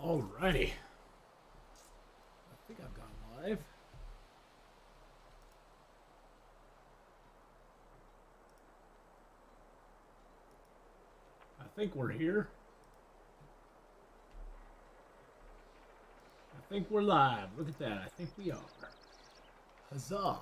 Alrighty. I think I've gone live. I think we're here. I think we're live. Look at that. I think we are. Huzzah.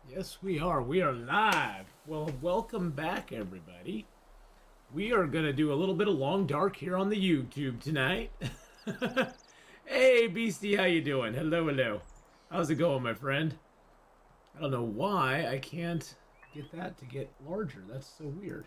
Yes, we are. We are live. Well, welcome back, everybody. We are going to do a little bit of Long Dark here on the YouTube tonight. Hey, Beastie, how you doing? Hello, hello. How's it going, my friend? I don't know why I can't get that to get larger. That's so weird.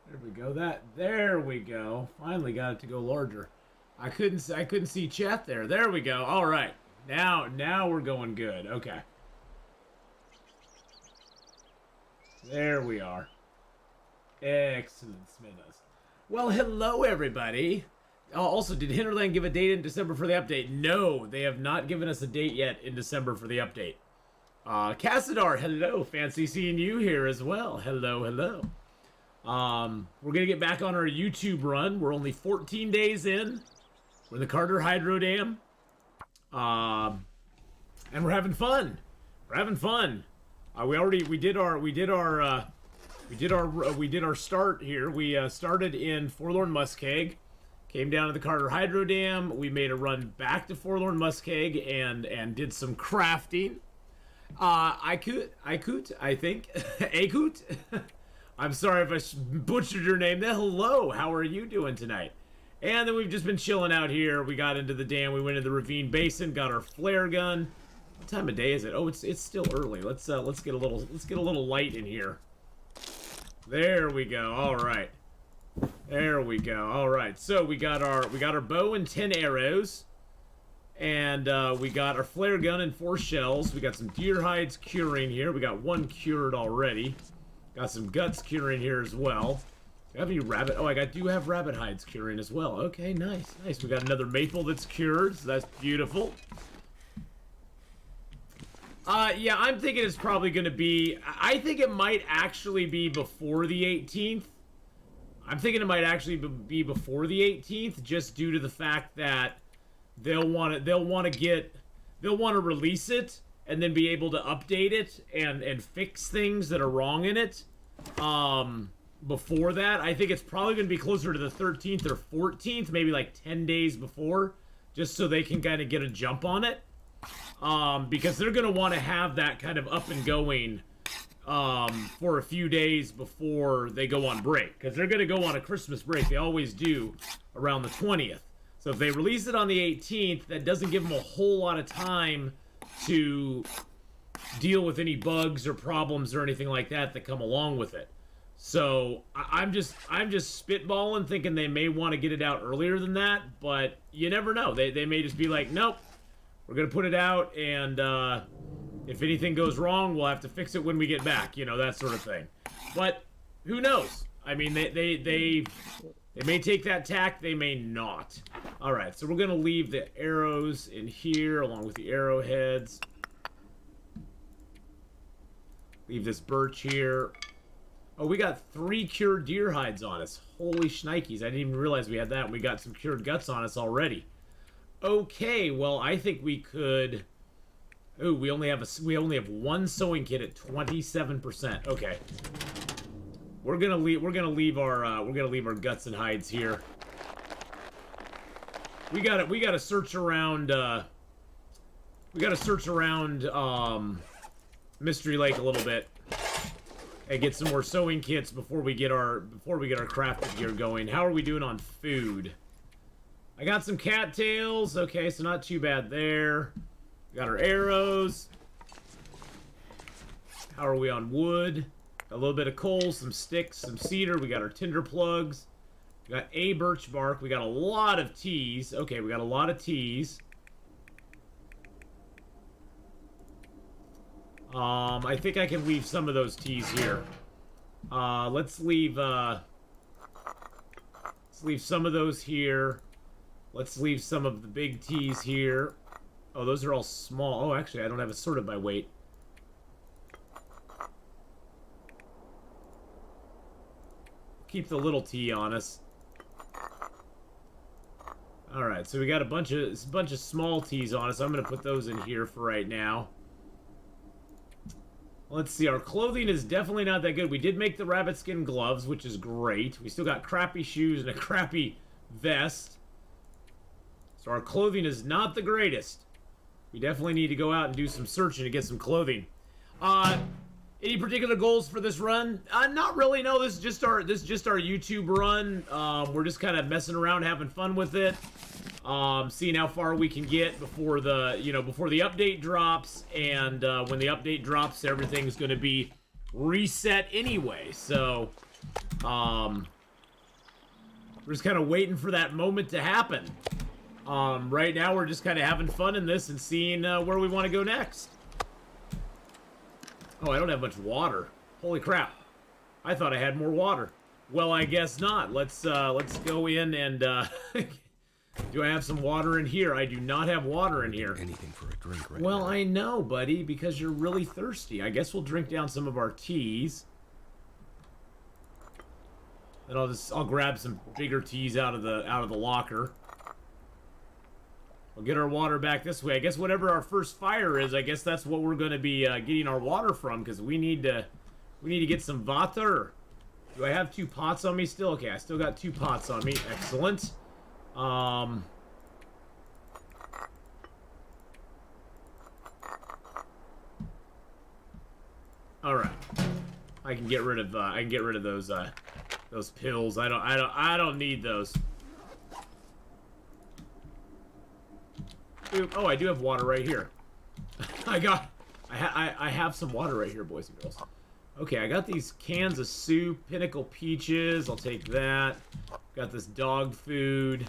There we go. There we go. Finally got it to go larger. I couldn't see chat there. There we go. All right. Now we're going good. Okay. There we are. Excellent, Smithers. Well, hello, everybody. Also, did Hinterland give a date in December for the update? No, they have not given us a date yet in December for the update. Cassadar, hello. Fancy seeing you here as well. Hello, hello. We're going to get back on our YouTube run. We're only 14 days in. We're in the Carter Hydro Dam. And we're having fun. We're having fun. We did our start here. We started in Forlorn Muskeg, came down to the Carter Hydro Dam. We made a run back to Forlorn Muskeg and did some crafting. I think. Akut. I'm sorry if I butchered your name. Hello, how are you doing tonight? And then we've just been chilling out here. We got into the dam. We went into the ravine basin. Got our flare gun. What time of day is it? Oh, it's still early. Let's get a little light in here. There we go. All right. There we go. All right. So we got our bow and 10 arrows, and we got our flare gun and 4 shells. We got some deer hides curing here. We got 1 cured already. Got some guts curing here as well. Do I have any rabbit? Oh, I do have rabbit hides curing as well. Okay, nice, nice. We got another maple that's cured, so that's beautiful. Yeah, I'm thinking it's probably going to be... I think it might actually be before the 18th. I'm thinking it might actually be before the 18th, just due to the fact that they'll want to release it and then be able to update it and fix things that are wrong in it. Before that, I think it's probably going to be closer to the 13th or 14th, maybe like 10 days before, just so they can kind of get a jump on it. Because they're going to want to have that kind of up and going for a few days before they go on break. Because they're going to go on a Christmas break. They always do around the 20th. So if they release it on the 18th, that doesn't give them a whole lot of time to deal with any bugs or problems or anything like that come along with it. So I'm just spitballing, thinking they may want to get it out earlier than that, but you never know. They may just be like, nope, we're gonna put it out, and if anything goes wrong, we'll have to fix it when we get back, you know, that sort of thing. But who knows? I mean, they may take that tack, they may not. All right, so we're gonna leave the arrows in here along with the arrowheads. Leave this birch here. Oh, we got 3 cured deer hides on us. Holy shnikes, I didn't even realize we had that. We got some cured guts on us already. Okay, well, I think we could... Ooh, we only have 1 sewing kit at 27%. Okay. We're gonna leave our guts and hides here. We gotta search around Mystery Lake a little bit and get some more sewing kits before we get our crafting gear going. How are we doing on food? I got some cattails. Okay, so not too bad there. We got our arrows. How are we on wood? A little bit of coal, some sticks, some cedar. We got our tinder plugs. We got a birch bark. We got a lot of teas. Okay, we got a lot of teas. I think I can leave some of those teas here. Let's leave some of those here. Let's leave some of the big teas here. Oh, those are all small. Oh, actually, I don't have it sorted by weight. Keep the little tea on us. All right, so we got a bunch of small teas on us. I'm gonna put those in here for right now. Let's see. Our clothing is definitely not that good. We did make the rabbit skin gloves, which is great. We still got crappy shoes and a crappy vest. So our clothing is not the greatest. We definitely need to go out and do some searching to get some clothing. Any particular goals for this run? Not really. No, this is just our YouTube run. We're just kind of messing around, having fun with it, seeing how far we can get before the update drops. And when the update drops, everything's going to be reset anyway. So we're just kind of waiting for that moment to happen. Right now, we're just kind of having fun in this and seeing where we want to go next. Oh, I don't have much water. Holy crap. I thought I had more water. Well, I guess not. Let's go in and, do I have some water in here? I do not have water in here. Anything for a drink right Well, now. I know, buddy, because you're really thirsty. I guess we'll drink down some of our teas. Then I'll grab some bigger teas out of the locker. We'll get our water back this way. I guess whatever our first fire is, I guess that's what we're going to be getting our water from, because we need to get some water. Do I have 2 pots on me still? Okay, I still got 2 pots on me. Excellent. All right. I can get rid of those pills. I don't need those. Oh, I do have water right here. I have some water right here, boys and girls. Okay, I got these cans of soup, Pinnacle Peaches. I'll take that. Got this dog food.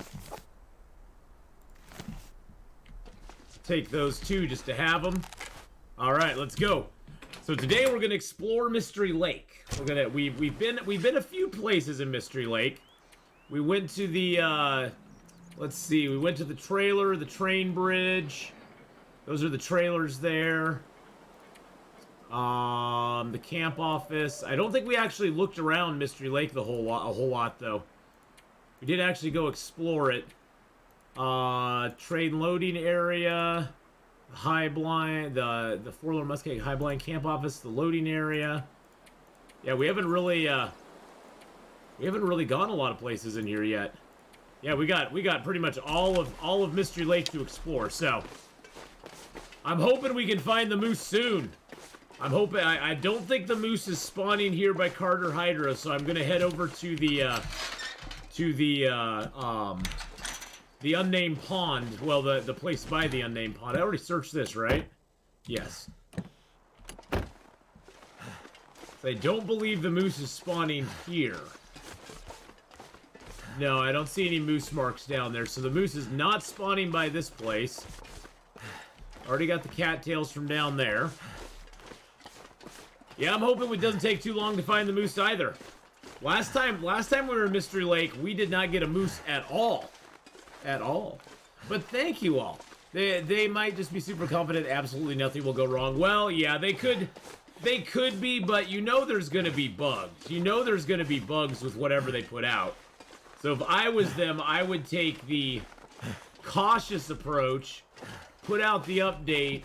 Take those too, just to have them. All right, let's go. So today we're gonna explore Mystery Lake. We've been a few places in Mystery Lake. We went to the let's see, we went to the trailer, the train bridge. Those are the trailers there. The camp office. I don't think we actually looked around Mystery Lake a whole lot though. We did actually go explore it. Train loading area, high blind, the Forlorn Musket high blind camp office, the loading area. Yeah, we haven't really gone a lot of places in here yet. Yeah, we got pretty much all of Mystery Lake to explore. So I'm hoping we can find the moose soon. I'm hoping. I don't think the moose is spawning here by Carter Hydro, so I'm gonna head over to the unnamed pond. Well, the place by the unnamed pond. I already searched this, right? Yes. I don't believe the moose is spawning here. No, I don't see any moose marks down there, so the moose is not spawning by this place. Already got the cattails from down there. Yeah, I'm hoping it doesn't take too long to find the moose either. Last time we were in Mystery Lake, we did not get a moose at all. At all. But thank you all. They might just be super confident absolutely nothing will go wrong. Well, yeah, they could be, but you know there's gonna be bugs. You know there's gonna be bugs with whatever they put out. So if I was them, I would take the cautious approach, put out the update,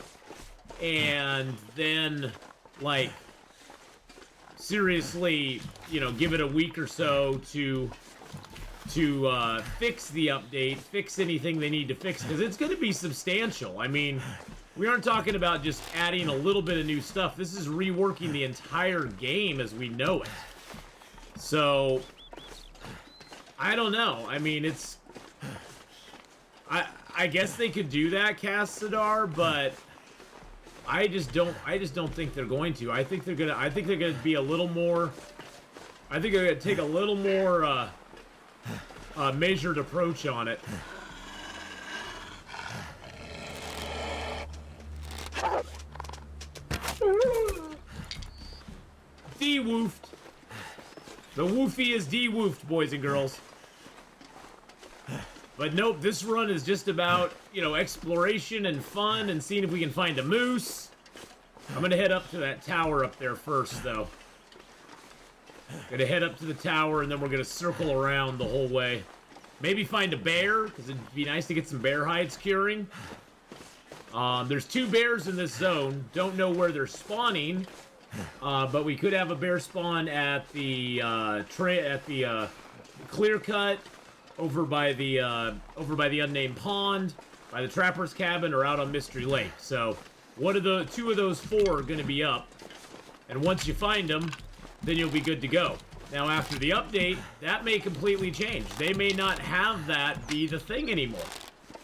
and then, like, seriously, you know, give it a week or so to fix the update, fix anything they need to fix, because it's going to be substantial. I mean, we aren't talking about just adding a little bit of new stuff. This is reworking the entire game as we know it. So I don't know. I mean, it's... I guess they could do that, Cassadar, but I just don't think they're going to. I think they're gonna be a little more... I think they're gonna take a little more measured approach on it. De-woofed. The woofy is de-woofed, boys and girls. But nope, this run is just about, you know, exploration and fun and seeing if we can find a moose. I'm gonna head up to that tower up there first, though. Gonna head up to the tower, and then we're gonna circle around the whole way. Maybe find a bear, because it'd be nice to get some bear hides curing. There's 2 bears in this zone. Don't know where they're spawning, but we could have a bear spawn at the clear cut over by the unnamed pond, by the trapper's cabin, or out on Mystery Lake. So, one of the 2 of those 4 are going to be up, and once you find them, then you'll be good to go. Now, after the update, that may completely change. They may not have that be the thing anymore.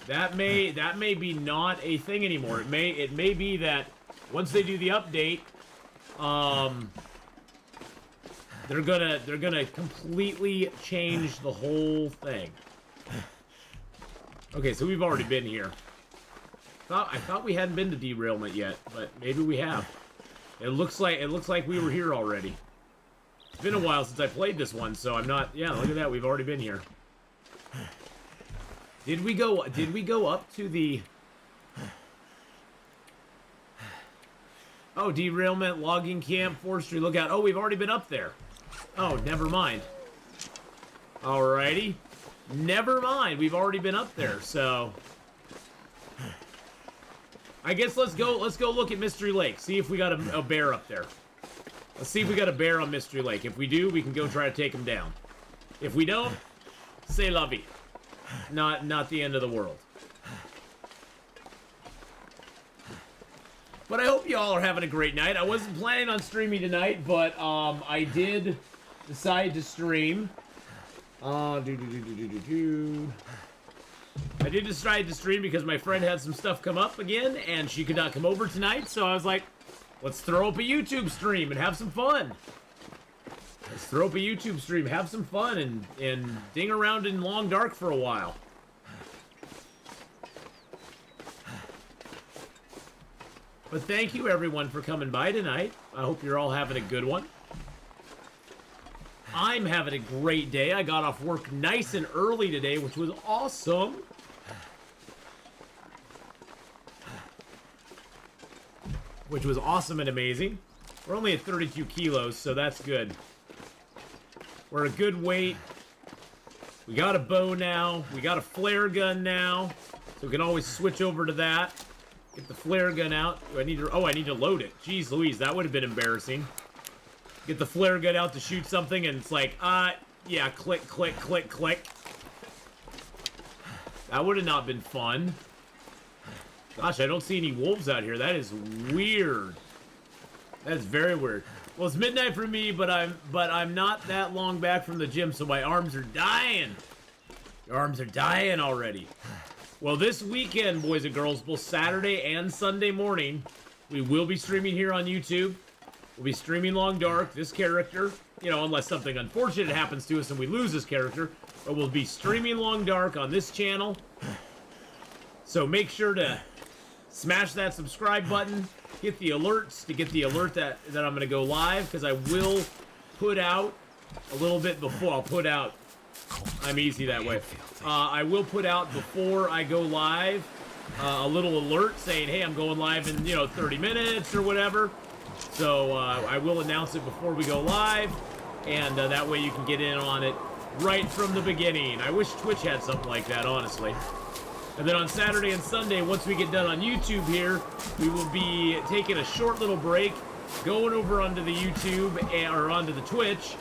That may be not a thing anymore. It may be that once they do the update, they're gonna completely change the whole thing. Okay, so we've already been here. I thought we hadn't been to derailment yet, but maybe we have. It looks like we were here already. It's been a while since I played this one, so I'm not... Yeah, look at that. We've already been here. Did we go up to the... Oh, derailment, logging camp, forestry lookout. Oh, we've already been up there. Oh, never mind. Alrighty. Never mind. We've already been up there, so... I guess let's go look at Mystery Lake. See if we got a bear up there. Let's see if we got a bear on Mystery Lake. If we do, we can go try to take him down. If we don't, c'est la vie. Not the end of the world. But I hope y'all are having a great night. I wasn't planning on streaming tonight, but I did decide to stream. I did decide to stream because my friend had some stuff come up again, and she could not come over tonight, so I was like, let's throw up a YouTube stream and have some fun. Let's throw up a YouTube stream, have some fun, and ding around in Long Dark for a while. But thank you, everyone, for coming by tonight. I hope you're all having a good one. I'm having a great day. I got off work nice and early today, which was awesome. Which was awesome and amazing. We're only at 32 kilos, so that's good. We're a good weight. We got a bow now. We got a flare gun now. So we can always switch over to that. Get the flare gun out. I need to load it. Jeez Louise, that would have been embarrassing. Get the flare gun out to shoot something, and it's like, yeah, click, click, click, click. That would have not been fun. Gosh, I don't see any wolves out here. That is weird. That is very weird. Well, it's midnight for me, but I'm not that long back from the gym, so my arms are dying. Your arms are dying already. Well, this weekend, boys and girls, both Saturday and Sunday morning, we will be streaming here on YouTube. We'll be streaming Long Dark, this character, you know, unless something unfortunate happens to us and we lose this character. But we'll be streaming Long Dark on this channel. So make sure to smash that subscribe button, hit the alerts to get the alert that I'm going to go live, because I will put out a little bit before. I'll put out, I'm easy that way. I will put out before I go live a little alert saying, hey, I'm going live in, 30 minutes or whatever. So I will announce it before we go live, and that way you can get in on it right from the beginning. I wish Twitch had something like that, honestly. And then on Saturday and Sunday, once we get done on YouTube here, we will be taking a short little break, going over onto the YouTube, or onto the Twitch,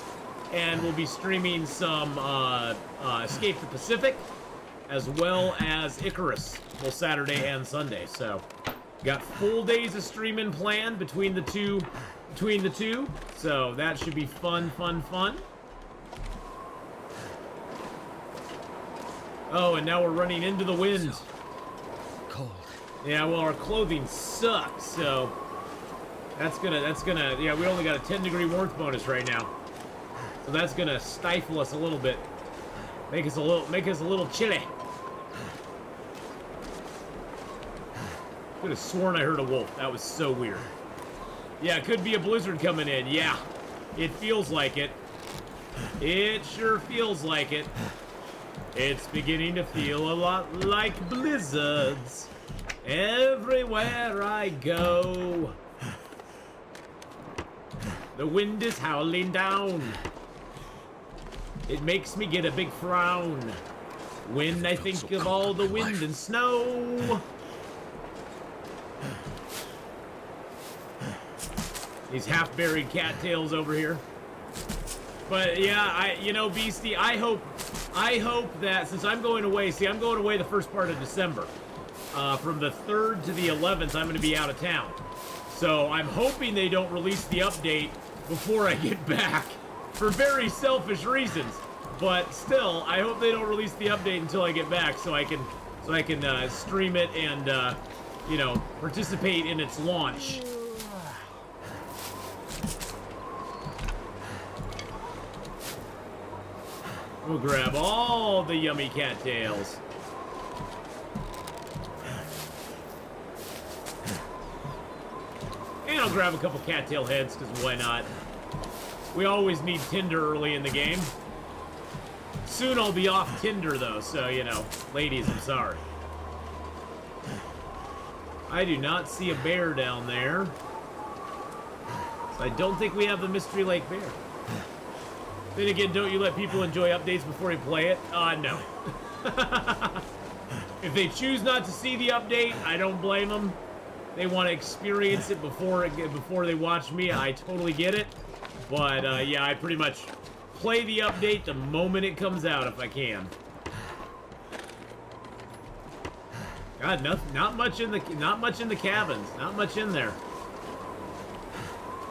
and we'll be streaming some Escape the Pacific, as well as Icarus, both Saturday and Sunday. So, got full days of streaming planned between the two. So that should be fun, fun, fun. Oh, and now we're running into the wind. So cold. Yeah, well, our clothing sucks, so that's gonna, yeah, we only got a 10-degree warmth bonus right now. So that's gonna stifle us a little bit. Make us a little chilly. Could have sworn I heard a wolf. That was so weird. Yeah, it could be a blizzard coming in. Yeah, it feels like it. It sure feels like it. It's beginning to feel a lot like blizzards everywhere I go. The wind is howling down. It makes me get a big frown when I think of all the wind and snow. These half-buried cattails over here. But yeah, you know, Beastie, I hope that since I'm going away, I'm going away the first part of December. From the 3rd to the 11th, I'm going to be out of town. So I'm hoping they don't release the update before I get back for very selfish reasons. But still, I hope they don't release the update until I get back so I can stream it and you know, participate in its launch. We'll grab all the yummy cattails. And I'll grab a couple cattail heads, because why not? We always need Tinder early in the game. Soon I'll be off Tinder, though, so, you know, ladies, I'm sorry. I do not see a bear down there. So I don't think we have the Mystery Lake bear. Then again, don't you let people enjoy updates before you play it? No. If they choose not to see the update, I don't blame them. They want to experience it before they watch me. I totally get it. But yeah, I pretty much play the update the moment it comes out if I can. God, not much in the cabins. Not much in there.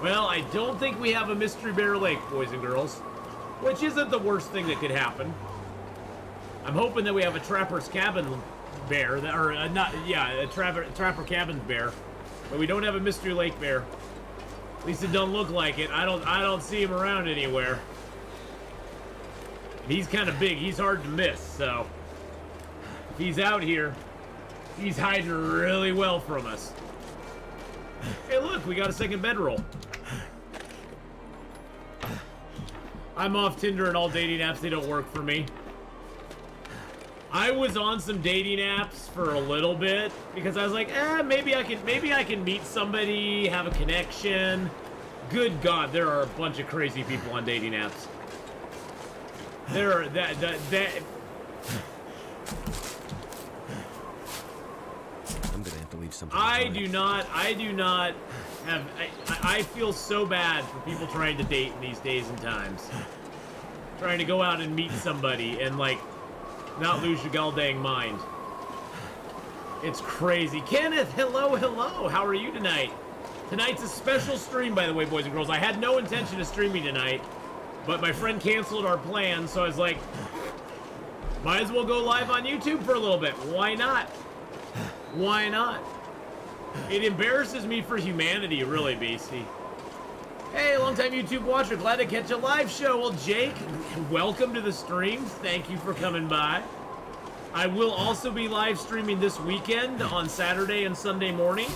Well, I don't think we have a Mystery Bear Lake, boys and girls. Which isn't the worst thing that could happen. I'm hoping that we have a Trapper's Cabin bear, a Trapper Cabin bear, but we don't have a Mystery Lake bear. At least it don't look like it. I don't see him around anywhere. He's kind of big. He's hard to miss. So if he's out here, he's hiding really well from us. Hey, look, we got a second bedroll. I'm off Tinder and all dating apps. They don't work for me. I was on some dating apps for a little bit because I was like, maybe I can meet somebody, have a connection. Good God, there are a bunch of crazy people on dating apps. There are I'm gonna have to leave something. I do not have. I feel so bad for people trying to date in these days and times. Trying to go out and meet somebody and like not lose your goddamn mind. It's crazy. Kenneth, hello. How are you tonight? Tonight's a special stream, by the way, boys and girls. I had no intention of streaming tonight, but my friend canceled our plans, so I was like, might as well go live on YouTube for a little bit. Why not? Why not? It embarrasses me for humanity, really, BC. Hey, long-time YouTube watcher, glad to catch a live show. Well, Jake, welcome to the stream. Thank you for coming by. I will also be live streaming this weekend on Saturday and Sunday morning,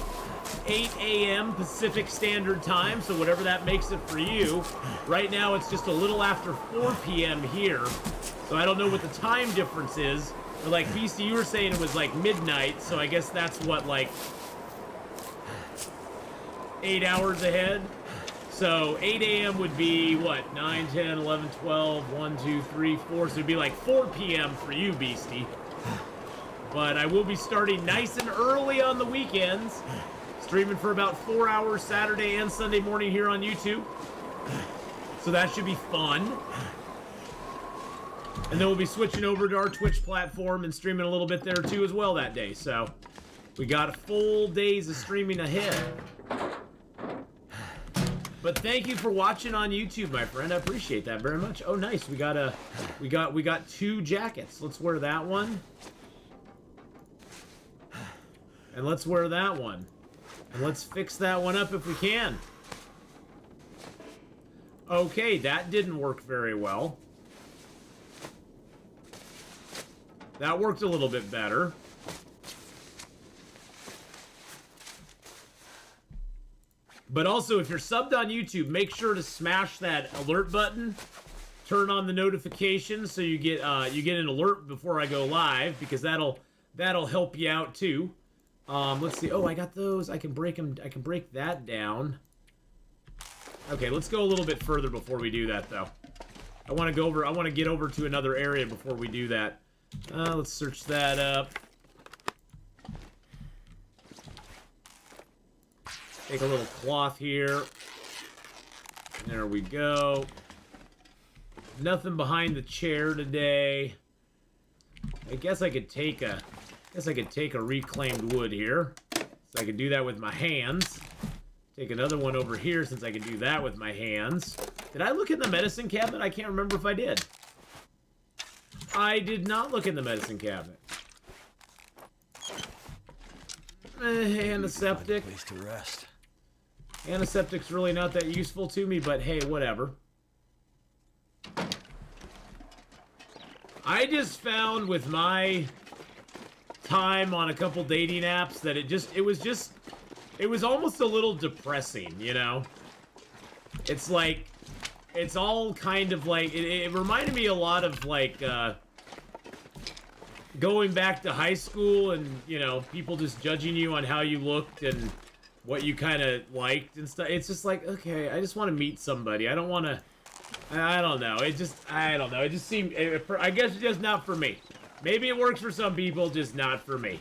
8 a.m. Pacific Standard Time, so whatever that makes it for you. Right now, it's just a little after 4 p.m. here, so I don't know what the time difference is. But like, BC, you were saying it was like midnight, so I guess that's what, like, 8 hours ahead. So 8 a.m. would be, what, 9, 10, 11, 12, 1, 2, 3, 4. So it'd be like 4 p.m. for you, Beastie. But I will be starting nice and early on the weekends. Streaming for about 4 hours Saturday and Sunday morning here on YouTube. So that should be fun. And then we'll be switching over to our Twitch platform and streaming a little bit there too as well that day. So we got full days of streaming ahead. But thank you for watching on YouTube, my friend. I appreciate that very much. Oh, nice. We got 2 jackets. Let's wear that one. And let's wear that one. And let's fix that one up if we can. Okay, that didn't work very well. That worked a little bit better. But also, if you're subbed on YouTube, make sure to smash that alert button turn on the notifications so you get an alert before I go live, because that'll help you out too. Let's see. Oh, I got those. I can break them. I can break that down. Okay, let's go a little bit further before we do that, though. I want to go over. I want to get over to another area before we do that. Let's search that up. Take a little cloth here. There we go. Nothing behind the chair today. I guess I could take a reclaimed wood here. So I can do that with my hands. Take another one over here since I can do that with my hands. Did I look in the medicine cabinet? I can't remember if I did. I did not look in the medicine cabinet. Antiseptic. Place to rest. Antiseptic's really not that useful to me, but hey, whatever. I just found with my time on a couple dating apps that it was almost a little depressing, you know? It's like, it's all kind of like, it reminded me a lot of like, going back to high school and, you know, people just judging you on how you looked and what you kind of liked and stuff. It's just like, okay, I just want to meet somebody. I don't want to, I don't know. I don't know. It just seemed, I guess it's just not for me. Maybe it works for some people, just not for me.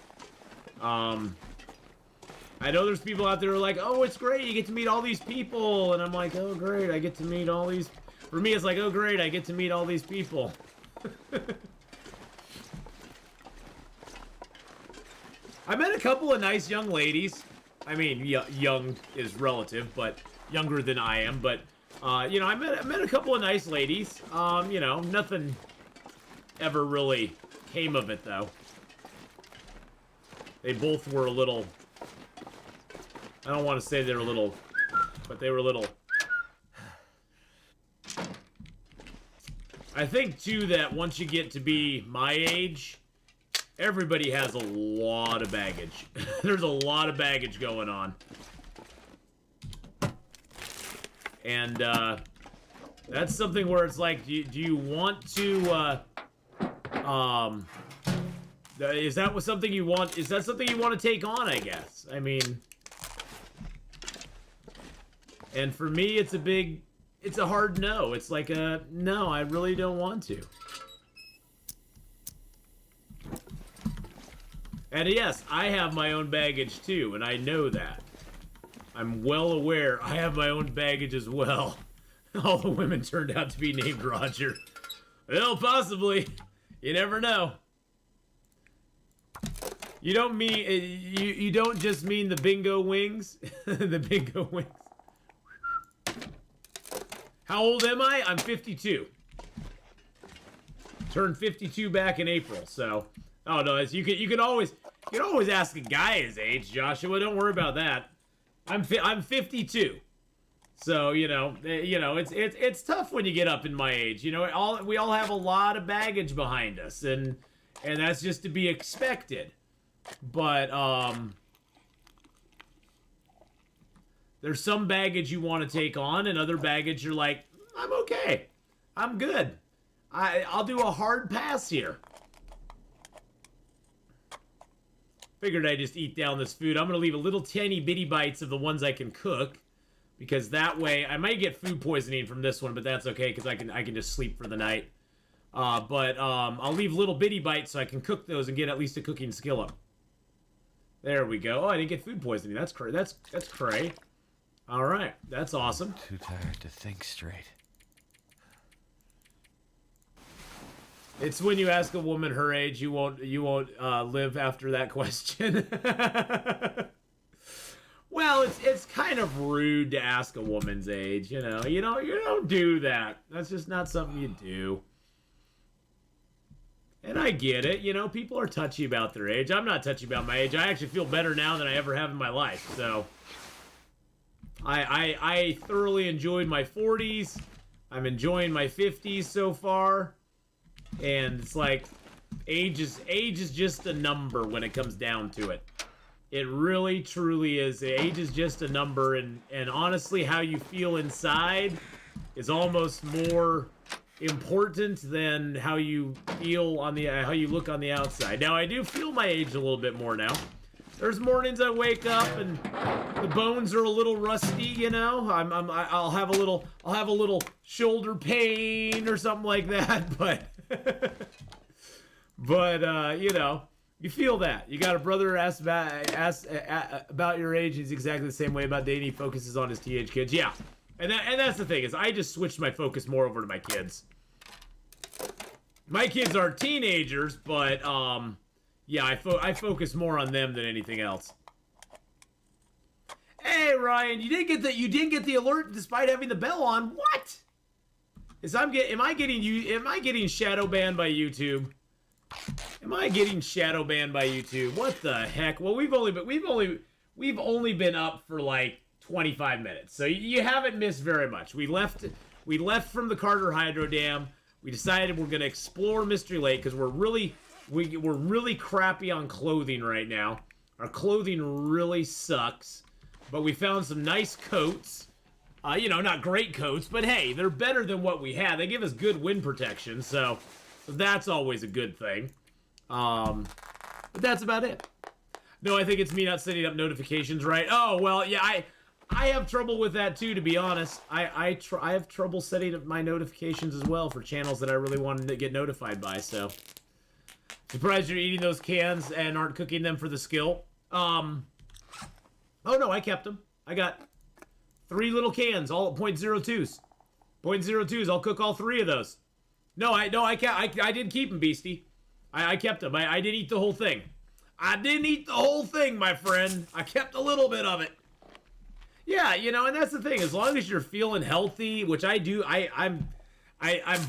I know there's people out there who are like, oh, it's great, you get to meet all these people. And I'm like, oh, great, I get to meet all these. For me, it's like, oh, great, I get to meet all these people. I met a couple of nice young ladies. I mean, young is relative, but younger than I am. But, you know, I met a couple of nice ladies. You know, nothing ever really came of it, though. They both were a little... I don't want to say they were little, but they were little. I think, too, that once you get to be my age, everybody has a lot of baggage. There's a lot of baggage going on. And, that's something where it's like, do you want to, is that something you want? Is that something you want to take on, I guess? I mean... And for me, it's a hard no. It's like a, no, I really don't want to. And yes, I have my own baggage too, and I know that. I'm well aware I have my own baggage as well. All the women turned out to be named Roger. Well, possibly. You never know. You don't mean, you don't just mean the bingo wings? The bingo wings. How old am I? I'm 52. Turned 52 back in April, so... Oh, no, you can always ask a guy his age, Joshua. Don't worry about that. I'm 52. So, you know, it's tough when you get up in my age. You know, we all have a lot of baggage behind us, and that's just to be expected. But, there's some baggage you want to take on, and other baggage you're like, I'm okay. I'm good. I'll do a hard pass here. Figured I'd just eat down this food. I'm going to leave a little tiny bitty bites of the ones I can cook, because that way, I might get food poisoning from this one, but that's okay, because I can just sleep for the night. But I'll leave little bitty bites so I can cook those and get at least a cooking skill up. There we go. Oh, I didn't get food poisoning. That's cray. All right, that's awesome. Too tired to think straight. It's when you ask a woman her age, you won't live after that question. Well, it's kind of rude to ask a woman's age, you know. You don't do that. That's just not something you do. And I get it, you know, people are touchy about their age. I'm not touchy about my age. I actually feel better now than I ever have in my life, so... I thoroughly enjoyed my 40s. I'm enjoying my 50s so far. And it's like, age is just a number when it comes down to it. It really, truly is. Age is just a number, and honestly, how you feel inside is almost more important than how you feel on the how you look on the outside. Now I do feel my age a little bit more now. There's mornings I wake up and the bones are a little rusty, you know. I'll have a little shoulder pain or something like that, but you know, you feel that. You got a brother asked about your age. He's exactly the same way about dating. He focuses on his teenage kids. Yeah, and that's the thing is I just switched my focus more over to my kids. My kids are teenagers, but yeah, I focus more on them than anything else. Hey Ryan, you didn't get the alert despite having the bell on. What? Am I getting shadow banned by YouTube? Am I getting shadow banned by YouTube? What the heck? Well, we've only been up for like 25 minutes, so you haven't missed very much. We left from the Carter Hydro Dam. We decided we're gonna explore Mystery Lake because we're really crappy on clothing right now. Our clothing really sucks, but we found some nice coats. You know, not great coats, but hey, they're better than what we had. They give us good wind protection, so that's always a good thing. But that's about it. No, I think it's me not setting up notifications right. Oh, well, yeah, I have trouble with that too, to be honest. I have trouble setting up my notifications as well for channels that I really wanted to get notified by, so. Surprised you're eating those cans and aren't cooking them for the skill. Oh no, I kept them. I got 3 little cans, all at .02s. .02s, I'll cook all 3 of those. No, I didn't keep them, Beastie. I kept them. I didn't eat the whole thing. I didn't eat the whole thing, my friend. I kept a little bit of it. Yeah, you know, and that's the thing. As long as you're feeling healthy, which I do, I'm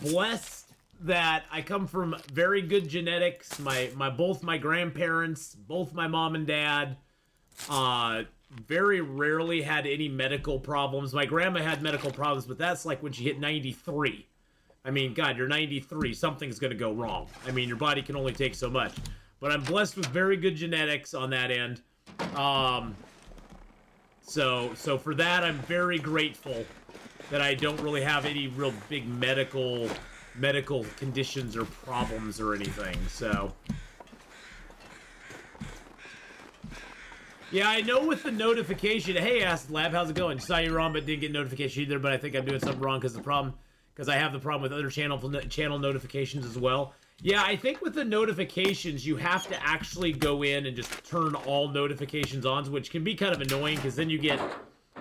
blessed that I come from very good genetics. Both my grandparents, both my mom and dad, very rarely had any medical problems. My grandma had medical problems, but that's like when she hit 93. I mean, God, you're 93. Something's going to go wrong. I mean, your body can only take so much. But I'm blessed with very good genetics on that end. So for that, I'm very grateful that I don't really have any real big medical conditions or problems or anything. So yeah, I know with the notification. Hey, Acid Lab, how's it going? Saw you wrong, but didn't get notification either. But I think I'm doing something wrong because I have the problem with other channel notifications as well. Yeah, I think with the notifications, you have to actually go in and just turn all notifications on, which can be kind of annoying because then you get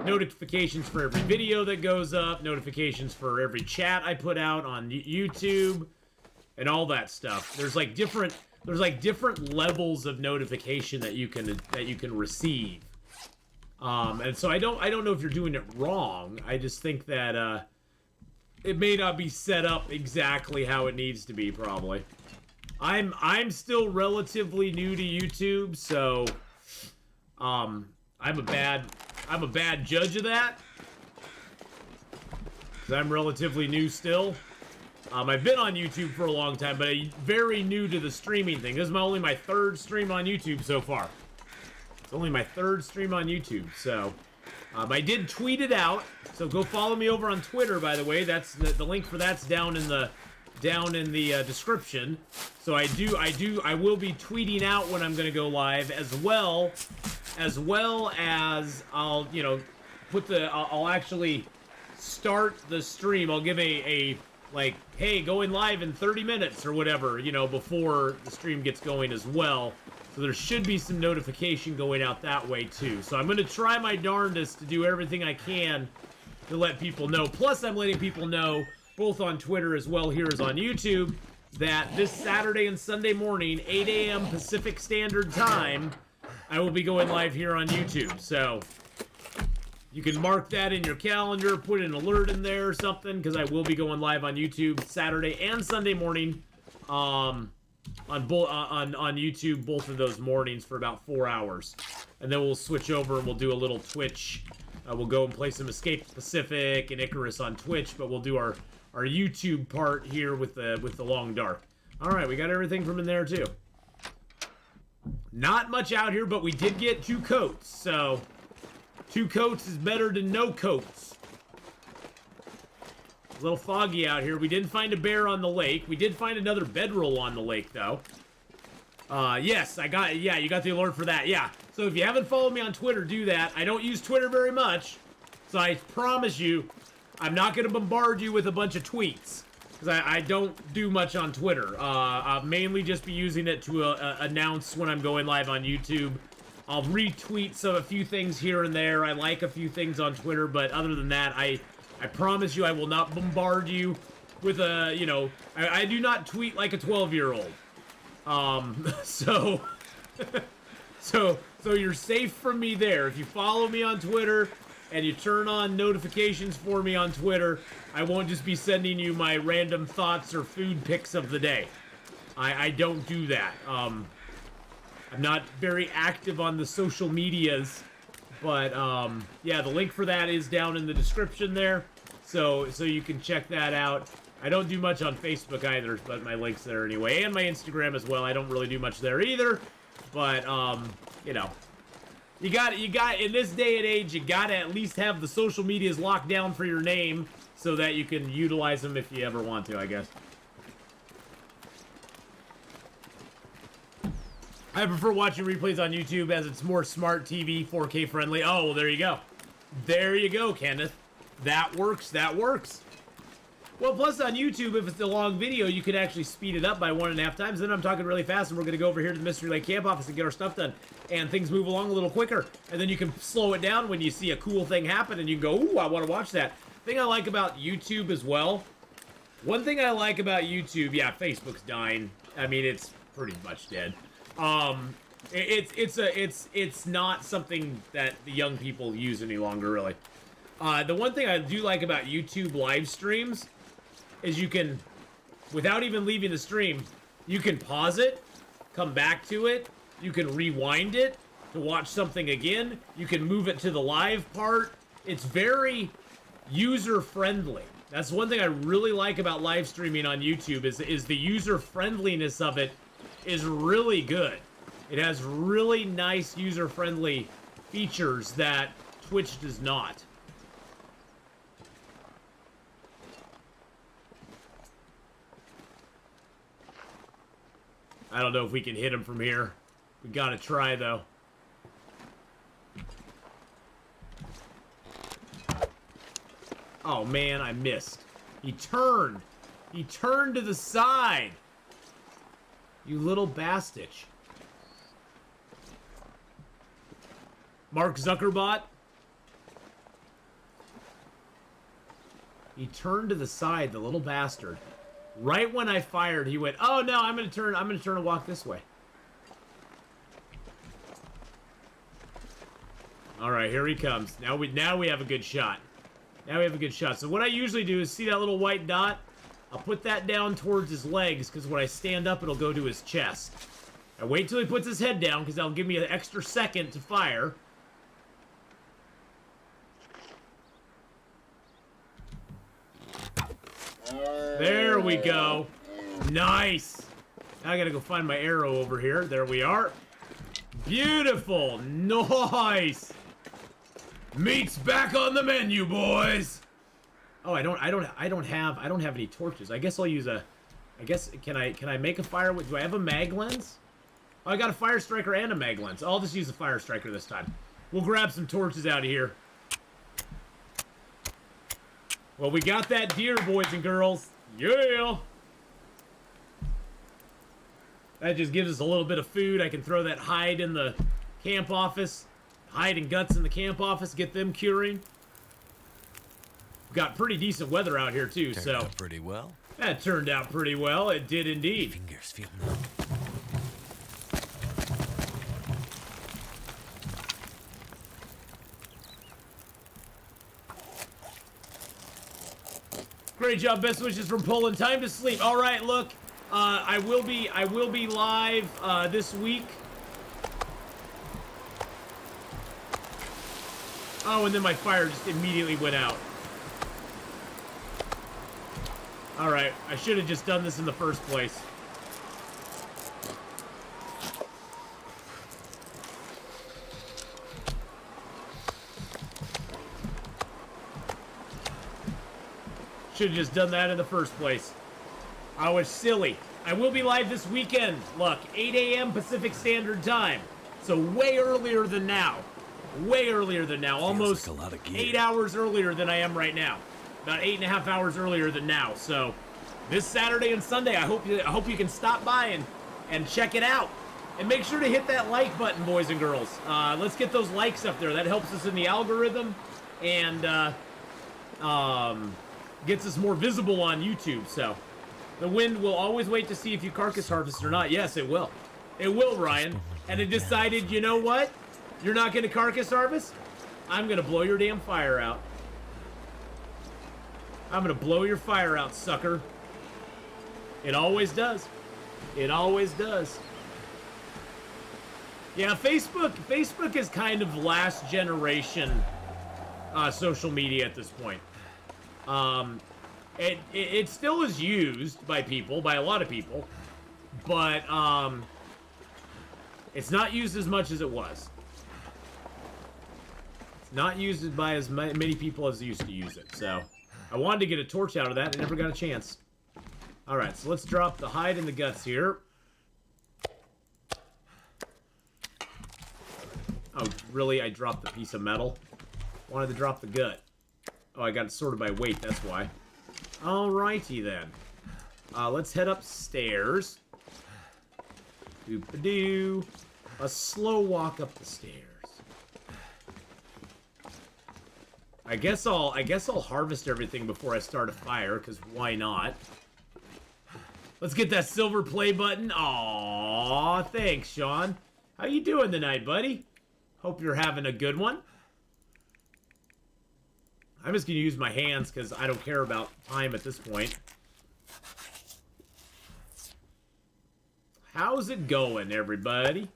notifications for every video that goes up, notifications for every chat I put out on YouTube, and all that stuff. There's like different levels of notification that you can receive. And so I don't know if you're doing it wrong. I just think that it may not be set up exactly how it needs to be, probably. I'm still relatively new to YouTube, so I'm a bad judge of that, because I'm relatively new still. I've been on YouTube for a long time, but I'm very new to the streaming thing. This is only my 3rd stream on YouTube so far. It's only my 3rd stream on YouTube, so I did tweet it out. So go follow me over on Twitter, by the way. That's the link for that's down in the description. So I will be tweeting out when I'm going to go live, as well as I'll, you know, I'll actually start the stream. I'll give a like, hey, going live in 30 minutes or whatever, you know, before the stream gets going as well. So there should be some notification going out that way too. So I'm going to try my darndest to do everything I can to let people know. Plus, I'm letting people know, both on Twitter as well here as on YouTube, that this Saturday and Sunday morning, 8 a.m. Pacific Standard Time, I will be going live here on YouTube. So you can mark that in your calendar, put an alert in there or something, because I will be going live on YouTube Saturday and Sunday morning. On YouTube, both of those mornings for about 4 hours, and then we'll switch over and we'll do a little Twitch. We'll go and play some Escape Pacific and Icarus on Twitch, but we'll do our YouTube part here with the Long Dark. All right, we got everything from in there too. Not much out here, but we did get 2 coats, so 2 coats is better than no coats. A little foggy out here. We didn't find a bear on the lake. We did find another bedroll on the lake, though. Yes, I got, yeah, you got the alert for that, yeah. So if you haven't followed me on Twitter, do that. I don't use Twitter very much, so I promise you, I'm not going to bombard you with a bunch of tweets, because I don't do much on Twitter. I'll mainly just be using it to announce when I'm going live on YouTube. I'll retweet a few things here and there. I like a few things on Twitter, but other than that, I promise you I will not bombard you with a, you know, I do not tweet like a 12-year-old. So you're safe from me there. If you follow me on Twitter and you turn on notifications for me on Twitter, I won't just be sending you my random thoughts or food pics of the day. I don't do that. I'm not very active on the social medias, but yeah, the link for that is down in the description there, so you can check that out. I don't do much on Facebook either, but my link's there anyway, and my Instagram as well. I don't really do much there either, but you know, you got in this day and age, you gotta at least have the social medias locked down for your name so that you can utilize them if you ever want to, I guess. I prefer watching replays on YouTube as it's more smart TV, 4K friendly. Oh, well, there you go. There you go, Kenneth. That works, that works. Well, plus on YouTube, if it's a long video, you can actually speed it up by 1.5 times. Then I'm talking really fast, and we're going to go over here to the Mystery Lake Camp office and get our stuff done. And things move along a little quicker. And then you can slow it down when you see a cool thing happen, and you can go, ooh, I want to watch that. Thing I like about YouTube as well, one thing I like about YouTube, yeah, Facebook's dying. I mean, it's pretty much dead. It's not something that the young people use any longer, really. The one thing I do like about YouTube live streams is you can, without even leaving the stream, you can pause it, come back to it, you can rewind it to watch something again, you can move it to the live part. It's very user-friendly. That's one thing I really like about live streaming on YouTube is the user-friendliness of it is really good. It has really nice user-friendly features that Twitch does not. I don't know if we can hit him from here. We gotta try, though. Oh, man, I missed. He turned. He turned to the side. You little bastich. Mark Zuckerbot. He turned to the side, the little bastard. Right when I fired, he went, "Oh no, I'm gonna turn and walk this way." All right, here he comes. Now we have a good shot. Now we have a good shot. So what I usually do is see that little white dot. I'll put that down towards his legs because when I stand up, it'll go to his chest. I wait till he puts his head down because that'll give me an extra second to fire. There we go. Nice. Now I gotta go find my arrow over here. There we are. Beautiful. Nice. Meat's back on the menu, boys. Oh, I don't have any torches. I guess I'll use a. I guess can I make a fire with? Do I have a mag lens? Oh, I got a fire striker and a mag lens. I'll just use the fire striker this time. We'll grab some torches out of here. Well, we got that deer, boys and girls. Yeah. That just gives us a little bit of food. I can throw that hide in the camp office. Hide and guts in the camp office. Get them curing. Got pretty decent weather out here, too, Turned out pretty well. That turned out pretty well. It did indeed. Fingers feel numb. Great job, best wishes from Poland. Time to sleep. All right, look, I will be live this week. Oh, and then my fire just immediately went out. All right, I should have just done this in the first place. Should have just done that in the first place. I was silly. I will be live this weekend, look, 8 a.m. Pacific Standard Time. So way earlier than now. Way earlier than now. Almost like a lot of gear. 8 hours earlier than I am right now. About 8.5 hours earlier than now. So this Saturday and Sunday, I hope you can stop by and check it out. And make sure to hit that like button, boys and girls. Let's get those likes up there. That helps us in the algorithm and gets us more visible on YouTube. So the wind will always wait to see if you carcass harvest or not. Yes, it will. It will, Ryan. And it decided, you know what? You're not going to carcass harvest? I'm going to blow your damn fire out. I'm going to blow your fire out, sucker. It always does. It always does. Yeah, Facebook is kind of last generation social media at this point. It still is used by people, by a lot of people, but it's not used as much as it was. It's not used by as many people as used to use it. So I wanted to get a torch out of that. I never got a chance. All right, so let's drop the hide and the guts here. Oh, really? I dropped the piece of metal? Wanted to drop the gut. Oh, I got it sorted by weight, that's why. Alrighty then. Let's head upstairs. Doop-a-doo. A slow walk up the stairs. I guess I'll harvest everything before I start a fire, because why not? Let's get that silver play button. Aw, thanks, Sean. How you doing tonight, buddy? Hope you're having a good one. I'm just going to use my hands because I don't care about time at this point. How's it going, everybody?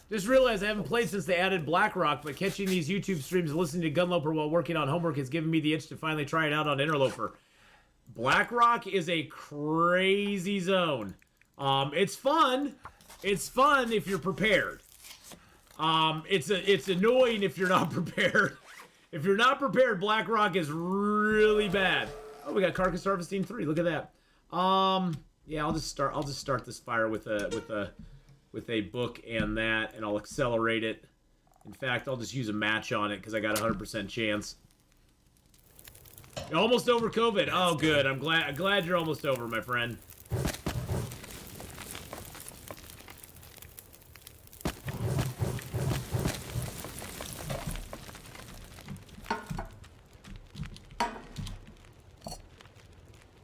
Just realized I haven't played since they added Blackrock, but catching these YouTube streams and listening to Gunloper while working on homework has given me the itch to finally try it out on Interloper. Blackrock is a crazy zone. It's fun. It's fun if you're prepared. It's annoying if you're not prepared. If you're not prepared, Blackrock is really bad. Oh, we got carcass harvesting 3. Look at that. Yeah, I'll just start this fire with a book and that, and I'll accelerate it. In fact, I'll just use a match on it because I got a 100% chance. You're almost over COVID. Oh, good. I'm glad you're almost over, my friend.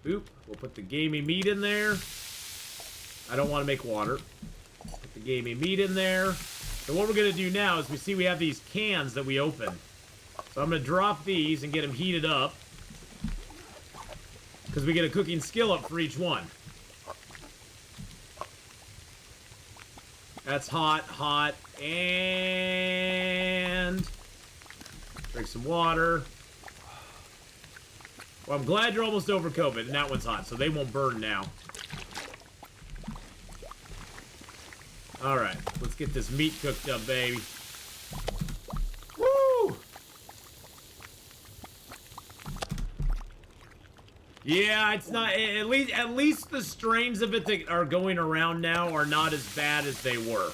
Boop. We'll put the gamey meat in there. I don't want to make water. Put the gamey meat in there. So what we're going to do now is we have these cans that we open. So I'm going to drop these and get them heated up. Because we get a cooking skillet for each one. That's hot, hot, and drink some water. Well, I'm glad you're almost over COVID, and that one's hot, so they won't burn now. Alright, let's get this meat cooked up, baby. Woo! Yeah, it's not, at least the strains of it that are going around now are not as bad as they were.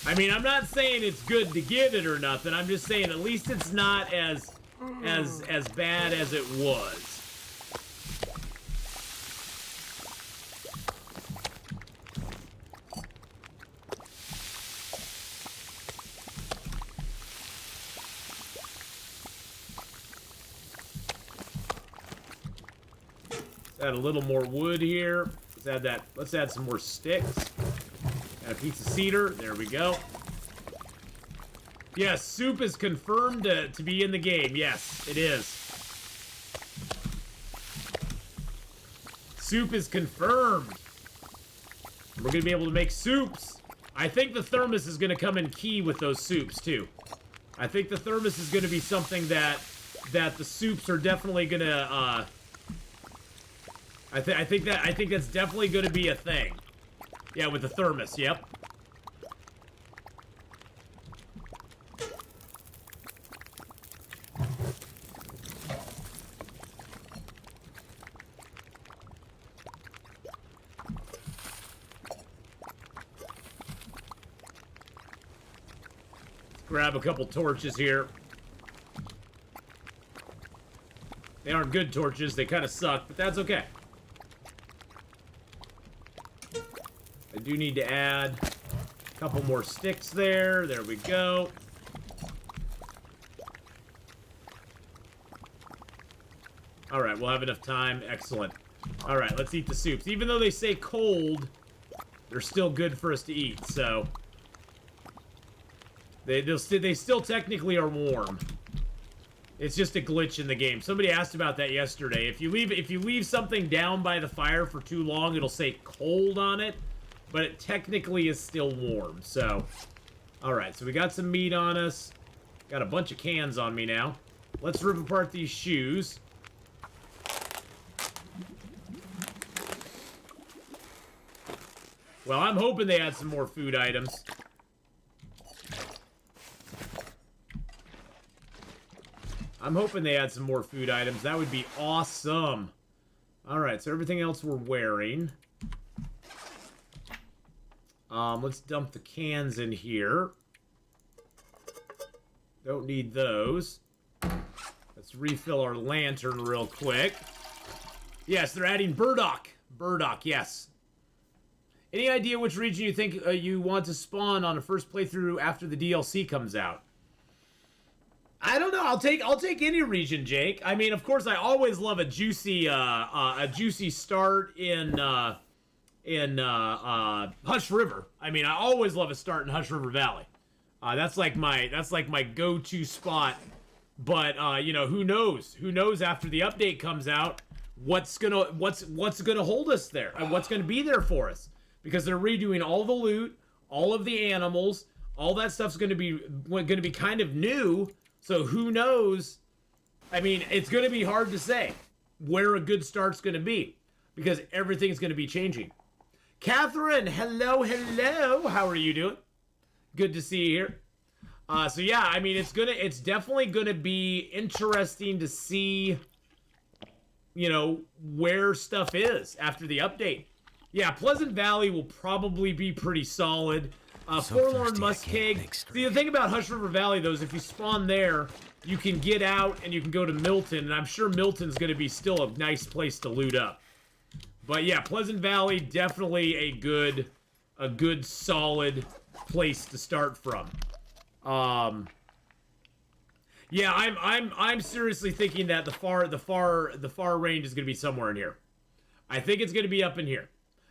I mean, I'm not saying it's good to get it or nothing, I'm just saying at least it's not as bad as it was. Let's add a little more wood here. Let's add some more sticks. And a piece of cedar. There we go. Yes, soup is confirmed to be in the game. Yes, it is. Soup is confirmed. We're going to be able to make soups. I think the thermos is going to come in key with those soups, too. I think the thermos is going to be something that the soups are definitely going to... I think that's definitely going to be a thing. Yeah, with the thermos, yep. grab a couple torches here. They aren't good torches. They kind of suck, but that's okay. I do need to add a couple more sticks there. There we go. Alright, we'll have enough time. Excellent. Alright, let's eat the soups. Even though they say cold, they're still good for us to eat, so... They still technically are warm. It's just a glitch in the game. Somebody asked about that yesterday. If you leave something down by the fire for too long, it'll say cold on it, but it technically is still warm, so... Alright, so we got some meat on us. Got a bunch of cans on me now. Let's rip apart these shoes. Well, I'm hoping they had some more food items. I'm hoping they had some more food items. That would be awesome. Alright, so everything else we're wearing. Let's dump the cans in here. Don't need those. Let's refill our lantern real quick. Yes, they're adding burdock. Burdock, yes. Any idea which region you think you want to spawn on a first playthrough after the DLC comes out? I don't know. I'll take any region, Jake. I mean, of course, I always love a juicy start in Hush River. I mean, I always love a start in Hush River Valley. That's like my go-to spot. But you know, who knows? Who knows after the update comes out what's gonna hold us there and what's gonna be there for us? Because they're redoing all the loot, all of the animals, all that stuff's gonna be kind of new. So who knows? I mean, it's gonna be hard to say where a good start's gonna be because everything's gonna be changing. Catherine, hello. How are you doing? Good to see you here. So yeah, I mean, it's definitely gonna be interesting to see, you know, where stuff is after the update. Yeah, Pleasant Valley will probably be pretty solid. Forlorn Muskeg. See, the thing about Hush River Valley, though, is if you spawn there, you can get out and you can go to Milton, and I'm sure Milton's going to be still a nice place to loot up. But yeah, Pleasant Valley, definitely a good solid place to start from. Yeah, I'm seriously thinking that the far range is going to be somewhere in here. I think it's going to be up in here.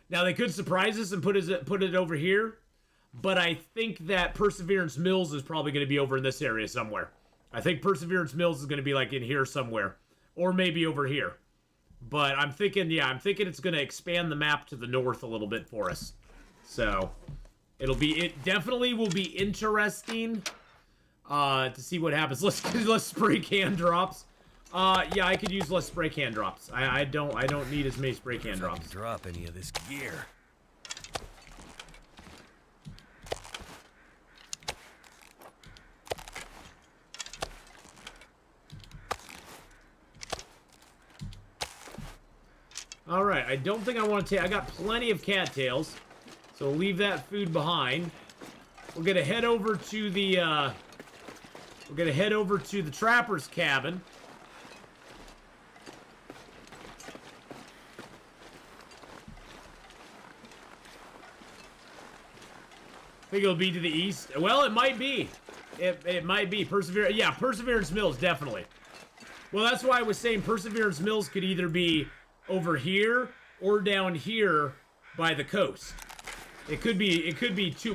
Now, they could surprise us and put it over here, but I think that Perseverance Mills is probably going to be over in this area somewhere. I think Perseverance Mills is going to be like in here somewhere, or maybe over here. But I'm thinking it's going to expand the map to the north a little bit for us. So, it definitely will be interesting to see what happens. Let's spray can drops. Yeah, I could use less spray can drops. I don't need as many spray can drops. Drop any of this gear. All right, I don't think I want to take. I got plenty of cattails, so we'll leave that food behind. We're gonna head over to the. We're gonna head over to the trapper's cabin. I think it'll be to the east. Well, it might be. It might be. Yeah, Perseverance Mills, definitely. Well, that's why I was saying Perseverance Mills could either be over here or down here by the coast. It could be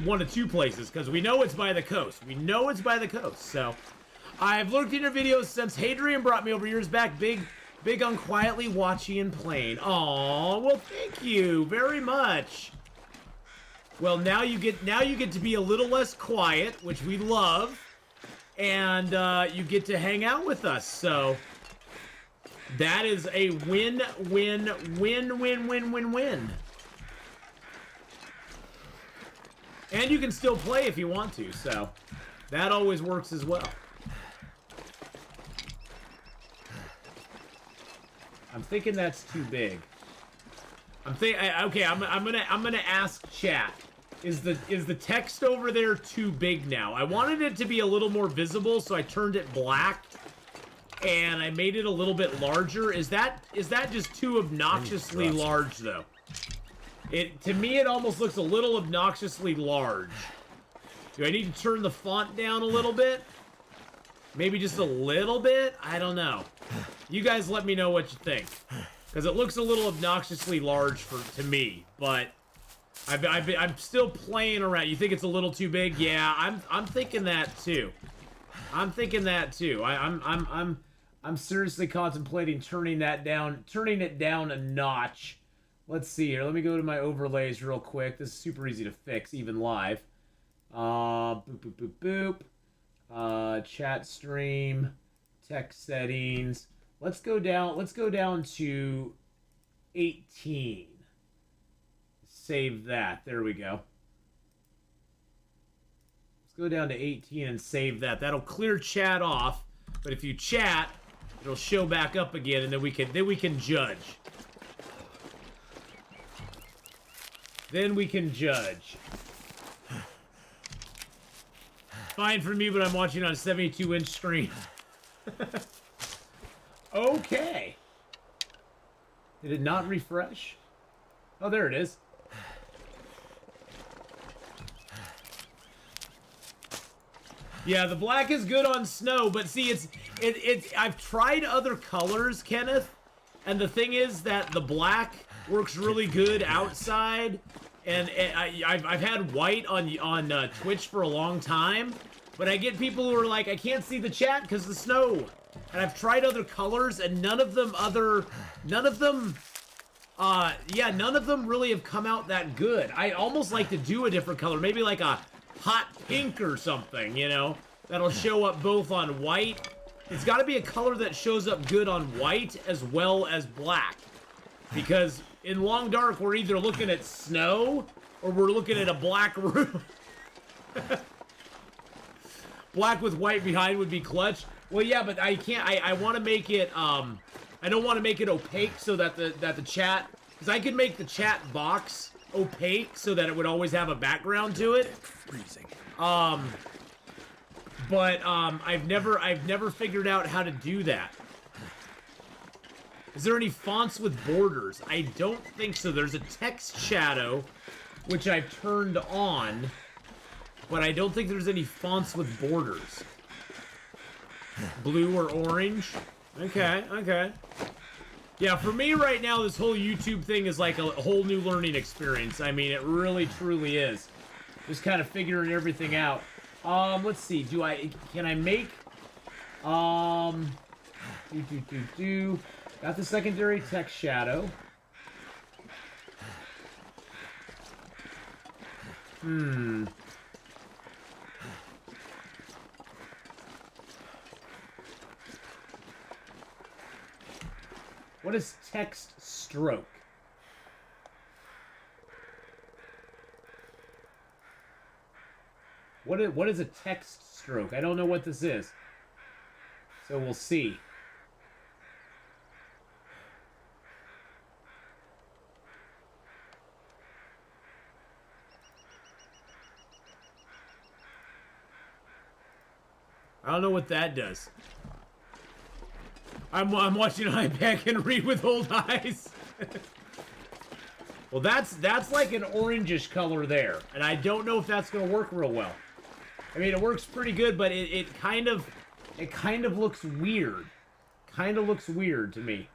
one of two places, because we know it's by the coast. We know it's by the coast, so. I've looked in your videos since Hadrian brought me over years back. Big on quietly watching and playing. Aw, well, thank you very much. Well, now you get to be a little less quiet, which we love, and you get to hang out with us. So that is a win. And you can still play if you want to, so that always works as well. I'm thinking that's too big. Okay, I'm gonna ask chat. Is the text over there too big now? I wanted it to be a little more visible, so I turned it black, and I made it a little bit larger. Is that just too obnoxiously large, though? To me, it almost looks a little obnoxiously large. Do I need to turn the font down a little bit? Maybe just a little bit? I don't know. You guys let me know what you think. Because it looks a little obnoxiously large to me, but I'm still playing around. You think it's a little too big? Yeah, I'm thinking that too. I'm thinking that too. I'm seriously contemplating turning it down a notch. Let's see here. Let me go to my overlays real quick. This is super easy to fix, even live. Boop boop boop boop. Chat stream, text settings. Let's go down to 18. Save that. There we go. Let's go down to 18 and save that. That'll clear chat off. But if you chat, it'll show back up again, and then we can judge. Then we can judge. Fine for me, but I'm watching on a 72-inch screen. Okay. Did it not refresh? Oh, there it is. Yeah, the black is good on snow, but see, I've tried other colors, Kenneth, and the thing is that the black works really good outside, and I've had white on Twitch for a long time, but I get people who are like, I can't see the chat because of the snow. And I've tried other colors, and none of them really have come out that good. I almost like to do a different color, maybe like a hot pink or something, you know, that'll show up both on white. It's got to be a color that shows up good on white as well as black, because in Long Dark we're either looking at snow or we're looking at a black room. Black with white behind would be clutch. Well, yeah, but I can't. I want to make it. I don't want to make it opaque so that the chat, because I could make the chat box opaque so that it would always have a background to it. Freezing. But I've never figured out how to do that. Is there any fonts with borders? I don't think so. There's a text shadow, which I've turned on, but I don't think there's any fonts with borders. Blue or orange? Okay, okay. Yeah, for me right now, this whole YouTube thing is like a whole new learning experience. I mean, it really, truly is. Just kind of figuring everything out. Let's see. Can I make... Got the secondary text shadow. What is text stroke? What is a text stroke? I don't know what this is. So we'll see. I don't know what that does. I'm watching iPad and read with old eyes. Well, that's like an orangish color there, and I don't know if that's gonna work real well. I mean, it works pretty good, but it kind of looks weird. Kind of looks weird to me.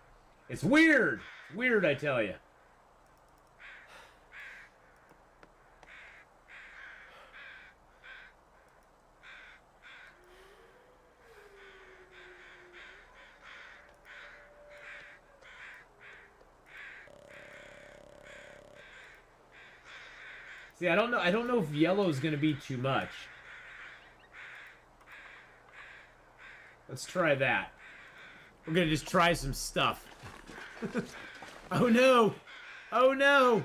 It's weird. Weird, I tell you. See, I don't know if yellow is gonna be too much. Let's try that. We're gonna just try some stuff. Oh no! Oh no!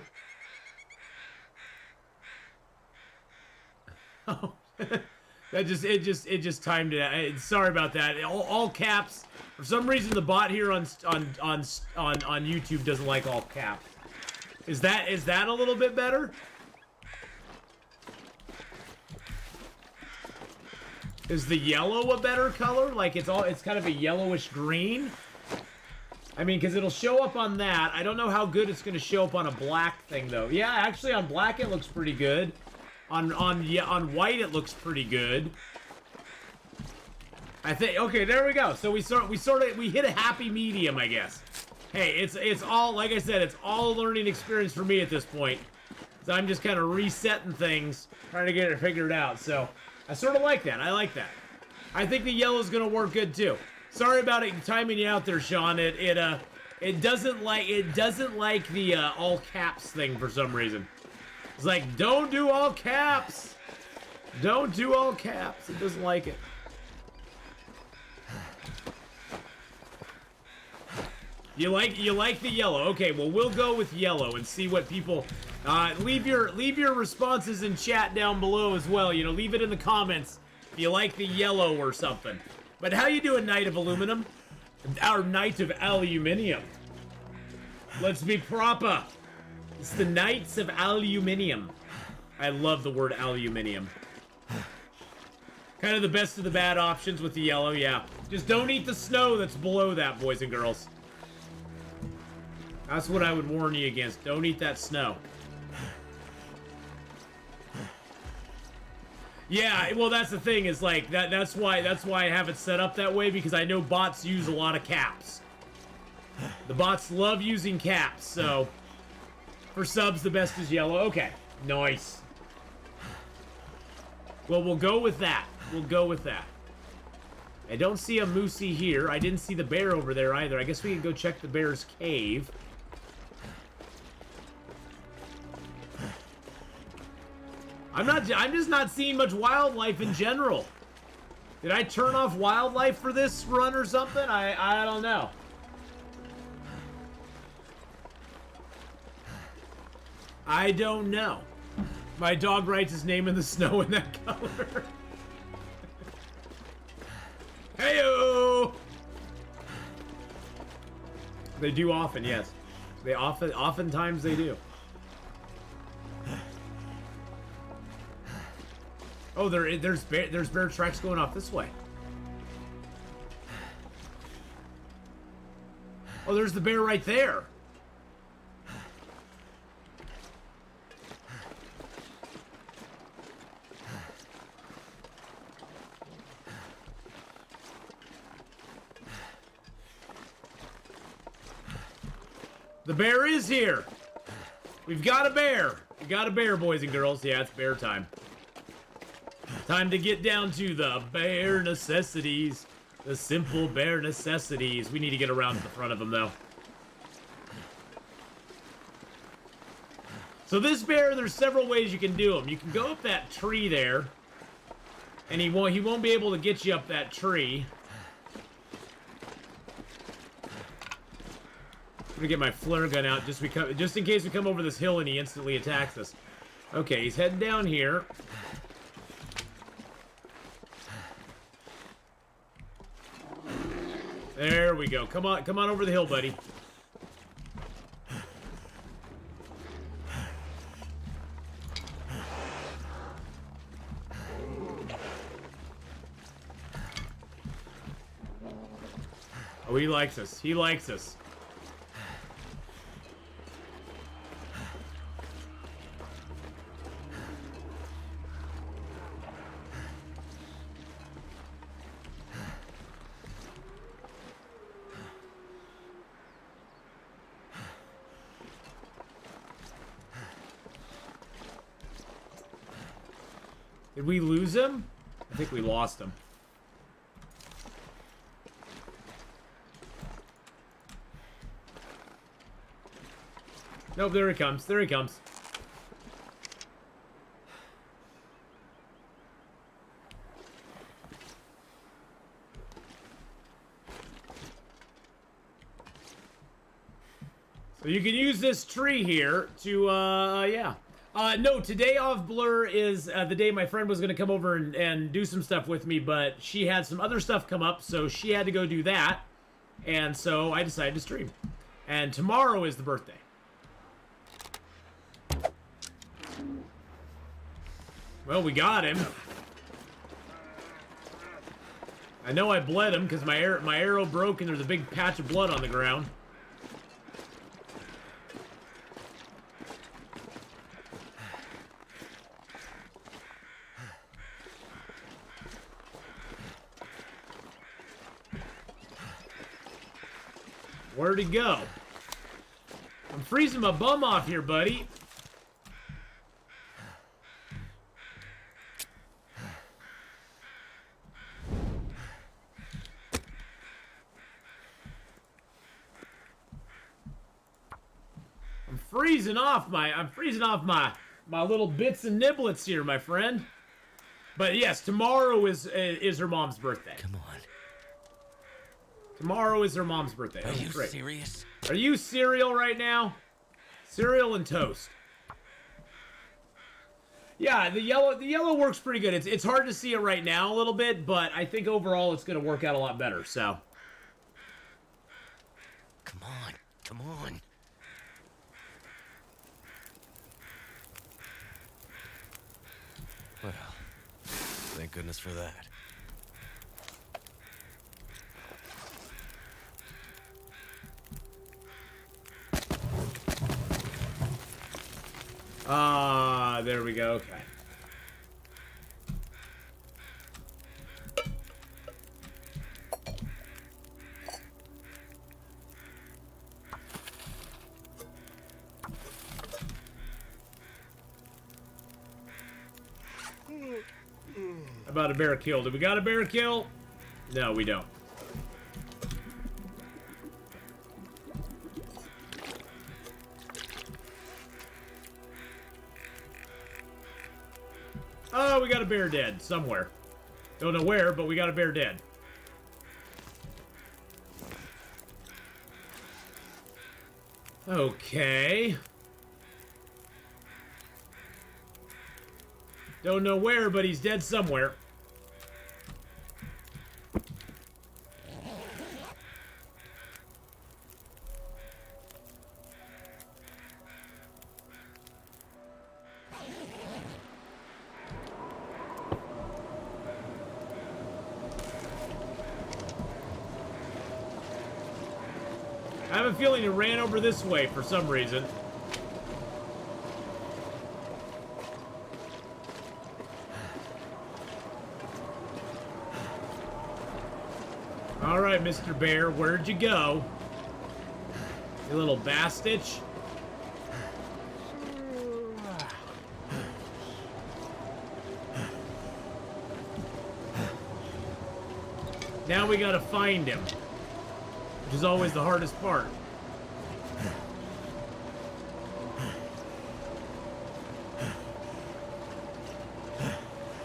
Oh, it just timed it. Sorry about that. All caps. For some reason, the bot here on YouTube doesn't like all caps. Is that a little bit better? Is the yellow a better color? Like it's kind of a yellowish green? I mean, because it'll show up on that. I don't know how good it's going to show up on a black thing, though. Yeah, actually, on black it looks pretty good. On white it looks pretty good. I think. Okay, there we go. So we hit a happy medium, I guess. Hey, it's all, like I said, it's all a learning experience for me at this point. So I'm just kind of resetting things, trying to get it figured out. So I sort of like that. I like that. I think the yellow's going to work good too. Sorry about it timing you out there, Sean. It doesn't like the all caps thing for some reason. It's like, don't do all caps. Don't do all caps. It doesn't like it. You like the yellow. Okay, well, we'll go with yellow and see what people leave your responses in chat down below as well. You know, leave it in the comments if you like the yellow or something. But how you doing, Knight of Aluminum? Our Knight of Aluminium. Let's be proper. It's the Knights of Aluminium. I love the word aluminium. Kind of the best of the bad options with the yellow, yeah. Just don't eat the snow that's below that, boys and girls. That's what I would warn you against. Don't eat that snow. Yeah, well, that's the thing, is like that's why I have it set up that way, because I know bots use a lot of caps. The bots love using caps, so for subs the best is yellow. Okay, nice. Well, we'll go with that. We'll go with that. I don't see a moosey here. I didn't see the bear over there either. I guess we can go check the bear's cave. I'm just not seeing much wildlife in general. Did I turn off wildlife for this run or something? I don't know. I don't know. My dog writes his name in the snow in that color. Heyo! They do often, yes. Oftentimes they do. Oh, there's bear tracks going off this way. Oh, there's the bear right there. The bear is here. We've got a bear. We got a bear, boys and girls. Yeah, it's bear time. Time to get down to the bare necessities. The simple bare necessities. We need to get around to the front of them, though. So this bear, there's several ways you can do him. You can go up that tree there, and he won't be able to get you up that tree. I'm gonna get my flare gun out just in case we come over this hill and he instantly attacks us. Okay, he's heading down here. There we go. Come on over the hill, buddy. Oh, he likes us. He likes us. Did we lose him? I think we lost him. Nope, there he comes. There he comes. So you can use this tree here to, yeah. No, today off Blur is the day my friend was going to come over and do some stuff with me, but she had some other stuff come up, so she had to go do that. And so I decided to stream. And tomorrow is the birthday. Well, we got him. I know I bled him because my arrow broke and there's a big patch of blood on the ground. Where'd he go? I'm freezing my bum off here, buddy. I'm freezing off my little bits and niblets here, my friend. But yes, tomorrow is her mom's birthday. Come on. Tomorrow is her mom's birthday. Are you great. serious? Are you cereal right now? Cereal and toast. Yeah, the yellow works pretty good. It's hard to see it right now a little bit, but I think overall it's gonna work out a lot better. So. Come on, come on. Well, thank goodness for that. There we go, okay. How about a bear kill? Do we got a bear kill? No, we don't. Oh, we got a bear dead somewhere. Don't know where, but we got a bear dead. Okay. Don't know where, but he's dead somewhere. I have a feeling he ran over this way for some reason. Alright, Mr. Bear, where'd you go? You little bastich. Now we gotta find him. Which is always the hardest part.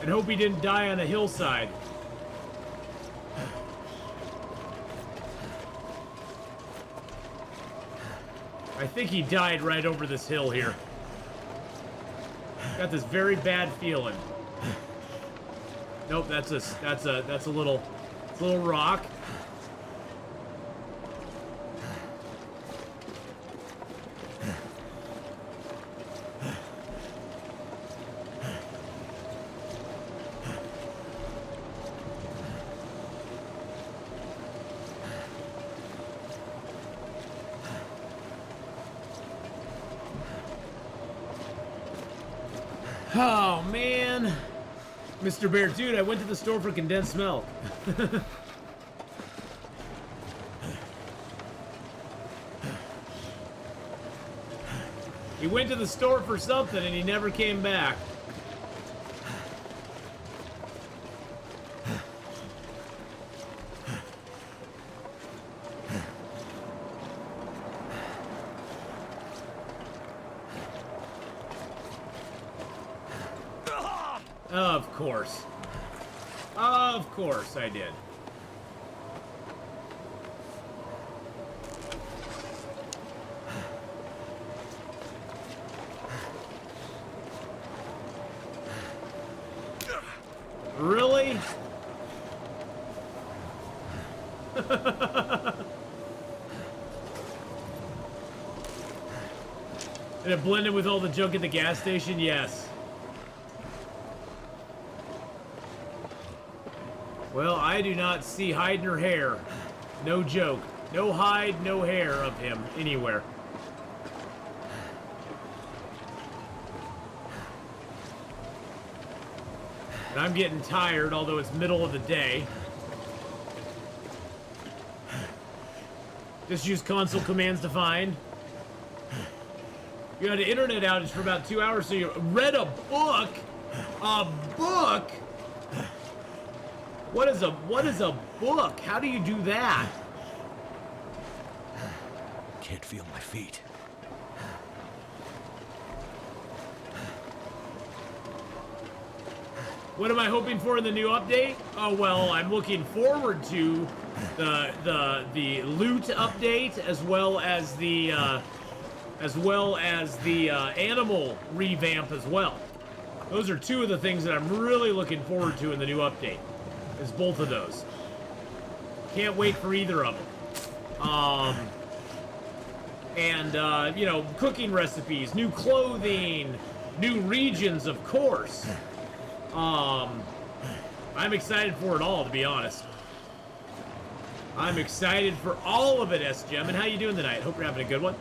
And hope he didn't die on a hillside. I think he died right over this hill here. Got this very bad feeling. Nope, that's a little rock. Oh, man. Mr. Bear, dude, I went to the store for condensed milk. He went to the store for something and he never came back. Of course. Of course I did. Really? Did it blend in with all the junk at the gas station? Yes. Well, I do not see hide nor hair. No joke. No hide, no hair of him anywhere. And I'm getting tired, although it's middle of the day. Just use console commands to find. You had an internet outage for about 2 hours, so you read a book? A book? What is a book? How do you do that? Can't feel my feet. What am I hoping for in the new update? Oh well, I'm looking forward to the loot update as well as the animal revamp as well. Those are two of the things that I'm really looking forward to in the new update. Is both of those. Can't wait for either of them. And you know, cooking recipes, new clothing, new regions, of course. I'm excited for it all, to be honest. I'm excited for all of it, S-Gem. And how you doing tonight? Hope you're having a good one.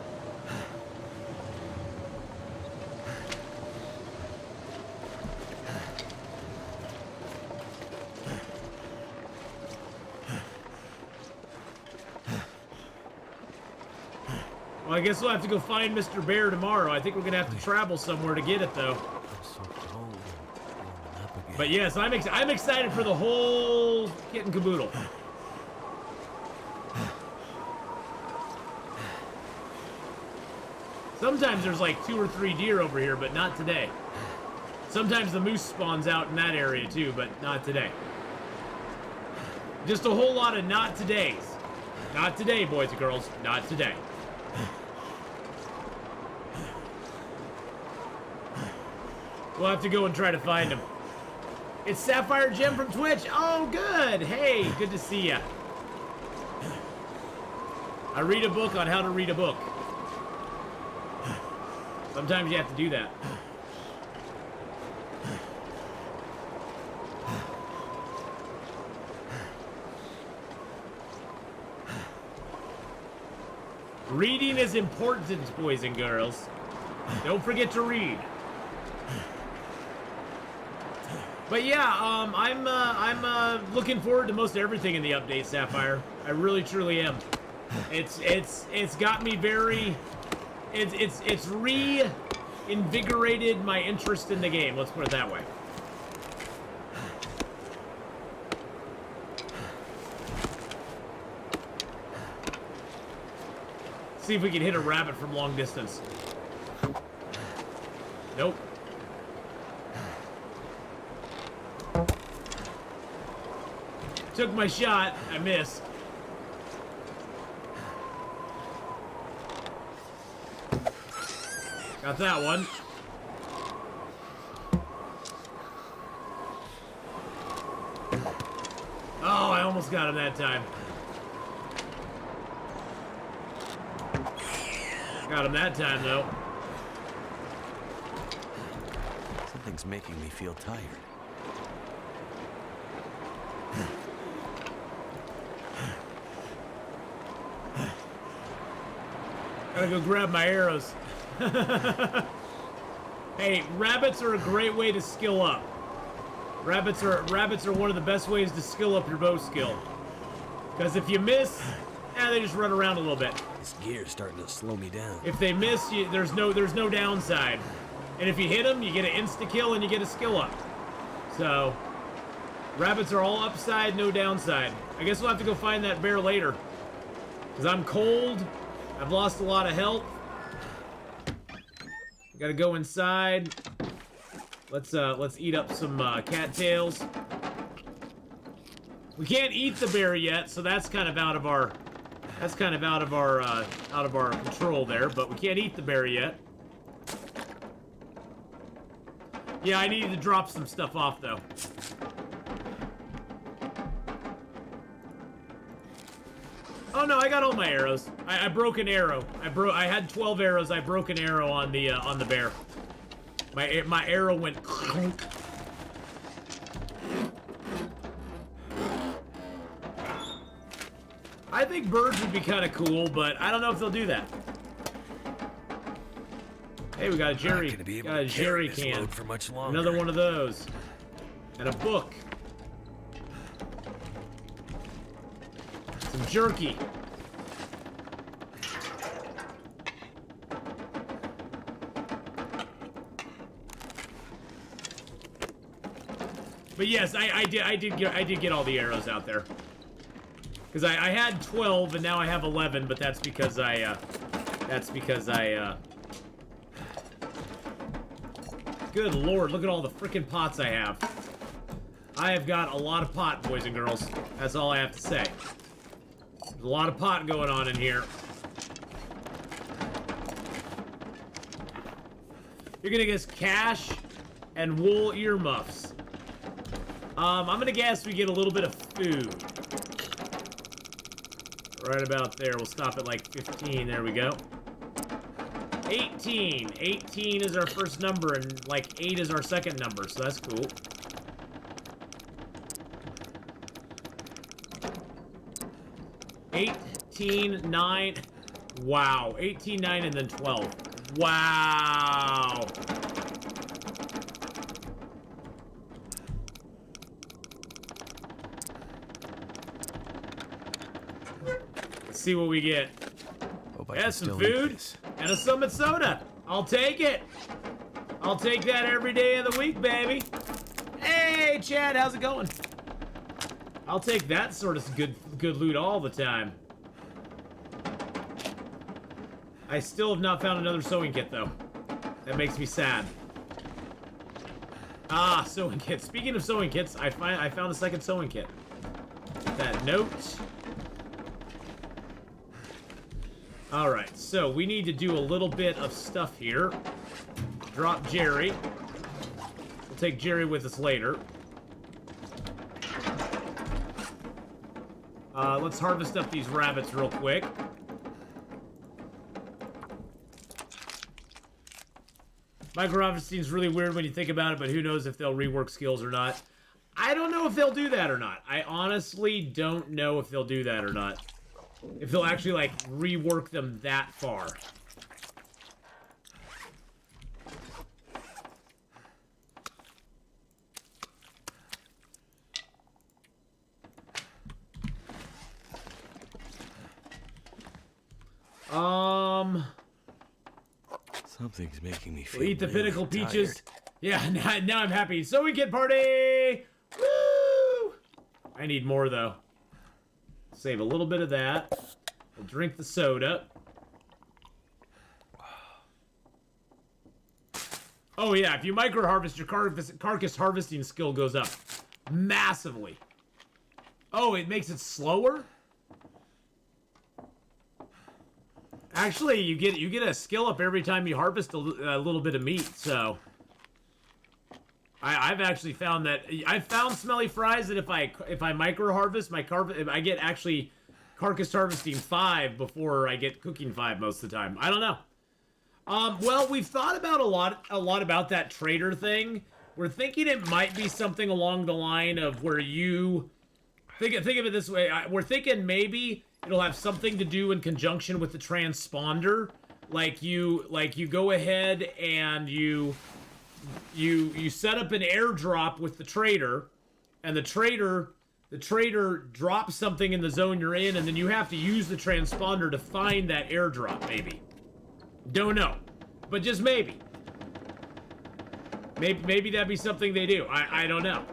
Well, I guess we'll have to go find Mr. Bear tomorrow. I think we're gonna have to travel somewhere to get it, though. But yes, I'm excited for the whole kit and caboodle. Sometimes there's like 2 or 3 deer over here, but not today. Sometimes the moose spawns out in that area too, but not today. Just a whole lot of not todays. Not today, boys and girls. Not today. We'll have to go and try to find him. It's Sapphire Gem from Twitch. Oh, good. Hey, good to see ya. I read a book on how to read a book. Sometimes you have to do that. Reading is important, boys and girls. Don't forget to read. But yeah, I'm looking forward to most everything in the update, Sapphire. I really, truly am. It's got me very. It's reinvigorated my interest in the game. Let's put it that way. See if we can hit a rabbit from long distance. Nope. Took my shot. I missed. Got that one. Oh, I almost got him that time. Got him that time, though. Something's making me feel tired. Gotta go grab my arrows. Hey, rabbits are a great way to skill up. Rabbits are one of the best ways to skill up your bow skill. Because if you miss, they just run around a little bit. This gear's starting to slow me down. If they miss, there's no downside. And if you hit them, you get an insta kill and you get a skill up. So, rabbits are all upside, no downside. I guess we'll have to go find that bear later. Because I'm cold. I've lost a lot of health. Gotta go inside. Let's eat up some cattails. We can't eat the bear yet, so that's kind of out of our control there. But we can't eat the bear yet. Yeah, I needed to drop some stuff off though. Oh no, I got all my arrows. I broke an arrow. I had 12 arrows. I broke an arrow on the bear. My arrow went clunk. I think birds would be kind of cool, but I don't know if they'll do that. Hey, we got a jerry. Not gonna be able Got a to carry jerry this can. load for much longer. Another one of those. And a book. Some jerky. But yes, I did get all the arrows out there. Because I had 12 and now I have 11, but that's because good lord, look at all the freaking pots I have. I have got a lot of pot, boys and girls. That's all I have to say. There's a lot of pot going on in here. You're gonna guess cash and wool earmuffs. I'm gonna guess we get a little bit of food. Right about there. We'll stop at like 15. There we go. 18. 18 is our first number, and like 8 is our second number, so that's cool. $18, 9. Wow. 18, 9, and then 12. Wow. Let's see what we get. Hope I Yeah, can some still eat food this. and a Summit soda. I'll take it. I'll take that every day of the week, baby. Hey, Chad, how's it going? I'll take that sort of good loot all the time. I still have not found another sewing kit, though. That makes me sad. Ah, sewing kit. Speaking of sewing kits, I found a second sewing kit. Get that note. Alright, so we need to do a little bit of stuff here. Drop Jerry. We'll take Jerry with us later. Let's harvest up these rabbits real quick. Micro-harvesting is really weird when you think about it, but who knows if they'll rework skills or not. I don't know if they'll do that or not. I honestly don't know if they'll do that or not. If they'll actually, like, rework them that far. Something's making me feel We'll eat the really pinnacle peaches. tired. Yeah, now I'm happy. So we get party! Woo! I need more, though. Save a little bit of that. We'll drink the soda. Oh, yeah, if you micro-harvest, your carcass harvesting skill goes up massively. Oh, it makes it slower? Actually, you get a skill up every time you harvest a little bit of meat, so... I've actually found that... I've found Smelly Fries that if I micro-harvest, I get actually carcass harvesting 5 before I get cooking 5 most of the time. I don't know. Well, we've thought about a lot about that trader thing. We're thinking it might be something along the line of where you... Think of it this way. We're thinking maybe it'll have something to do in conjunction with the transponder. Like you go ahead and you set up an airdrop with the trader, and the trader drops something in the zone you're in, and then you have to use the transponder to find that airdrop, maybe. Don't know. But just maybe. Maybe that'd be something they do. I don't know.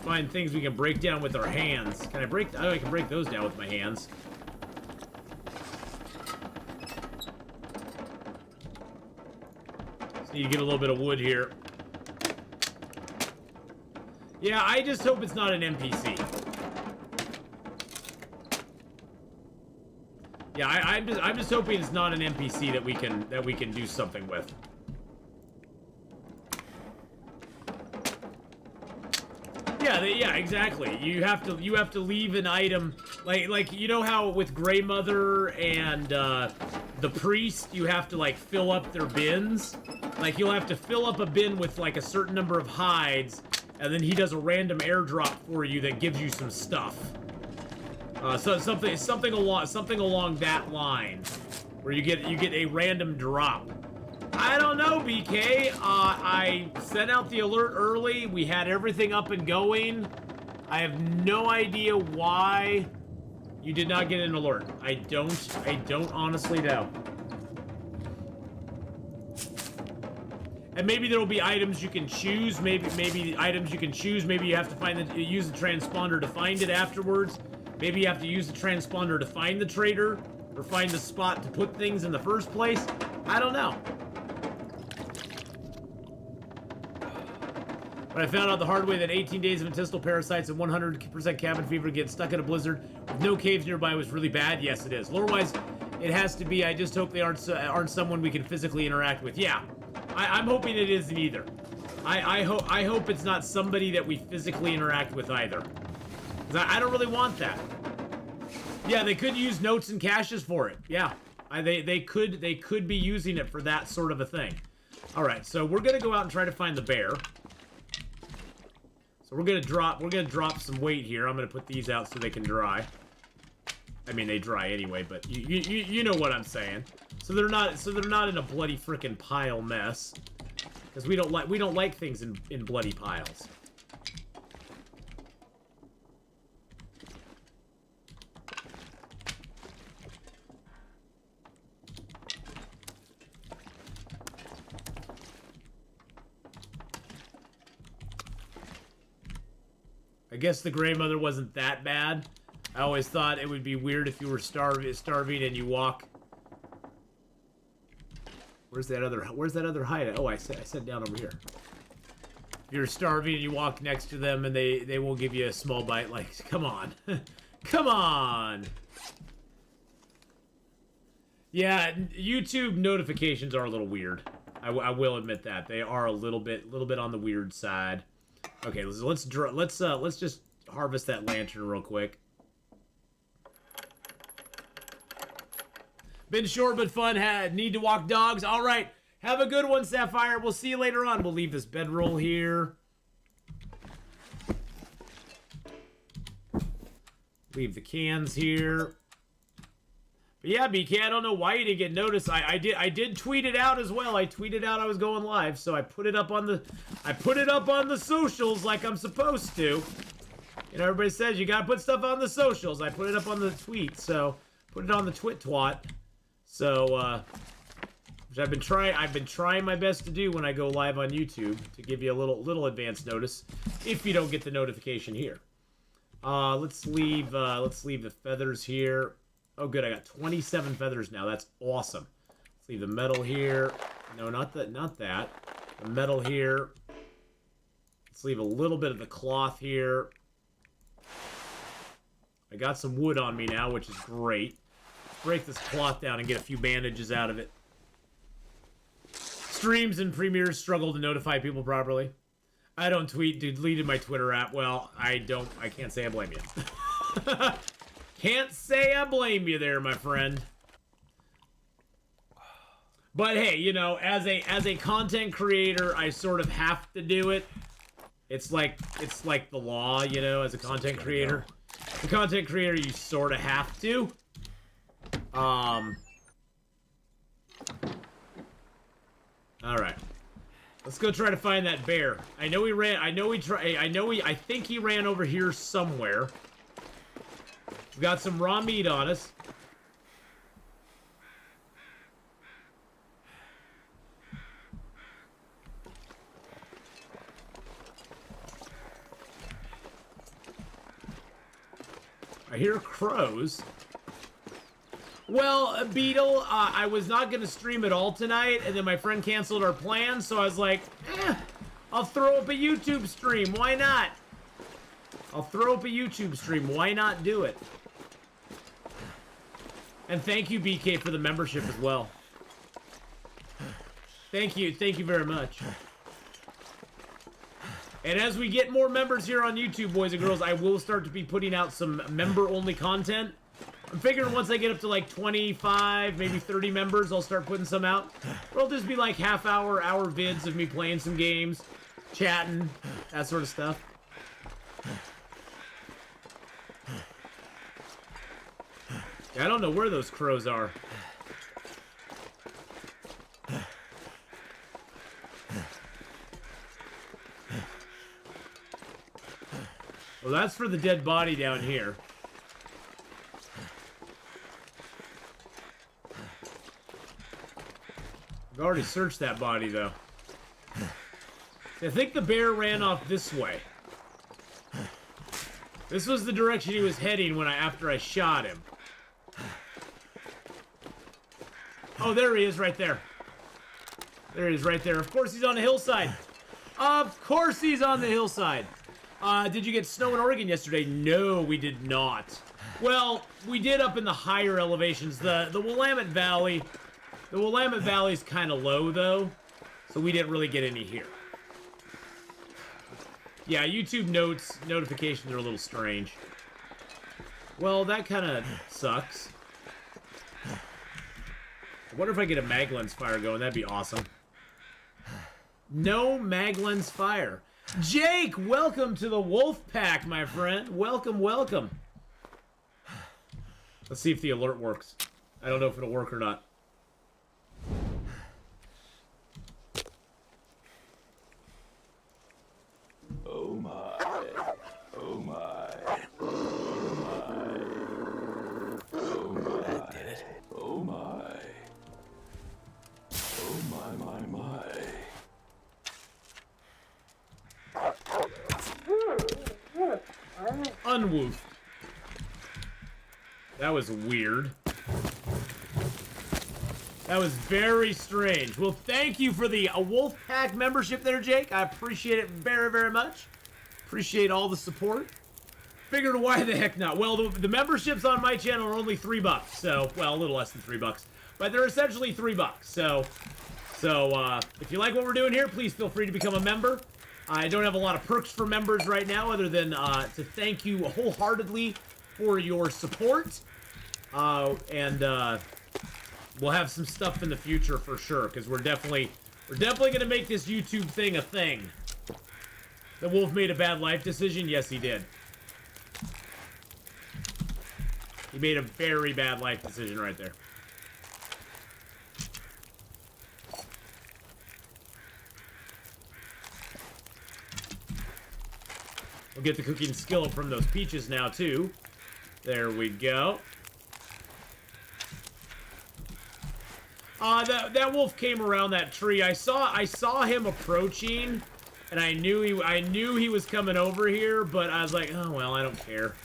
Find things we can break down with our hands. Can I break? Oh, I can break those down with my hands. Just need to get a little bit of wood here. Yeah, I just hope it's not an NPC. Yeah, I'm just hoping it's not an NPC that we can do something with. Yeah, yeah, exactly. You have to leave an item like you know how with Grey Mother and the priest you have to like fill up their bins. Like you'll have to fill up a bin with like a certain number of hides, and then he does a random airdrop for you that gives you some stuff. So something along that line, where you get a random drop. I don't know, BK. I sent out the alert early. We had everything up and going. I have no idea why you did not get an alert. I don't honestly know. And maybe there will be items you can choose. Maybe items you can choose. Maybe you have to use the transponder to find it afterwards. Maybe you have to use the transponder to find the trader or find the spot to put things in the first place. I don't know. But I found out the hard way that 18 days of intestinal parasites and 100% cabin fever getting stuck in a blizzard with no caves nearby was really bad. Yes, it is. Lore-wise, it has to be. I just hope they aren't someone we can physically interact with. Yeah, I'm hoping it isn't either. I hope it's not somebody that we physically interact with either. 'Cause I don't really want that. Yeah, they could use notes and caches for it. Yeah, they could be using it for that sort of a thing. All right, so we're gonna go out and try to find the bear. So we're gonna drop some weight here. I'm gonna put these out so they can dry. I mean, they dry anyway, but you know what I'm saying. So they're not in a bloody frickin' pile mess, because we don't like things in bloody piles. I guess the Grey Mother wasn't that bad. I always thought it would be weird if you were starving and you walk. Where's that other hide? Oh, I said down over here. If you're starving and you walk next to them and they will give you a small bite. Like, come on. Come on. Yeah, YouTube notifications are a little weird. I will admit that. They are a little bit on the weird side. Okay, let's just harvest that lantern real quick. Been short but fun. Need to walk dogs. All right, have a good one, Sapphire. We'll see you later on. We'll leave this bedroll here. Leave the cans here. But yeah, BK, I don't know why you didn't get noticed. I did tweet it out as well. I tweeted out I was going live, so I put it up on the socials like I'm supposed to. You know, everybody says you gotta put stuff on the socials. I put it up on the tweet, so put it on the twat. So which I've been trying my best to do when I go live on YouTube, to give you a little advance notice if you don't get the notification here. Let's leave the feathers here. Oh, good. I got 27 feathers now. That's awesome. Let's leave the metal here. No, not that. The metal here. Let's leave a little bit of the cloth here. I got some wood on me now, which is great. Let's break this cloth down and get a few bandages out of it. Streams and premieres struggle to notify people properly. I don't tweet. Deleted my Twitter app. Well, I can't say I blame you. Can't say I blame you there, my friend. But hey, you know, as a content creator, I sort of have to do it. It's like the law, you know, as a content creator. As a content creator, you sort of have to. All right. Let's go try to find that bear. I think he ran over here somewhere. We got some raw meat on us. I hear crows. Well, Beetle, I was not going to stream at all tonight, and then my friend canceled our plans, so I was like, I'll throw up a YouTube stream. Why not? I'll throw up a YouTube stream. Why not do it? And thank you, BK, for the membership as well. Thank you very much. And as we get more members here on YouTube, boys and girls, I will start to be putting out some member-only content. I'm figuring once I get up to like 25, maybe 30 members, I'll start putting some out. It'll just be like half-hour, hour vids of me playing some games, chatting, that sort of stuff. I don't know where those crows are. Well, that's for the dead body down here. I've already searched that body, though. I think the bear ran off this way. This was the direction he was heading when after I shot him. Oh, there he is, right there. There he is, right there. Of course he's on the hillside. Of course he's on the hillside. Did you get snow in Oregon yesterday? No, we did not. Well, we did up in the higher elevations. The Willamette Valley. The Willamette Valley's kind of low, though. So we didn't really get any here. Yeah, YouTube notifications are a little strange. Well, that kind of sucks. I wonder if I get a mag lens fire going. That'd be awesome. No mag lens fire. Jake, welcome to the Wolf Pack, my friend. Welcome, welcome. Let's see if the alert works. I don't know if it'll work or not. Oh my. Oh my. Oh my. Oh my. That did it. Oh my. Oh my, my. Unwoof. That was weird. That was very strange. Well, thank you for the Wolf Pack membership there, Jake. I appreciate it very, very much. Appreciate all the support. Figured why the heck not. Well, the memberships on my channel are only $3, so, well, a little less than $3. But they're essentially $3, so if you like what we're doing here, please feel free to become a member. I don't have a lot of perks for members right now other than to thank you wholeheartedly for your support. We'll have some stuff in the future for sure, because we're definitely going to make this YouTube thing a thing. The wolf made a bad life decision? Yes, he did. He made a very bad life decision right there. We'll get the cooking skillet from those peaches now, too. There we go. That wolf came around that tree. I saw him approaching, and I knew he was coming over here, but I was like, oh well, I don't care.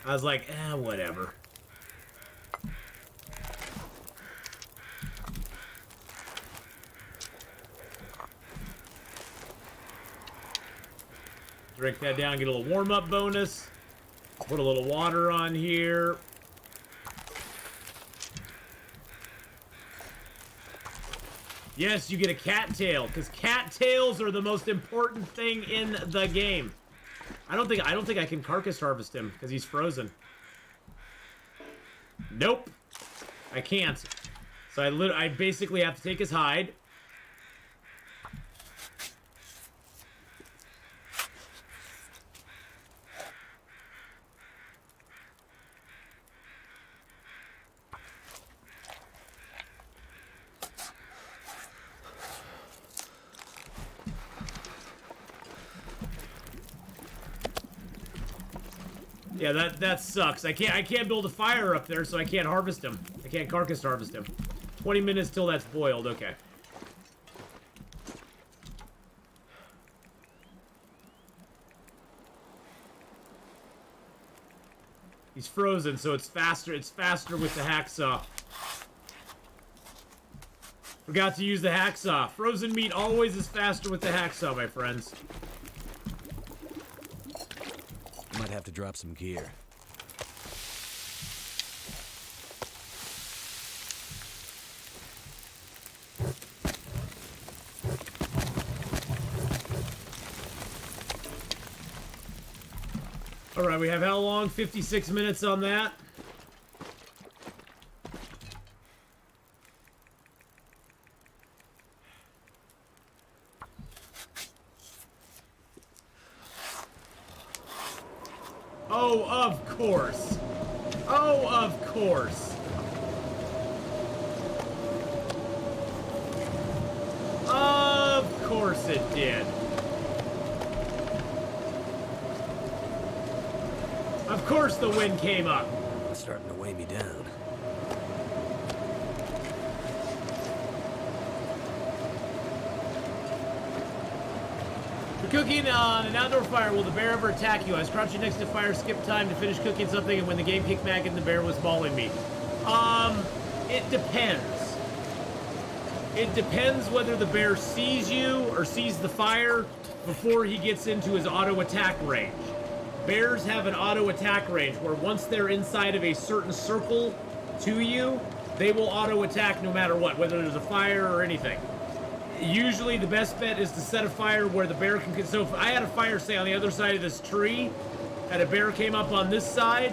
I was like, whatever. Drink that down, get a little warm-up bonus. Put a little water on here. Yes, you get a cattail, because cattails are the most important thing in the game. I don't think I can carcass harvest him, because he's frozen. Nope. I can't. So I basically have to take his hide. Yeah, that sucks. I can't build a fire up there, so I can't harvest him. I can't carcass harvest him. 20 minutes till that's boiled. Okay. He's frozen, so it's faster. It's faster with the hacksaw. Forgot to use the hacksaw. Frozen meat always is faster with the hacksaw, my friends. Might have to drop some gear. All right, we have how long? 56 minutes on that. Oh, of course. Oh, of course. Of course it did. Of course the wind came up. It's starting to weigh me down. For cooking on an outdoor fire, will the bear ever attack you? I was crouching next to fire, skipped time to finish cooking something, and when the game kicked back and the bear was mauling me. It depends. It depends whether the bear sees you or sees the fire before he gets into his auto attack range. Bears have an auto attack range where once they're inside of a certain circle to you, they will auto attack no matter what, whether there's a fire or anything. Usually the best bet is to set a fire where the bear can... So if I had a fire, say, on the other side of this tree, and a bear came up on this side,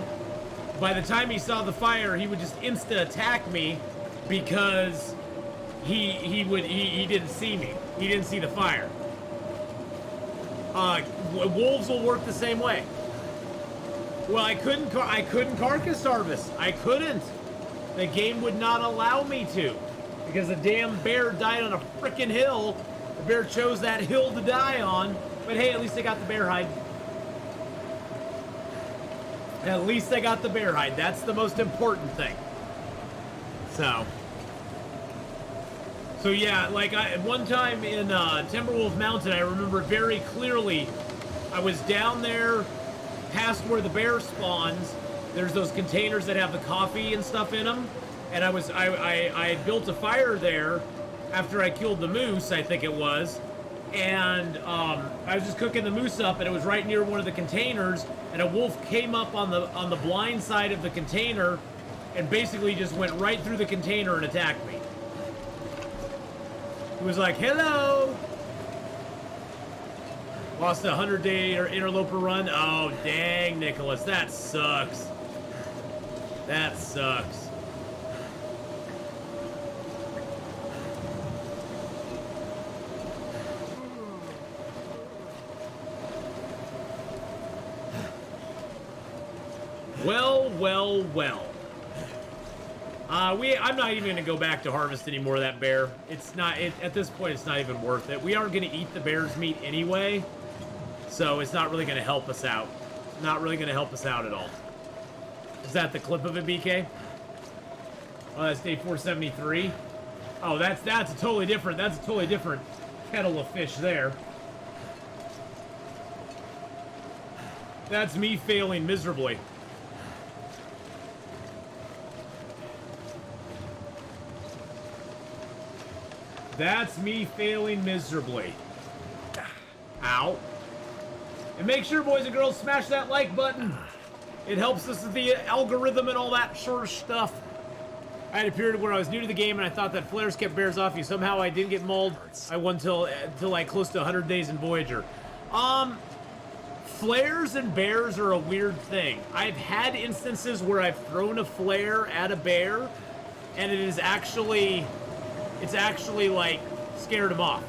by the time he saw the fire, he would just insta-attack me because he didn't see me. He didn't see the fire. Wolves will work the same way. Well, I couldn't carcass harvest. I couldn't. The game would not allow me to. Because the damn bear died on a frickin' hill. The bear chose that hill to die on. But hey, at least I got the bear hide. At least I got the bear hide. That's the most important thing. So yeah, like one time in Timberwolf Mountain, I remember very clearly. I was down there past where the bear spawns. There's those containers that have the coffee and stuff in them. And I had built a fire there after I killed the moose, I think it was. And I was just cooking the moose up, and it was right near one of the containers. And a wolf came up on the blind side of the container, and basically just went right through the container and attacked me. He was like, "Hello." Lost a 100-day interloper run. Oh dang, Nicholas, that sucks. That sucks. Well. I'm not even going to go back to harvest any more of that bear. At this point, it's not even worth it. We aren't going to eat the bear's meat anyway, so it's not really going to help us out. Not really going to help us out at all. Is that the clip of it, BK? Oh, that's day 473. Oh, that's a totally different kettle of fish there. That's me failing miserably. That's me failing miserably. Ow. And make sure, boys and girls, smash that like button. It helps us with the algorithm and all that sort of stuff. I had a period where I was new to the game and I thought that flares kept bears off you. Somehow I didn't get mauled. I won till like close to 100 days in Voyager. Flares and bears are a weird thing. I've had instances where I've thrown a flare at a bear and it's actually like scared him off.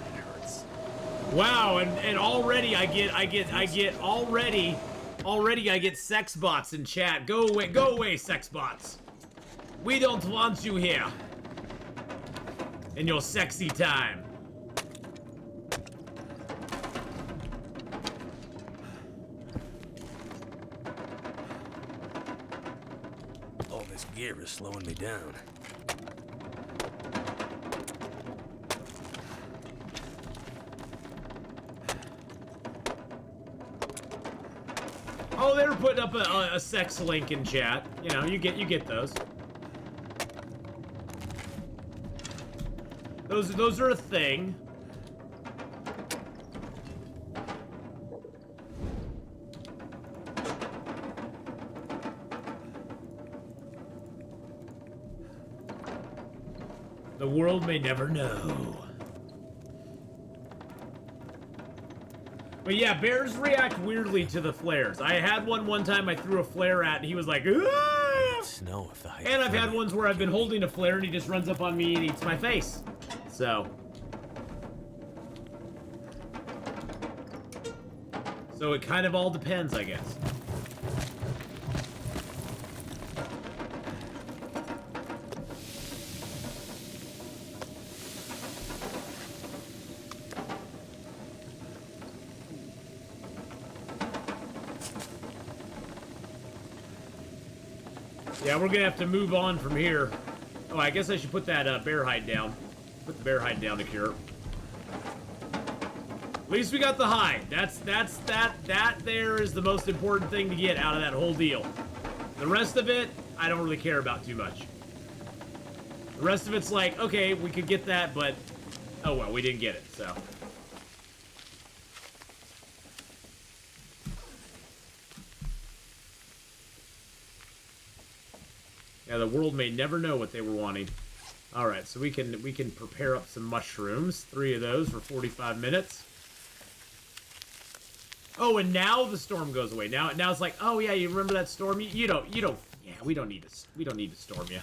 It hurts. Wow, and already I get sex bots in chat. Go away, sex bots. We don't want you here. In your sexy time. All this gear is slowing me down. Oh, they were putting up a sex link in chat. You know, you get those. Those are a thing. The world may never know. But yeah, bears react weirdly to the flares. I had one time I threw a flare at, and he was like, "Ah!" Snow if the height. And I've had ones where I've been holding a flare, and he just runs up on me and eats my face. So it kind of all depends, I guess. Yeah, we're gonna have to move on from here. Oh, I guess I should put that bear hide down. Put the bear hide down to cure. At least we got the hide. That there is the most important thing to get out of that whole deal. The rest of it, I don't really care about too much. The rest of it's like, okay, we could get that, but oh well, we didn't get it, so. Yeah, the world may never know what they were wanting. All right, so we can prepare up some mushrooms. 3 of those for 45 minutes. Oh, and now the storm goes away. Now it's like, oh yeah, you remember that storm? You don't. Yeah, we don't need to storm you.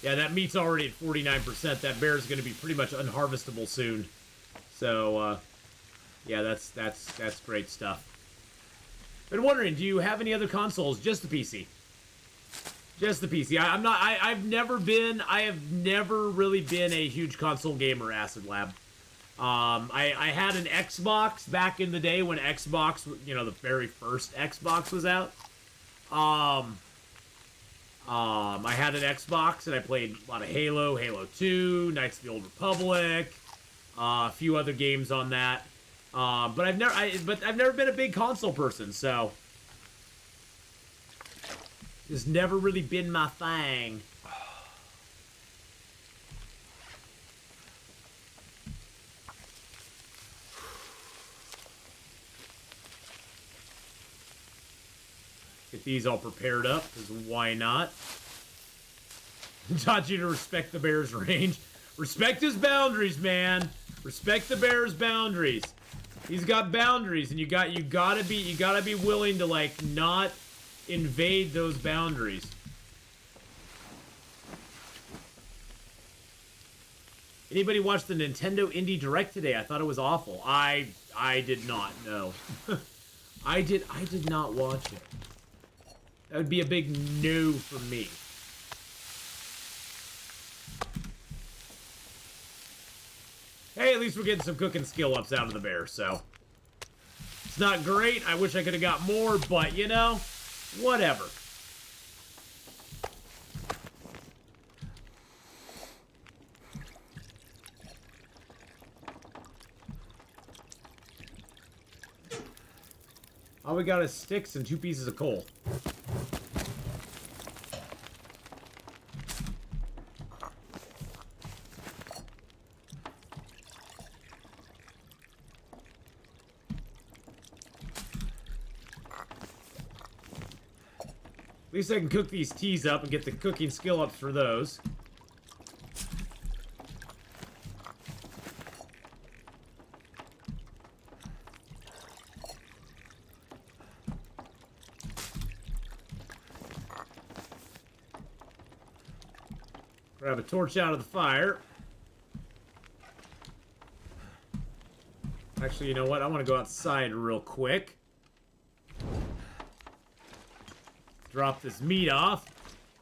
Yeah, that meat's already at 49%. That bear's going to be pretty much unharvestable soon. So, yeah, that's great stuff. Been wondering, do you have any other consoles? Just the PC. Just the PC. I have never really been a huge console gamer, Acid Lab. I had an Xbox back in the day when Xbox, you know, the very first Xbox was out. I had an Xbox and I played a lot of Halo, Halo 2, Knights of the Old Republic, a few other games on that. But I've never been a big console person, so it's never really been my thing. Get these all prepared up, because why not? Taught you to respect the bear's range. Respect his boundaries, man. Respect the bear's boundaries. He's got boundaries, and you gotta be willing to like not invade those boundaries. Anybody watch the Nintendo Indie Direct today? I thought it was awful. I did not. No. I did not watch it. That would be a big no for me. Hey, at least we're getting some cooking skill ups out of the bear, so. It's not great. I wish I could have got more, but, you know, whatever. All we got is sticks and 2 pieces of coal. At least I can cook these teas up and get the cooking skill ups for those. Grab a torch out of the fire. Actually, you know what? I want to go outside real quick. Drop this meat off.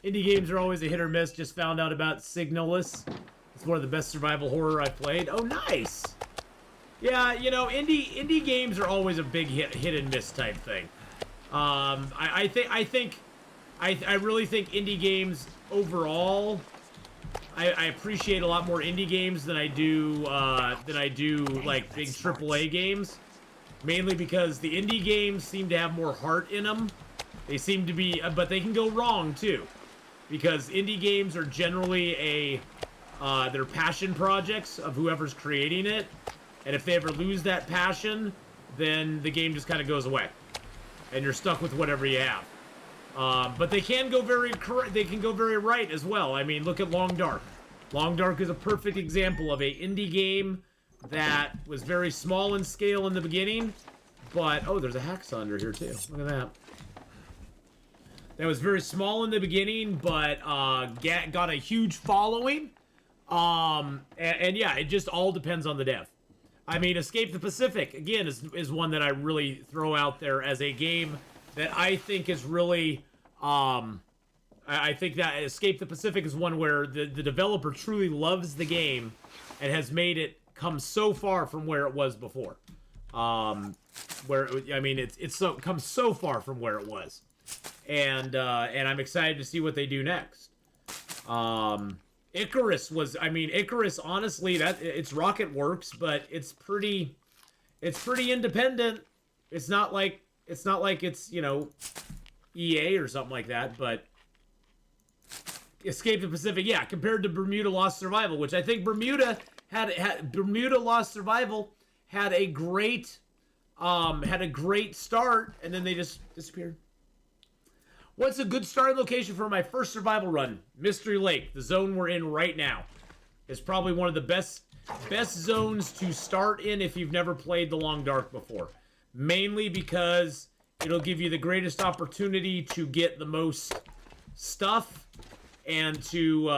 Indie games are always a hit or miss. Just found out about Signalus. It's one of the best survival horror I've played. Oh, nice! Yeah, you know, indie games are always a big hit and miss type thing. I really think indie games overall, I appreciate a lot more indie games than I do like big AAA games. Mainly because the indie games seem to have more heart in them. They seem to be, but they can go wrong too, because indie games are generally they're passion projects of whoever's creating it, and if they ever lose that passion, then the game just kind of goes away, and you're stuck with whatever you have. But they can go very right as well. I mean, look at Long Dark. Long Dark is a perfect example of a indie game that was very small in scale in the beginning, But, oh, there's a hacksaw under here, too. Look at that. That was very small in the beginning, but got a huge following. And yeah, it just all depends on the dev. I mean, Escape the Pacific, again, is one that I really throw out there as a game that I think is really... I think that Escape the Pacific is one where the developer truly loves the game and has made it come so far from where it was before. It's comes so far from where it was, and I'm excited to see what they do next. Icarus, honestly, it's Rocket Works, but it's pretty independent. It's not like it's, you know, EA or something like that, but Escape the Pacific, yeah, compared to Bermuda Lost Survival, which I think Bermuda Lost Survival had a great start, and then they just disappeared. What's a good starting location for my first survival run? Mystery Lake, the zone we're in right now, is probably one of the best zones to start in if you've never played The Long Dark before. Mainly because it'll give you the greatest opportunity to get the most stuff and to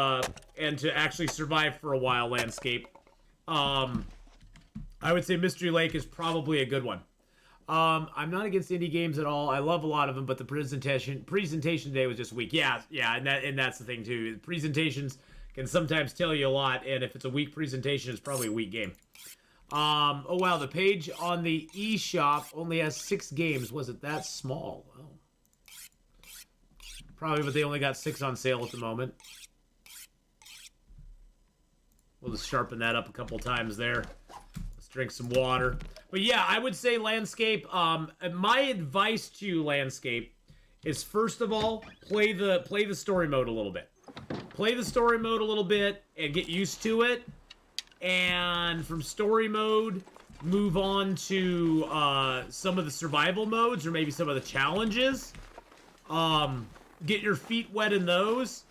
actually survive for a while. Landscape. I would say Mystery Lake is probably a good one. I'm not against indie games at all. I love a lot of them, but the presentation today was just weak. Yeah, and that's the thing too. Presentations can sometimes tell you a lot, and if it's a weak presentation, it's probably a weak game. Oh wow, the page on the eShop only has 6 games. Was it that small? Oh. Probably, but they only got 6 on sale at the moment. We'll just sharpen that up a couple times there. Let's drink some water. But yeah, I would say Landscape. My advice to you, Landscape, is first of all, play the story mode a little bit. Play the story mode a little bit and get used to it. And from story mode, move on to some of the survival modes or maybe some of the challenges. Get your feet wet in those.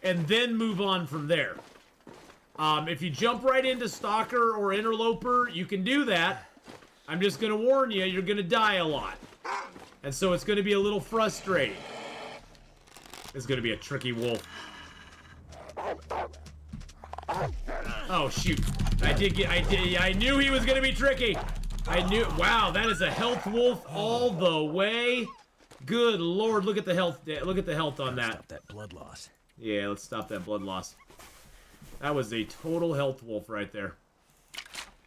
And then move on from there. If you jump right into Stalker or Interloper, you can do that. I'm just going to warn you, you're going to die a lot. And so it's going to be a little frustrating. It's going to be a tricky wolf. Oh, shoot. I knew he was going to be tricky. Wow, that is a health wolf all the way. Good Lord, look at the health. Look at the health on that. Stop that blood loss. Yeah, let's stop that blood loss. That was a total health wolf right there.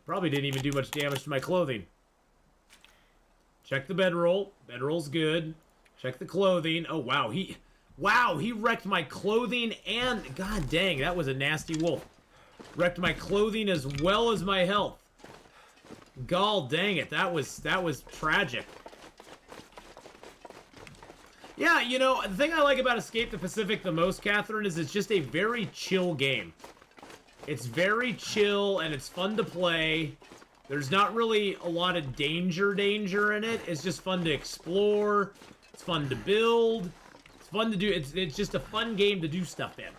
Probably didn't even do much damage to my clothing. Check the bedroll. Bedroll's good. Check the clothing. Oh, wow. He wrecked my clothing and... God dang, that was a nasty wolf. Wrecked my clothing as well as my health. Gall dang it. That was tragic. Yeah, you know, the thing I like about Escape the Pacific the most, Catherine, is it's just a very chill game. It's very chill, and it's fun to play. There's not really a lot of danger in it. It's just fun to explore. It's fun to build. It's fun to do. It's just a fun game to do stuff in.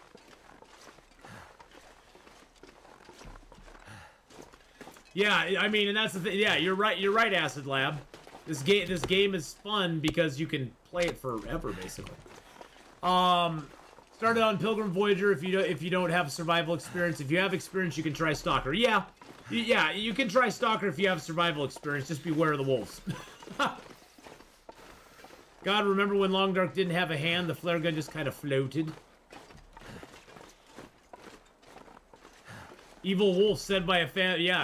Yeah, I mean, and that's the thing. Yeah, you're right, Acid Lab. This game is fun because you can play it forever, basically. Started on Pilgrim Voyager if you don't have survival experience. If you have experience, you can try Stalker. Yeah, you can try Stalker if you have survival experience. Just beware of the wolves. God, remember when Long Dark didn't have a hand? The flare gun just kind of floated. Evil wolf sent by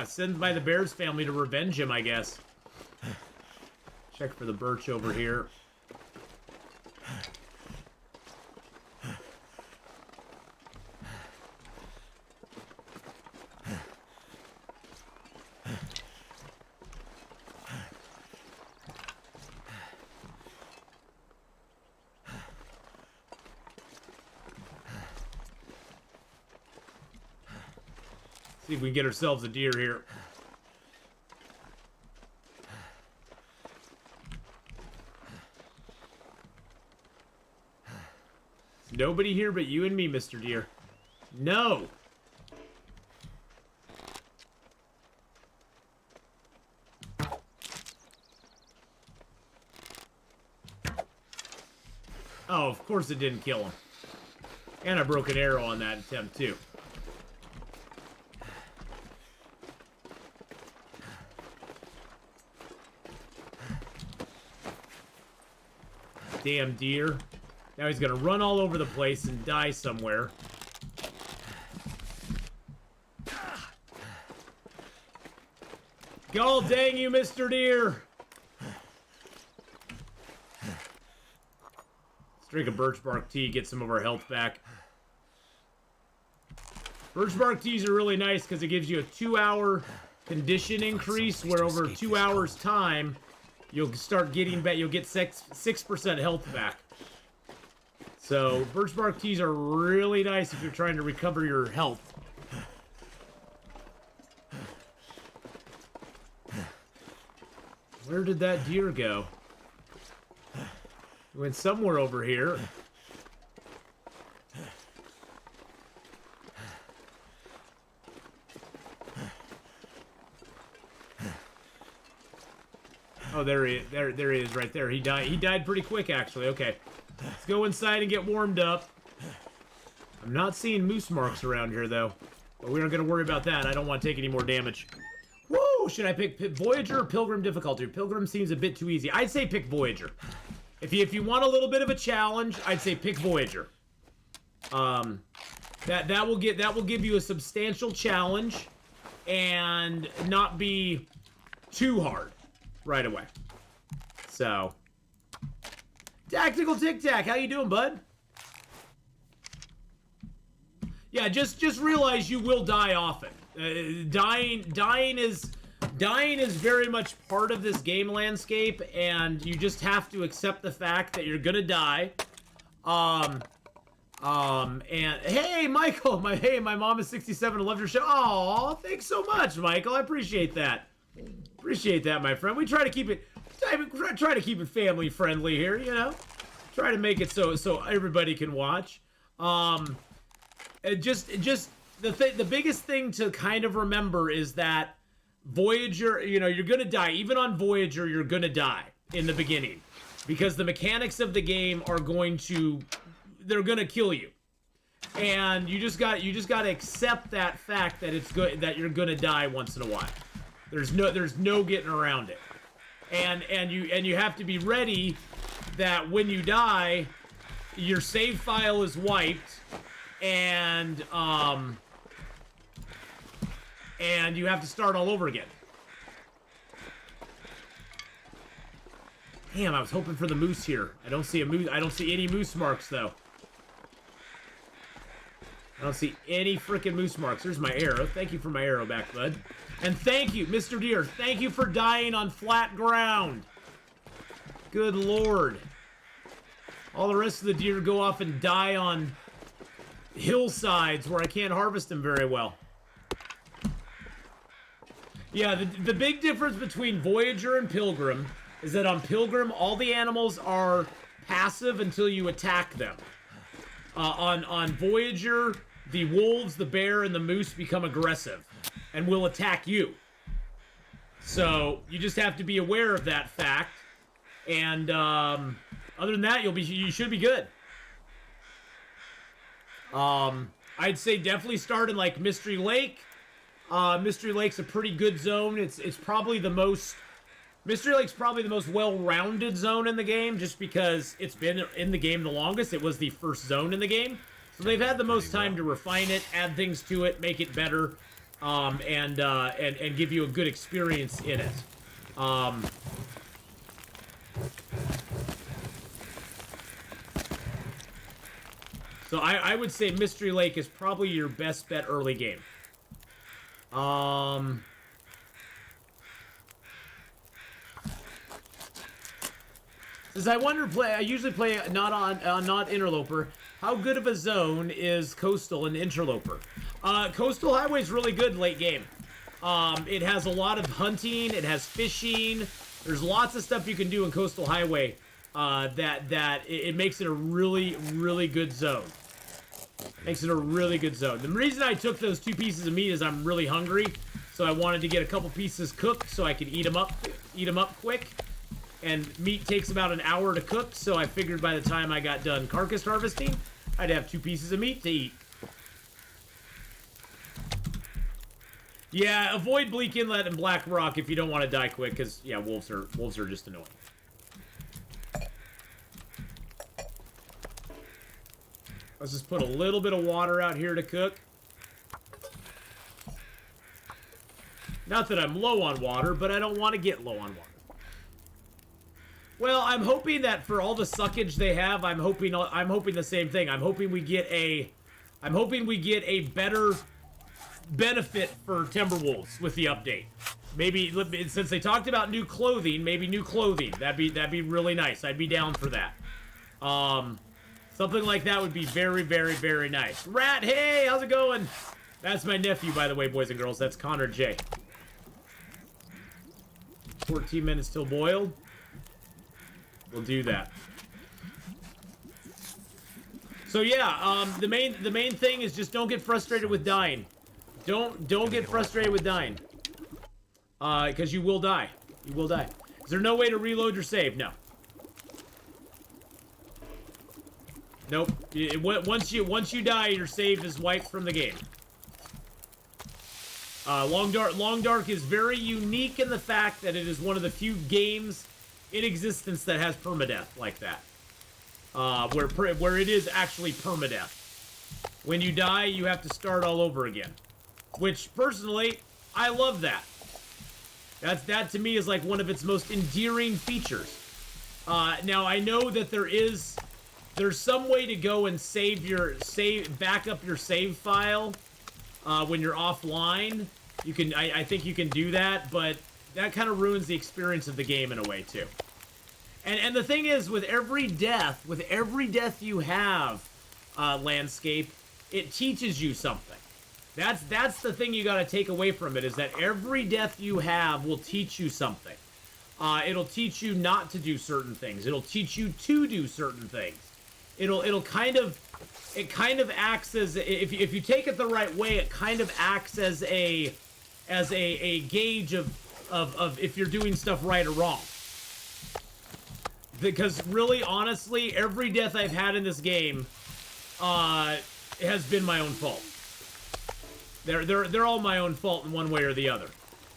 sent by the Bears family to revenge him, I guess. Check for the birch over here. See if we can get ourselves a deer here. Nobody here but you and me, Mr. Deer. No! Oh, of course it didn't kill him. And I broke an arrow on that attempt, too. Damn deer. Now he's gonna run all over the place and die somewhere. God dang you, Mr. Deer! Let's drink a birch bark tea, get some of our health back. Birch bark teas are really nice because it gives you a 2-hour condition increase, where over 2 hours time, you'll start getting back, you'll get 6% health back. So, birch bark teas are really nice if you're trying to recover your health. Where did that deer go? It went somewhere over here. Oh, there he is right there. He died pretty quick, actually. Okay. Let's go inside and get warmed up. I'm not seeing moose marks around here, though. But we aren't going to worry about that. I don't want to take any more damage. Woo! Should I pick Voyager or Pilgrim difficulty? Pilgrim seems a bit too easy. I'd say pick Voyager. If you want a little bit of a challenge, I'd say pick Voyager. That will give you a substantial challenge and not be too hard right away. So, Tactical Tic Tac, how you doing, bud? Yeah, just realize you will die often. Dying is very much part of this game landscape, and you just have to accept the fact that you're gonna die. And hey, Michael, my mom is 67 and loved your show. Aw, thanks so much, Michael. I appreciate that. Appreciate that, my friend. We try to keep it family friendly here, you know. Try to make it so everybody can watch. Just the biggest thing to kind of remember is that Voyager, you know, you're gonna die. Even on Voyager, you're gonna die in the beginning because the mechanics of the game are they're gonna kill you, and you just got to accept that fact that it's good that you're gonna die once in a while. There's no getting around it, and you have to be ready that when you die, your save file is wiped, and you have to start all over again. Damn, I was hoping for the moose here. I don't see a moose. I don't see any moose marks, though. I don't see any freaking moose marks. There's my arrow. Thank you for my arrow back, bud. And thank you, Mr. Deer. Thank you for dying on flat ground. Good lord. All the rest of the deer go off and die on hillsides where I can't harvest them very well. Yeah, the big difference between Voyager and Pilgrim is that on Pilgrim, all the animals are passive until you attack them. On Voyager, the wolves, the bear, and the moose become aggressive and will attack you. So you just have to be aware of that fact. And other than that, you should be good. I'd say definitely start in like Mystery Lake. Mystery Lake's a pretty good zone. It's probably the most... Mystery Lake's probably the most well-rounded zone in the game, just because it's been in the game the longest. It was the first zone in the game. So they've had the most time to refine it, add things to it, make it better, and give you a good experience in it. So I would say Mystery Lake is probably your best bet early game. Since I usually play not Interloper. How good of a zone is Coastal and Interloper? Coastal Highway is really good late game. It has a lot of hunting. It has fishing. There's lots of stuff you can do in Coastal Highway that it makes it a really, really good zone. Makes it a really good zone. The reason I took those 2 pieces of meat is I'm really hungry, so I wanted to get a couple pieces cooked so I could eat them up quick. and meat takes about an hour to cook, so I figured by the time I got done carcass harvesting, I'd have 2 pieces of meat to eat. Yeah, avoid Bleak Inlet and Black Rock if you don't want to die quick, because, yeah, wolves are just annoying. Let's just put a little bit of water out here to cook. Not that I'm low on water, but I don't want to get low on water. Well, I'm hoping that for all the suckage they have, I'm hoping the same thing. I'm hoping we get a better benefit for Timberwolves with the update. Maybe since they talked about new clothing, maybe new clothing. That'd be really nice. I'd be down for that. Something like that would be very, very, very nice. Rat, hey, how's it going? That's my nephew, by the way, boys and girls. That's Connor J. 14 minutes till boiled. We'll do that. So yeah, the main thing is just don't get frustrated with dying. Don't get frustrated with dying. Because you will die. You will die. Is there no way to reload your save? No. Nope. Once you die, your save is wiped from the game. Long Dark is very unique in the fact that it is one of the few games in existence that has permadeath like that. Where it is actually permadeath. When you die, you have to start all over again. Which, personally, I love that. That to me is like one of its most endearing features. Now, I know that there's some way to go and back up your save file when you're offline. I think you can do that, but that kind of ruins the experience of the game in a way too. And the thing is, with every death you have, Landscape, it teaches you something. That's the thing you got to take away from it, is that every death you have will teach you something. It'll teach you not to do certain things. It'll teach you to do certain things. It kind of acts as, if you take it the right way, it kind of acts as a gauge of if you're doing stuff right or wrong. Because really, honestly, every death I've had in this game has been my own fault. They're all my own fault in one way or the other.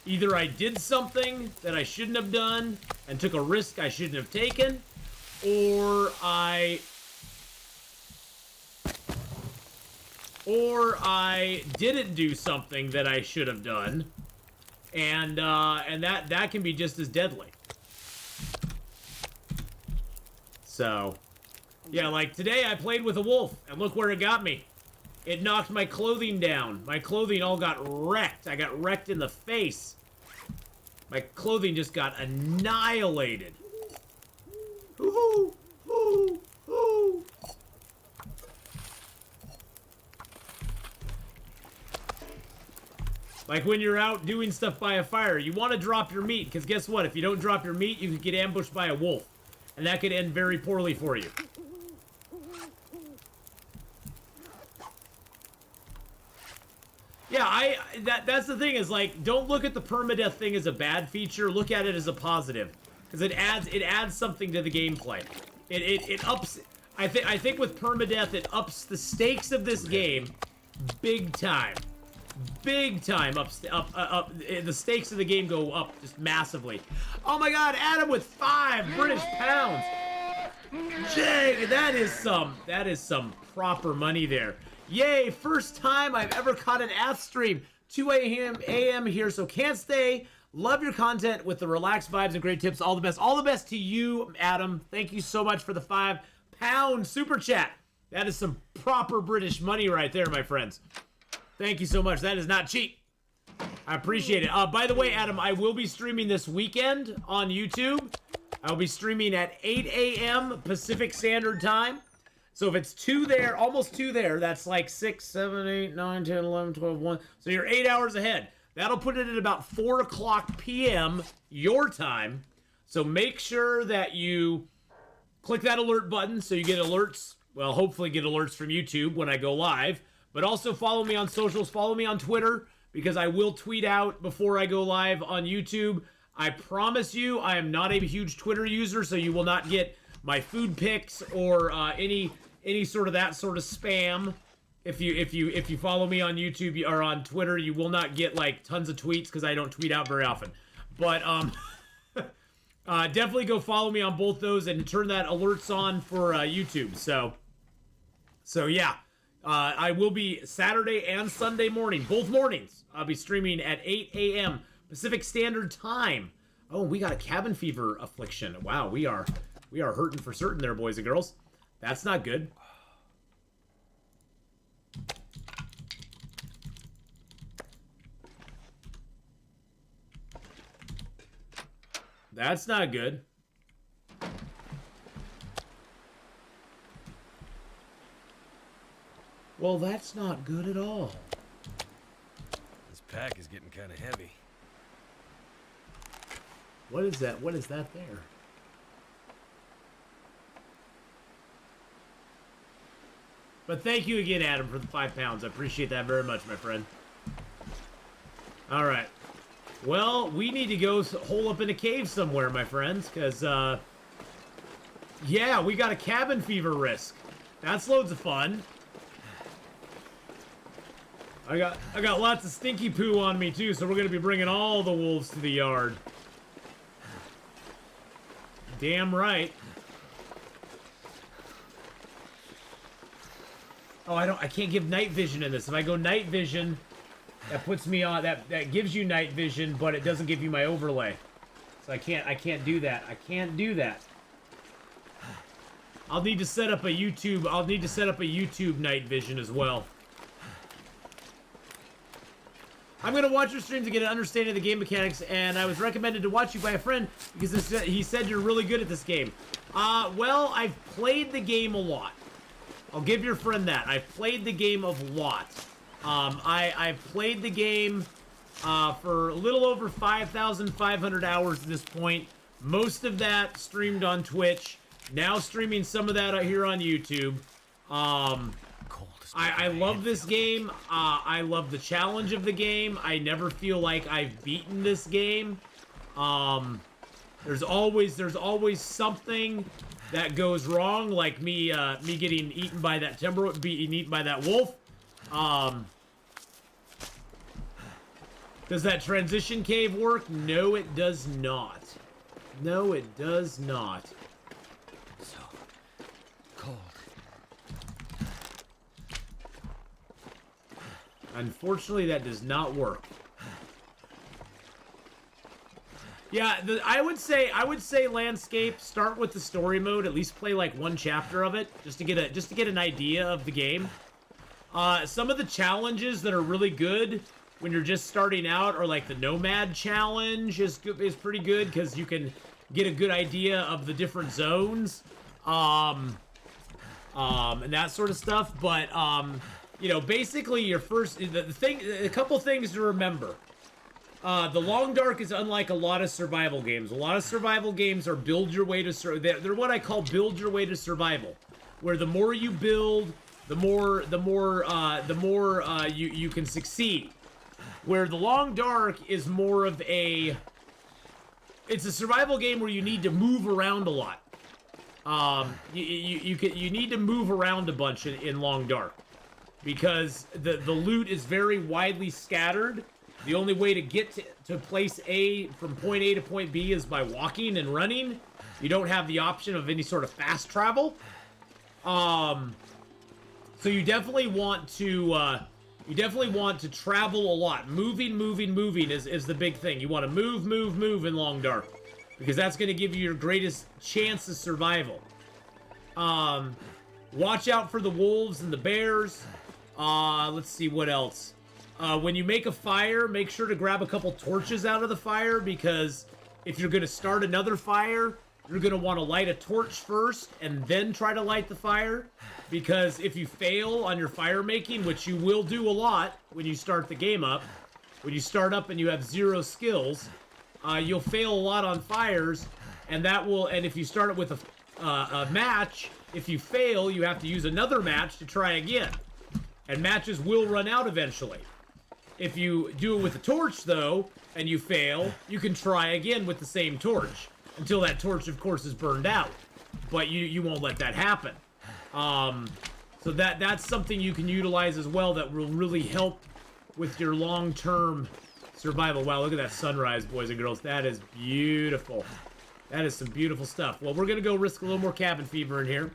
Either I did something that I shouldn't have done and took a risk I shouldn't have taken, or I didn't do something that I should have done, and that can be just as deadly. So, yeah, like today I played with a wolf, and look where it got me. It knocked my clothing down. My clothing all got wrecked. I got wrecked in the face. My clothing just got annihilated. Hoo-hoo! Hoo-hoo! Like when you're out doing stuff by a fire, you want to drop your meat, because guess what? If you don't drop your meat, you could get ambushed by a wolf. And that could end very poorly for you. Yeah, that's the thing, is like, don't look at the permadeath thing as a bad feature. Look at it as a positive, because it adds something to the gameplay. It ups. I think with permadeath, it ups the stakes of this game big time. Big time. The stakes of the game go up just massively. Oh my God, Adam with 5 British pounds. Jay, that is some proper money there. Yay, first time I've ever caught an Ath stream. 2 a.m. here, so can't stay. Love your content with the relaxed vibes and great tips. All the best. All the best to you, Adam. Thank you so much for the £5 super chat. That is some proper British money right there, my friends. Thank you so much. That is not cheap. I appreciate it. By the way, Adam, I will be streaming this weekend on YouTube. I'll be streaming at 8 a.m. Pacific Standard Time. So if it's 2 there, almost 2 there, that's like 6, 7, 8, 9, 10, 11, 12, 1. So you're 8 hours ahead. That'll put it at about 4 o'clock p.m. your time. So make sure that you click that alert button so you get alerts. Well, hopefully get alerts from YouTube when I go live. But also follow me on socials. Follow me on Twitter, because I will tweet out before I go live on YouTube. I promise you, I am not a huge Twitter user, so you will not get my food pics or any sort of that sort of spam. If you follow me on YouTube or on Twitter, you will not get like tons of tweets because I don't tweet out very often. But definitely go follow me on both those and turn that alerts on for YouTube. So yeah, I will be Saturday and Sunday morning, both mornings. I'll be streaming at 8 a.m. Pacific Standard Time. Oh, we got a cabin fever affliction. Wow, we are hurting for certain there, boys and girls. That's not good. That's not good. Well, that's not good at all. This pack is getting kind of heavy. What is that? What is that there? But thank you again, Adam, for the 5 pounds. I appreciate that very much, my friend. All right. Well, we need to go hole up in a cave somewhere, my friends, because, yeah, we got a cabin fever risk. That's loads of fun. I got lots of stinky poo on me, too, so we're going to be bringing all the wolves to the yard. Damn right. Oh, I can't give night vision in this. If I go night vision, that puts me on, that gives you night vision, but it doesn't give you my overlay. So I can't do that. I can't do that. I'll need to set up a YouTube night vision as well. I'm going to watch your stream to get an understanding of the game mechanics, and I was recommended to watch you by a friend because he said you're really good at this game. Well, I've played the game a lot. I'll give your friend that. I've played the game a lot. I've played the game for a little over 5,500 hours at this point. Most of that streamed on Twitch. Now streaming some of that out here on YouTube. I love this game. I love the challenge of the game. I never feel like I've beaten this game. There's always something that goes wrong, like me getting eaten by that being eaten by that wolf. Does that transition cave work? No, it does not. No, it does not. So cold. Unfortunately, that does not work. Yeah, I would say landscape. Start with the story mode. At least play like one chapter of it, just to get an idea of the game. Some of the challenges that are really good when you're just starting out are like the Nomad Challenge is pretty good because you can get a good idea of the different zones, and that sort of stuff. But you know, basically your first a couple things to remember. The Long Dark is unlike a lot of survival games. A lot of survival games are build your way to they're what I call build your way to survival, where the more you build, the more you can succeed. Where the Long Dark is more of it's a survival game where you need to move around a lot. You need to move around a bunch in Long Dark because the loot is very widely scattered. The only way to get to place A from point A to point B is by walking and running. You don't have the option of any sort of fast travel. So you definitely want to travel a lot. Moving is the big thing. You want to move in Long Dark because that's going to give you your greatest chance of survival. Watch out for the wolves and the bears. Let's see what else. When you make a fire, make sure to grab a couple torches out of the fire because if you're going to start another fire, you're going to want to light a torch first and then try to light the fire. Because if you fail on your fire making, which you will do a lot when you start the game up, when you start up and you have 0 skills, you'll fail a lot on fires, and if you start it with a match, if you fail, you have to use another match to try again. And matches will run out eventually. If you do it with a torch, though, and you fail, you can try again with the same torch. Until that torch, of course, is burned out. But you won't let that happen. So that's something you can utilize as well that will really help with your long-term survival. Wow, look at that sunrise, boys and girls. That is beautiful. That is some beautiful stuff. Well, we're going to go risk a little more cabin fever in here.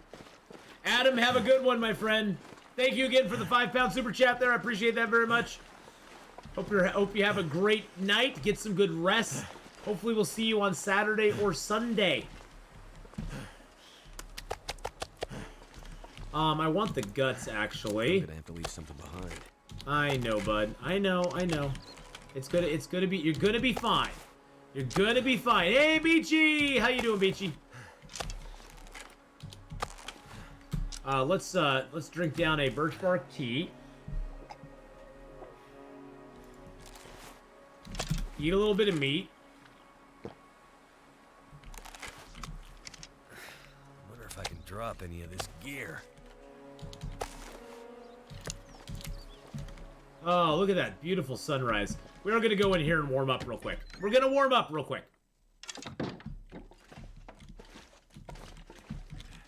Adam, have a good one, my friend. Thank you again for the £5 super chat there. I appreciate that very much. Hope you have a great night. Get some good rest. Hopefully we'll see you on Saturday or Sunday. I want the guts, actually. I'm gonna have to leave something behind. I know, bud. I know. It's gonna be, you're gonna be fine. You're gonna be fine. Hey, Beachy! How you doing, Beachy? Let's drink down a birch bark tea. Eat a little bit of meat. Wonder if I can drop any of this gear. Oh, look at that beautiful sunrise. We are going to go in here and warm up real quick. We're going to warm up real quick.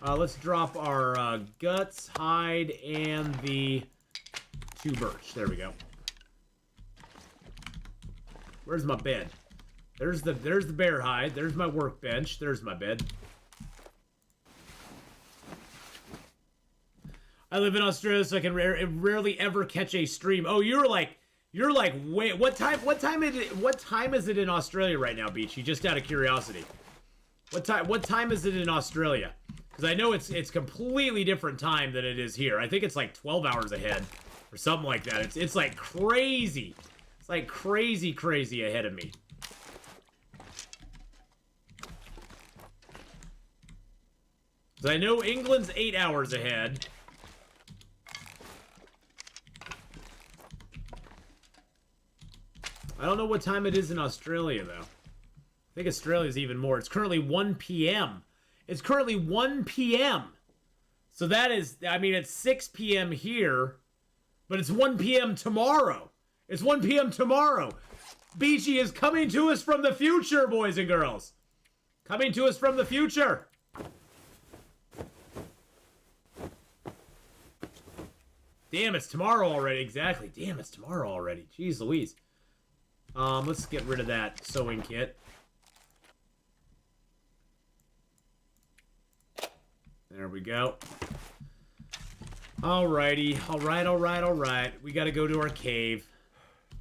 Let's drop our guts, hide, and the 2 birch. There we go. Where's my bed? There's the bear hide. There's my workbench. There's my bed. I live in Australia, so I can rarely ever catch a stream. Oh, you're like, wait, what time is it in Australia right now, Beachy? Just out of curiosity. What time is it in Australia? Because I know it's completely different time than it is here. I think it's like 12 hours ahead or something like that. It's like crazy. It's like crazy ahead of me. Because I know England's 8 hours ahead. I don't know what time it is in Australia, though. I think Australia's even more. It's currently 1 p.m. It's currently 1 p.m. So that is, I mean, it's 6 p.m. here, but it's 1 p.m. tomorrow. It's 1 p.m. tomorrow. Beachy is coming to us from the future, boys and girls. Coming to us from the future. Damn, it's tomorrow already. Exactly. Damn, it's tomorrow already. Jeez Louise. Let's get rid of that sewing kit. There we go. Alrighty. Alright. We gotta go to our cave.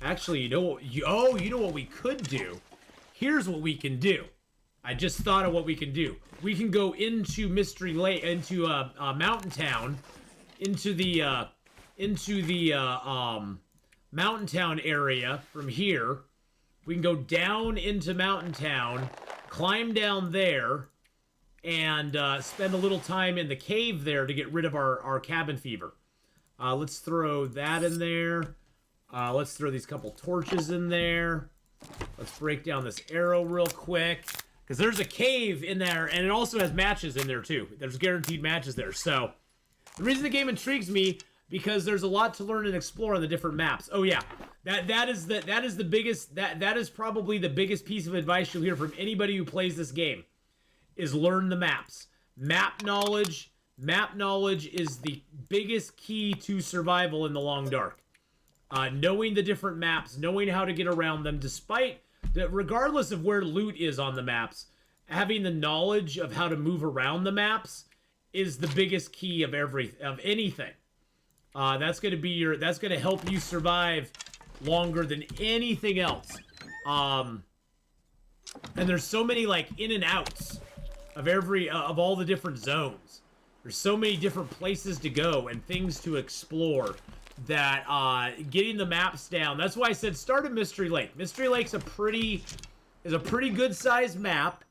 Actually, you know what? You know what we could do? Here's what we can do. I just thought of what we can do. We can go into Mystery Lake, into Mountain Town, into the Mountain Town area from here. We can go down into Mountain Town, climb down there, and spend a little time in the cave there to get rid of our cabin fever. Let's throw that in there. Let's throw these couple torches in there. Let's break down this arrow real quick. Because there's a cave in there, and it also has matches in there too. There's guaranteed matches there. So, the reason the game intrigues me, because there's a lot to learn and explore on the different maps. Oh yeah, that is probably the biggest piece of advice you'll hear from anybody who plays this game, is learn the maps. Map knowledge is the biggest key to survival in the long dark. Knowing the different maps, knowing how to get around them, regardless of where loot is on the maps, having the knowledge of how to move around the maps is the biggest key of anything. That's gonna help you survive longer than anything else. And there's so many like in and outs of all the different zones. There's so many different places to go and things to explore that getting the maps down. That's why I said start at Mystery Lake. Mystery Lake's a pretty good sized map,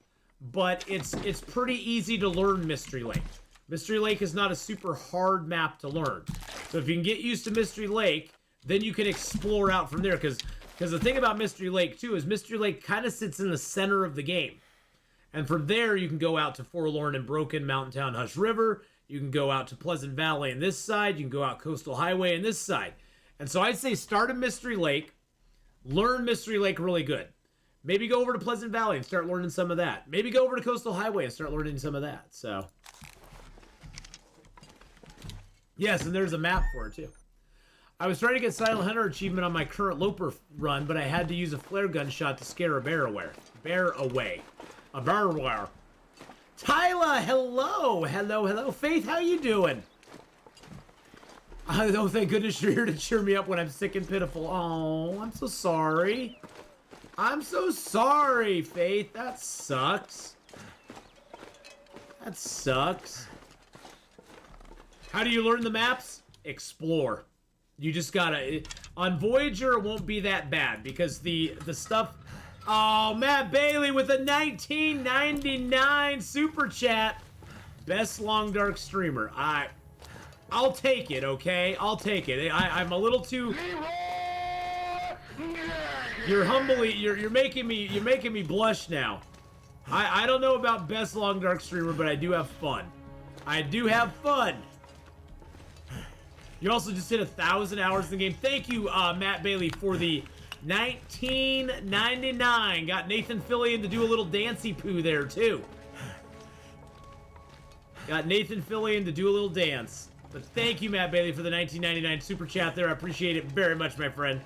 but it's pretty easy to learn Mystery Lake. Mystery Lake is not a super hard map to learn. So if you can get used to Mystery Lake, then you can explore out from there. Because the thing about Mystery Lake, too, is Mystery Lake kind of sits in the center of the game. And from there, you can go out to Forlorn and Broken, Mountain Town, Hush River. You can go out to Pleasant Valley on this side. You can go out Coastal Highway on this side. And so I'd say start at Mystery Lake. Learn Mystery Lake really good. Maybe go over to Pleasant Valley and start learning some of that. Maybe go over to Coastal Highway and start learning some of that. So, yes, and there's a map for it too. I was trying to get Silent Hunter achievement on my current Loper run, but I had to use a flare gun shot to scare a bear away. A bear away. Tyla, hello. Hello. Faith, how you doing? Oh, thank goodness you're here to cheer me up when I'm sick and pitiful. Oh, I'm so sorry. I'm so sorry, Faith. That sucks. That sucks. How do you learn the maps? Explore. You just gotta... On Voyager, it won't be that bad because the stuff... Oh, Matt Bailey with a 1999 super chat. Best long dark streamer. I'll take it, okay? I'll take it. I'm a little too... You're making me blush now. I don't know about best long dark streamer, but I do have fun. I do have fun. You also just hit 1,000 hours in the game. Thank you, Matt Bailey, for the 1999. Got Nathan Fillion to do a little dancey poo there too. Got Nathan Fillion to do a little dance. But thank you, Matt Bailey, for the 1999 super chat there. I appreciate it very much, my friend.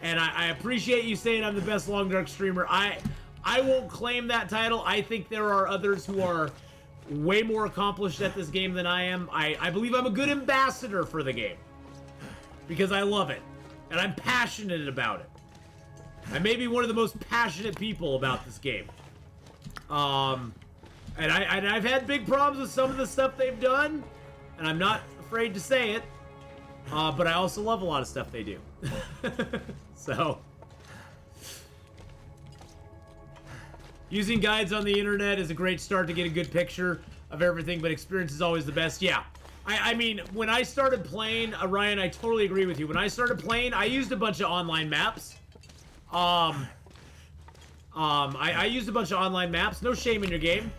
And I appreciate you saying I'm the best long dark streamer. I won't claim that title. I think there are others who are way more accomplished at this game than I am. I believe I'm a good ambassador for the game because I love it and I'm passionate about it. I may be one of the most passionate people about this game. And I've had big problems with some of the stuff they've done, and I'm not afraid to say it. But I also love a lot of stuff they do. So, using guides on the internet is a great start to get a good picture of everything, but experience is always the best. Yeah. I mean, when I started playing, Ryan, I totally agree with you. When I started playing, I used a bunch of online maps. I used a bunch of online maps. No shame in your game.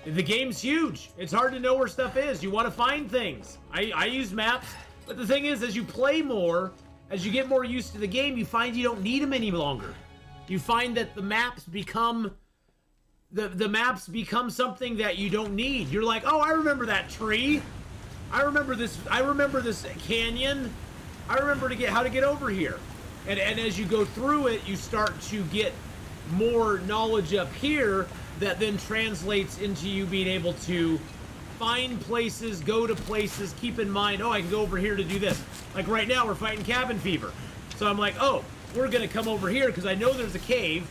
The game's huge. It's hard to know where stuff is. You want to find things. I use maps, but the thing is, as you play more, as you get more used to the game, you find you don't need them any longer. You find that the maps become the maps become something that you don't need. You're like, oh, I remember that tree. I remember this canyon. I remember how to get over here. And as you go through it, you start to get more knowledge up here that then translates into you being able to find places, go to places, keep in mind, oh, I can go over here to do this. Like right now, we're fighting cabin fever. So I'm like, oh, we're going to come over here because I know there's a cave.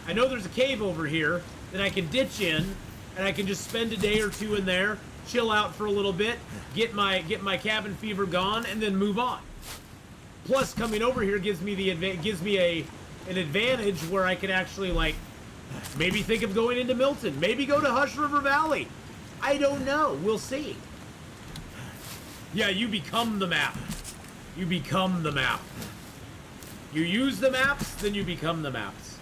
I know there's a cave over here that I can ditch in, and I can just spend a day or two in there, chill out for a little bit, get my cabin fever gone, and then move on. Plus, coming over here gives me an advantage where I can actually, like, maybe think of going into Milton. Maybe go to Hush River Valley. I don't know. We'll see. Yeah, you become the map. You become the map. You use the maps, then you become the maps.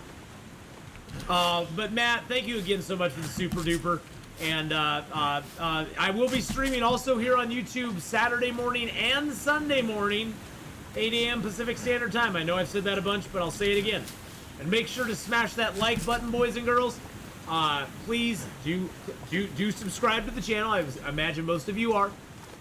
But Matt, thank you again so much for the super duper. And I will be streaming also here on YouTube Saturday morning and Sunday morning, 8 a.m. Pacific Standard Time. I know I've said that a bunch, but I'll say it again. And make sure to smash that like button, boys and girls. Please do subscribe to the channel. I imagine most of you are.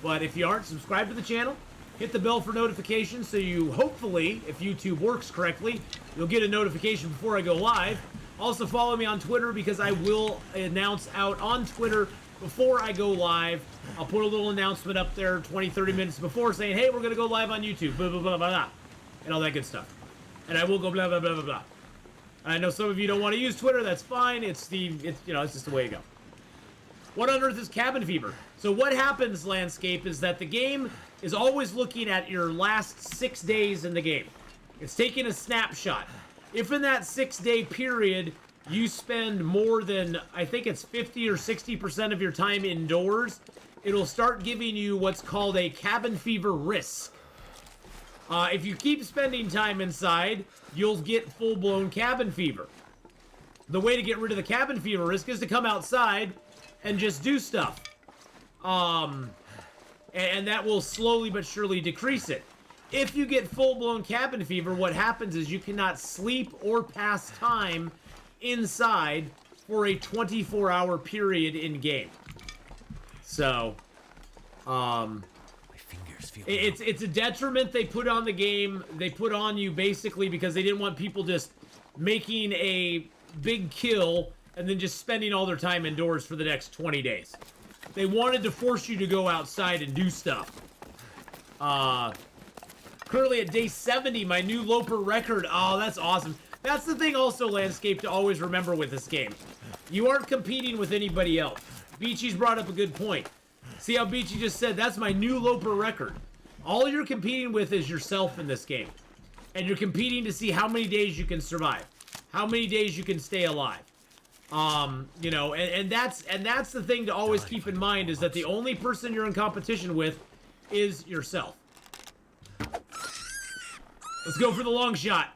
But if you aren't, subscribe to the channel. Hit the bell for notifications so you, hopefully, if YouTube works correctly, you'll get a notification before I go live. Also follow me on Twitter because I will announce out on Twitter before I go live. I'll put a little announcement up there 20-30 minutes before saying, hey, we're going to go live on YouTube, blah, blah, blah, blah, blah, and all that good stuff. And I will go blah, blah, blah, blah, blah. I know some of you don't want to use Twitter. That's fine. It's just the way you go. What on earth is cabin fever? So what happens, Landscape, is that the game is always looking at your last 6 days in the game. It's taking a snapshot. If in that 6-day period you spend more than, I think it's 50 or 60% of your time indoors, it'll start giving you what's called a cabin fever risk. If you keep spending time inside, you'll get full-blown cabin fever. The way to get rid of the cabin fever risk is to come outside and just do stuff. And that will slowly but surely decrease it. if you get full-blown cabin fever, what happens is you cannot sleep or pass time inside for a 24-hour period in game. So, My fingers feel. it's a detriment they put on the game. They put on you basically because they didn't want people just making a big kill and then just spending all their time indoors for the next 20 days. They wanted to force you to go outside and do stuff. Currently at day 70, my new Loper record. Oh, that's awesome. That's the thing also, Landscape, to always remember with this game. You aren't competing with anybody else. Beachy's brought up a good point. See how Beachy just said, that's my new Loper record. All you're competing with is yourself in this game. And you're competing to see how many days you can survive. How many days you can stay alive. You know, and that's the thing to always keep in mind, is that the only person you're in competition with is yourself. Let's go for the long shot.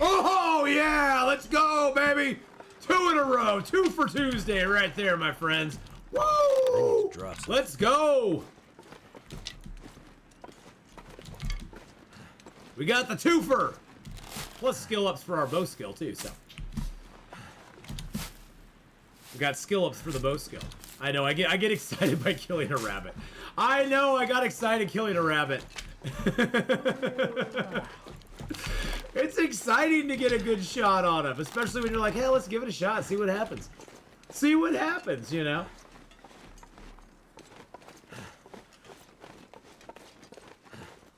Oh, yeah! Let's go, baby! 2 in a row. 2 for Tuesday right there, my friends. Woo! Let's go! We got the twofer! Plus skill ups for our bow skill, too, so. We got skill ups for the bow skill. I know, I get excited by killing a rabbit. I know, I got excited killing a rabbit. It's exciting to get a good shot on him, especially when you're like, hey, let's give it a shot, see what happens. See what happens, you know?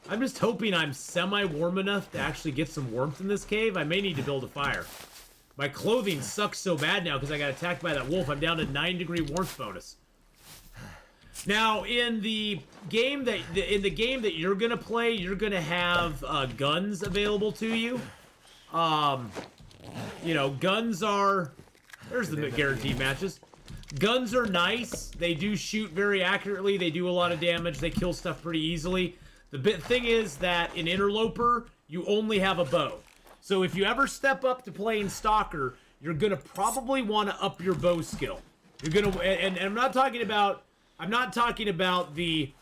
I'm just hoping I'm semi-warm enough to actually get some warmth in this cave. I may need to build a fire. My clothing sucks so bad now because I got attacked by that wolf. I'm down to 9-degree warmth bonus. Now, in the game that you're gonna play, you're gonna have guns available to you. You know, guns are. There's the guaranteed matches. Guns are nice. They do shoot very accurately. They do a lot of damage. They kill stuff pretty easily. The thing is that in Interloper, you only have a bow. So if you ever step up to playing Stalker, you're gonna probably want to up your bow skill. You're gonna, and I'm not talking about the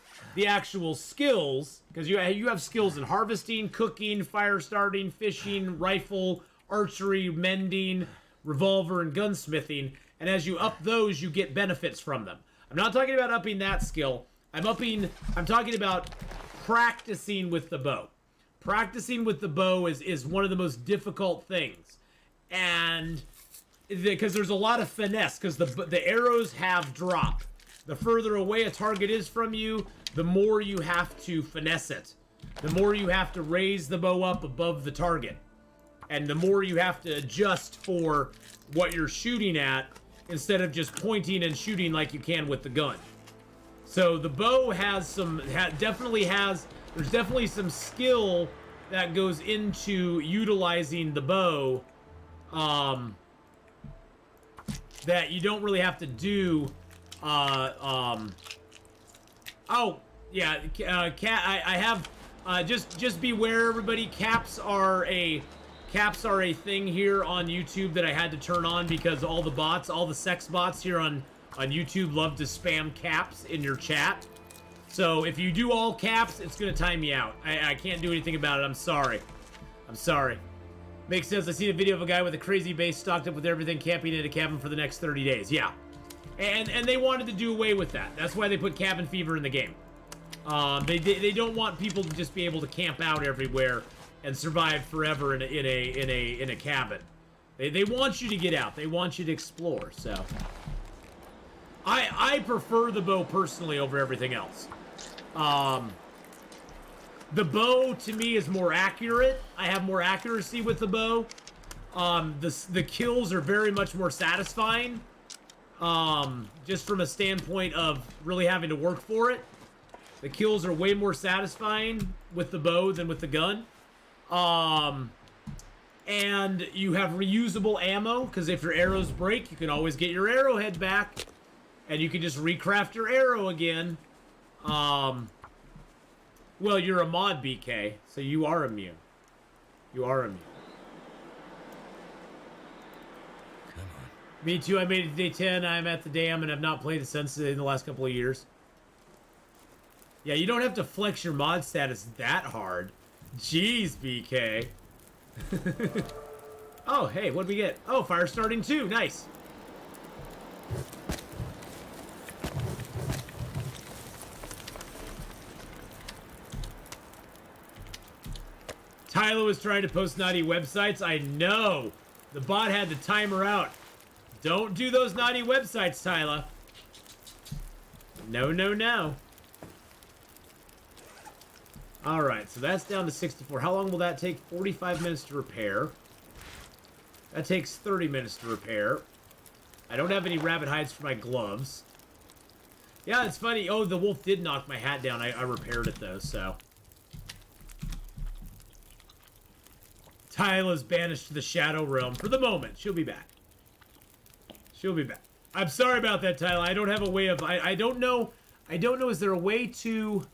actual skills, because you have skills in harvesting, cooking, fire starting, fishing, rifle, archery, mending, revolver, and gunsmithing. And as you up those, you get benefits from them. I'm not talking about upping that skill. I'm talking about practicing with the bow. Practicing with the bow is one of the most difficult things. And because there's a lot of finesse, because the arrows have drop. The further away a target is from you, the more you have to finesse it. The more you have to raise the bow up above the target. And the more you have to adjust for what you're shooting at, instead of just pointing and shooting like you can with the gun. So the bow has there's definitely some skill that goes into utilizing the bow that you don't really have to do. Oh yeah, I have just beware, everybody. Caps are a thing here on YouTube that I had to turn on because all the sex bots here on YouTube love to spam caps in your chat. So if you do all caps, it's gonna time me out. I can't do anything about it. I'm sorry. Makes sense. I seen a video of a guy with a crazy base stocked up with everything, camping in a cabin for the next 30 days. Yeah. And they wanted to do away with that. That's why they put cabin fever in the game. They don't want people to just be able to camp out everywhere and survive forever in a cabin. They want you to get out. They want you to explore. So I prefer the bow personally over everything else. The bow to me is more accurate. I have more accuracy with the bow. The kills are very much more satisfying. Just from a standpoint of really having to work for it. The kills are way more satisfying with the bow than with the gun. And you have reusable ammo, because if your arrows break, you can always get your arrowhead back. And you can just recraft your arrow again. Well, you're a mod, BK, so you are immune. You are immune. Come on. Me too, I made it to day 10, I'm at the dam, and I've not played it since in the last couple of years. Yeah, you don't have to flex your mod status that hard. Jeez, BK. Oh, hey, what'd we get? Oh, fire starting too. Nice. Tyler was trying to post naughty websites. I know. The bot had the timer out. Don't do those naughty websites, Tyler. No, no, no. Alright, so that's down to 64. How long will that take? 45 minutes to repair. That takes 30 minutes to repair. I don't have any rabbit hides for my gloves. Yeah, it's funny. Oh, the wolf did knock my hat down. I repaired it, though, so. Tyla's banished to the Shadow Realm for the moment. She'll be back. She'll be back. I'm sorry about that, Tyla. I don't have a way of... I don't know... I don't know. Is there a way to...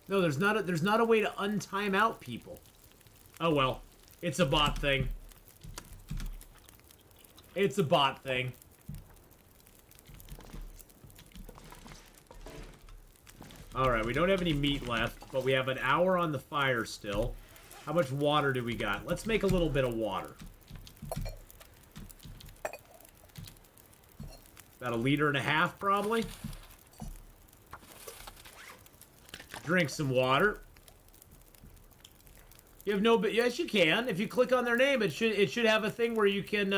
No, there's not a way to untime out people. Oh well. It's a bot thing. It's a bot thing. Alright, we don't have any meat left, but we have an hour on the fire still. How much water do we got? Let's make a little bit of water. About 1.5 liters, probably. Drink some water. You have no, but yes, you can. If you click on their name, it should have a thing where you can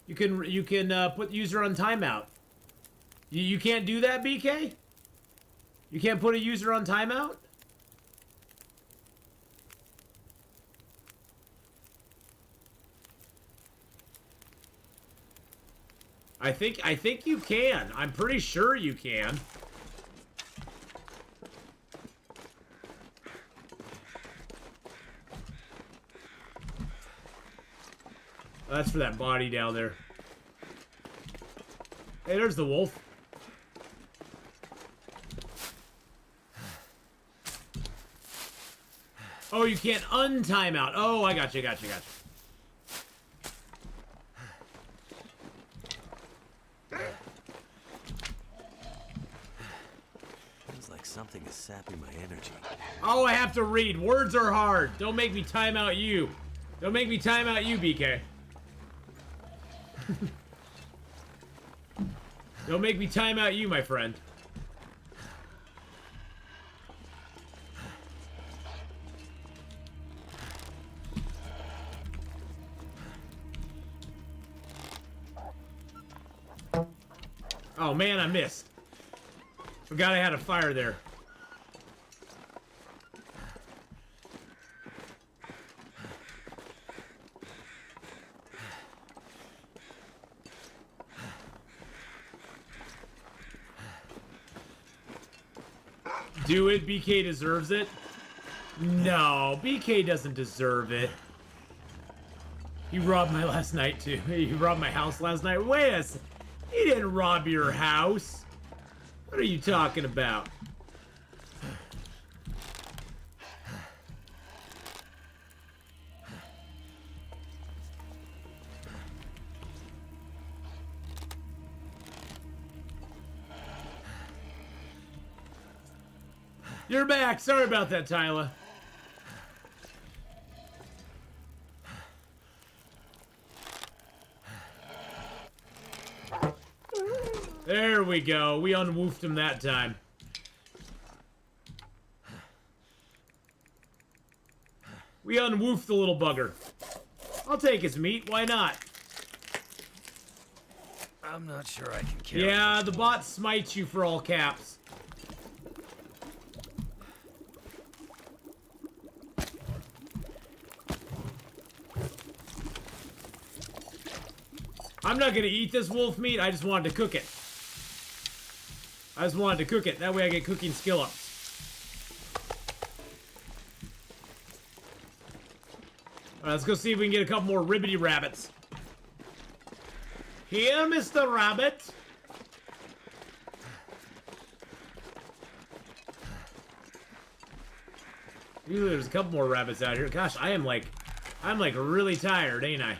put user on timeout. You can't do that, BK? You can't put a user on timeout? I think you can. I'm pretty sure you can. That's for that body down there. Hey, there's the wolf. Oh, you can't untime out. Oh, I got you. Feels like something is sapping my energy. Oh, I have to read. Words are hard. Don't make me time out you. Don't make me time out you, BK. Don't make me time out you, my friend. Oh man, I missed. Forgot I had a fire there. Do it. BK deserves it. No, BK doesn't deserve it. He robbed my last night too. He robbed my house last night. Wait a second. He didn't rob your house. What are you talking about? You're back. Sorry about that, Tyler. There we go. We unwoofed him that time. We unwoofed the little bugger. I'll take his meat. Why not? I'm not sure I can carry Yeah, this the one. bot smites you for all caps. I'm not gonna eat this wolf meat, I just wanted to cook it. That way I get cooking skill ups. Alright, let's go see if we can get a couple more ribbity rabbits. Here, Mr. Rabbit. Usually there's a couple more rabbits out here. Gosh, I'm like really tired, ain't I?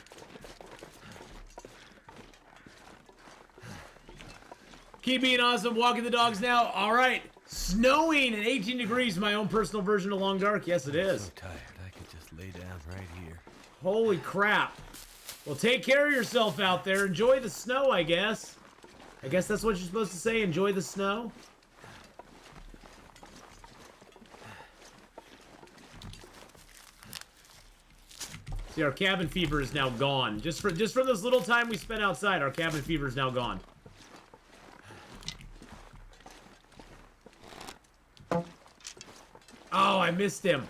Keep being awesome. Walking the dogs now. All right. Snowing and 18 degrees. My own personal version of Long Dark. Yes, it is. So tired. I could just lay down right here. Holy crap. Well, take care of yourself out there. Enjoy the snow, I guess. I guess that's what you're supposed to say. Enjoy the snow. See, our cabin fever is now gone. Just from this little time we spent outside, our cabin fever is now gone. Oh, I missed him.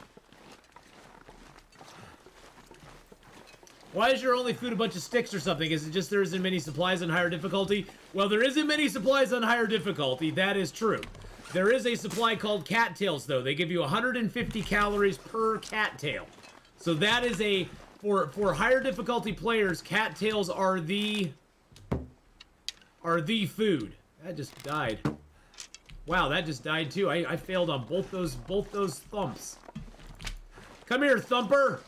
Why is your only food a bunch of sticks or something? Is it just there isn't many supplies on higher difficulty? Well, there isn't many supplies on higher difficulty. That is true. There is a supply called cattails, though. They give you 150 calories per cattail. So that is a... For higher difficulty players, cattails are the food. That just died. Wow, that just died too. I failed on both those thumps. Come here, Thumper.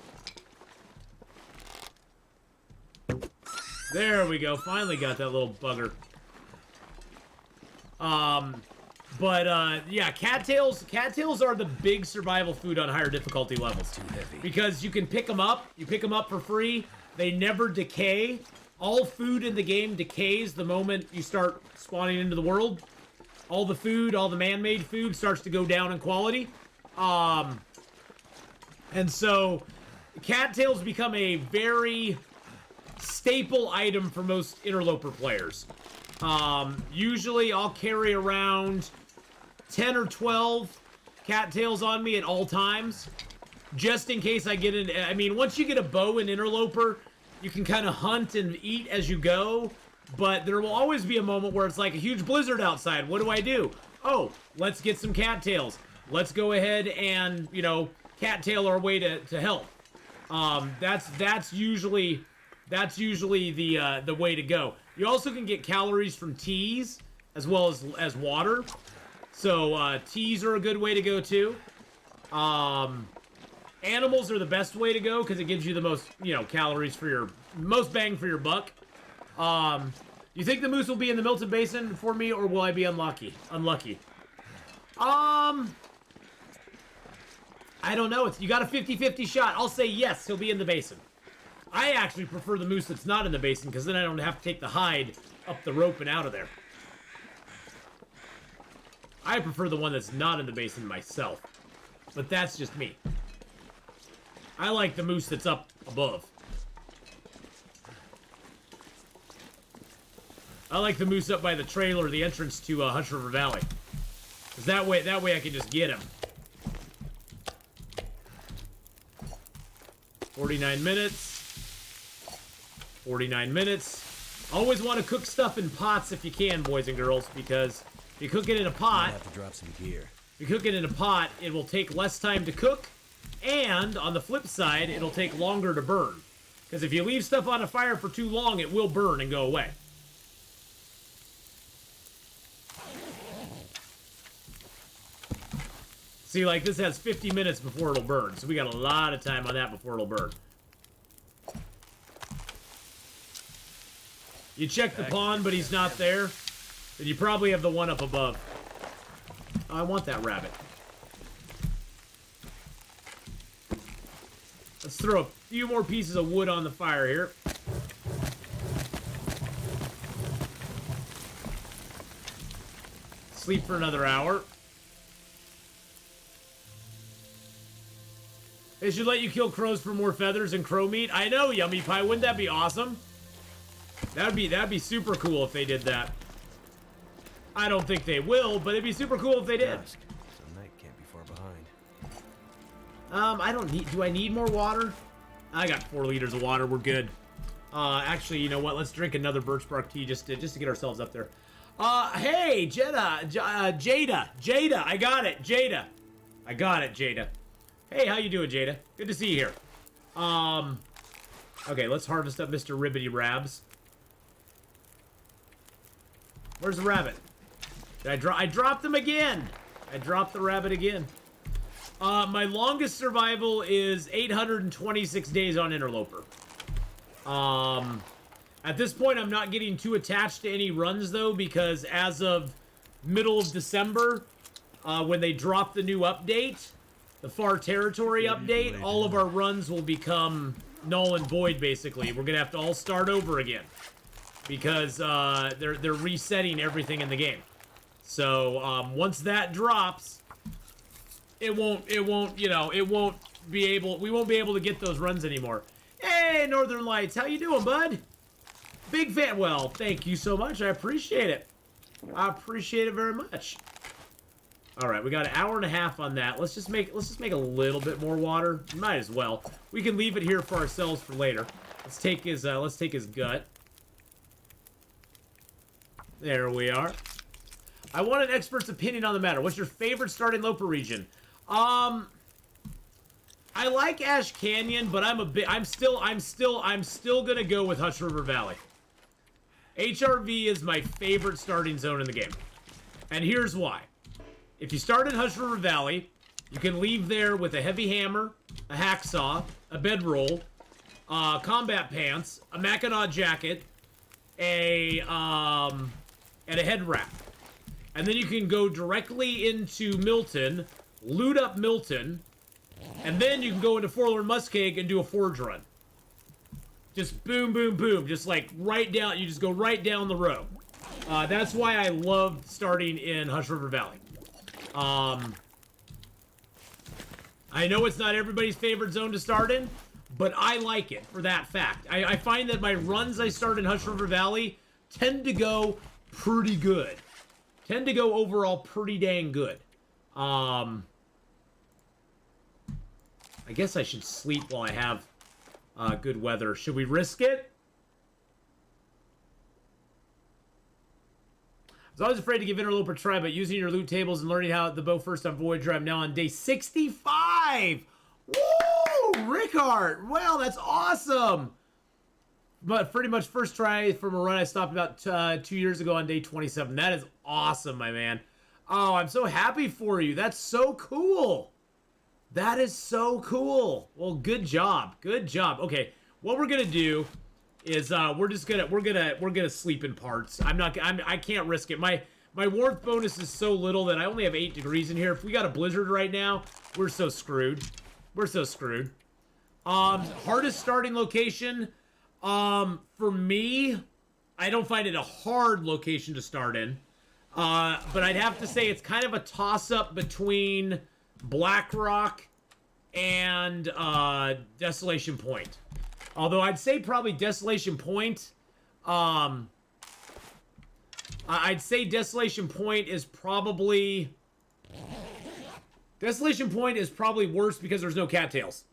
There we go. Finally got that little bugger. Yeah, cattails are the big survival food on higher difficulty levels. Too heavy. Because you can pick them up. You pick them up for free. They never decay. All food in the game decays the moment you start spawning into the world. All the food, all the man-made food starts to go down in quality. And so cattails become a very staple item for most Interloper players. Usually I'll carry around 10 or 12 cattails on me at all times, just in case I get in. I mean, once you get a bow in Interloper, you can kind of hunt and eat as you go, but there will always be a moment where it's like a huge blizzard outside. What do? Oh, let's get some cattails. Let's go ahead and, you know, cattail our way to health. That's usually the way to go. You also can get calories from teas as well as water. So teas are a good way to go too. Animals are the best way to go because it gives you the most, you know, calories for your most bang for your buck. You think the moose will be in the Milton Basin for me, or will I be unlucky? I don't know. You got a 50-50 shot. I'll say yes, he'll be in the basin. I actually prefer the moose that's not in the basin because then I don't have to take the hide up the rope and out of there. I prefer the one that's not in the basin myself. But that's just me. I like the moose that's up above. I like the moose up by the trailer, the entrance to Hush River Valley. Because that way I can just get him. 49 minutes. 49 minutes. Always want to cook stuff in pots if you can, boys and girls, because if you cook it in a pot, have to drop some gear. If you cook it in a pot, it will take less time to cook, and on the flip side, it'll take longer to burn. Because if you leave stuff on a fire for too long, it will burn and go away. See, like, this has 50 minutes before it'll burn, so we got a lot of time on that before it'll burn. You check the pond, but he's not there. Then you probably have the one up above. Oh, I want that rabbit. Let's throw a few more pieces of wood on the fire here. Sleep for another hour. They should let you kill crows for more feathers and crow meat. I know, Yummy Pie. Wouldn't that be awesome? That'd be super cool if they did that. I don't think they will, but it'd be super cool if they did. Dusk, so night can't be far behind. I don't need. Do I need more water? I got 4 liters of water. We're good. Actually, you know what? Let's drink another birch bark tea just to get ourselves up there. Hey, Jada. I got it, Jada. Hey, how you doing, Jada? Good to see you here. Okay, let's harvest up Mr. Ribbity Rabs. Where's the rabbit? I dropped him again. I dropped the rabbit again. My longest survival is 826 days on Interloper. At this point, I'm not getting too attached to any runs, though, because as of middle of December, when they drop the new update, the Far Territory update, all of our runs will become null and void, basically. We're going to have to all start over again because they're resetting everything in the game. So once that drops, we won't be able to get those runs anymore. Hey, Northern Lights, how you doing, bud? Big fan. Well, thank you so much. I appreciate it. I appreciate it very much. All right, we got an hour and a half on that. Let's just make a little bit more water. Might as well. We can leave it here for ourselves for later. Let's take his gut. There we are. I want an expert's opinion on the matter. What's your favorite starting Loper region? I like Ash Canyon, but I'm still gonna go with Hush River Valley. HRV is my favorite starting zone in the game. And here's why. If you start in Hush River Valley, you can leave there with a heavy hammer, a hacksaw, a bedroll, combat pants, a Mackinac jacket, and a head wrap. And then you can go directly into Milton, loot up Milton, and then you can go into Forlorn Muskeg and do a forge run. Just boom, boom, boom. Just like right down. You just go right down the road. That's why I love starting in Hush River Valley. I know it's not everybody's favorite zone to start in, but I like it for that fact. I find that my runs I start in Hush River Valley tend to go pretty good. Tend to go overall pretty dang good. I guess I should sleep while I have good weather. Should we risk it? I was always afraid to give Interloper a try, but using your loot tables and learning how the bow first on Voyager, I'm now on day 65! Woo! Rickard! Well, that's awesome! But pretty much first try from a run I stopped about 2 years ago on day 27. That is awesome, my man. Oh, I'm so happy for you. That's so cool. That is so cool. Well, good job. Good job. Okay, what we're gonna do is we're gonna sleep in parts. I can't risk it. My warmth bonus is so little that I only have 8 degrees in here. If we got a blizzard right now, we're so screwed. We're so screwed. Hardest starting location. For me, I don't find it a hard location to start in. But I'd have to say it's kind of a toss-up between Blackrock and Desolation Point. Although I'd say probably Desolation Point. I'd say Desolation Point is probably worse because there's no cattails.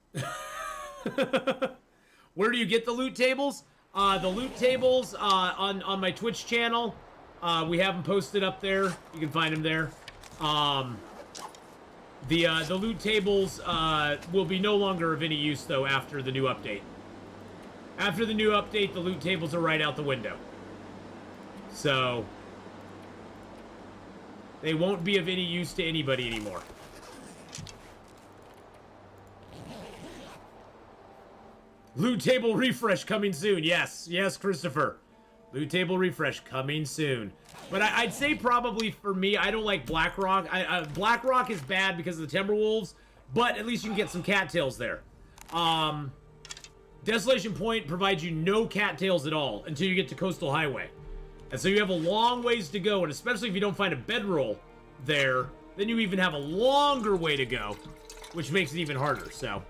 Where do you get the loot tables? The loot tables on my Twitch channel. We have them posted up there. You can find them there. The loot tables will be no longer of any use, though, after the new update. After the new update, the loot tables are right out the window. So, they won't be of any use to anybody anymore. Loot table refresh coming soon. Yes, yes, Christopher. Loot table refresh coming soon. But I'd say probably for me, I don't like Blackrock. Blackrock is bad because of the Timberwolves, but at least you can get some cattails there. Desolation Point provides you no cattails at all until you get to Coastal Highway. And so you have a long ways to go, and especially if you don't find a bedroll there, then you even have a longer way to go, which makes it even harder, so.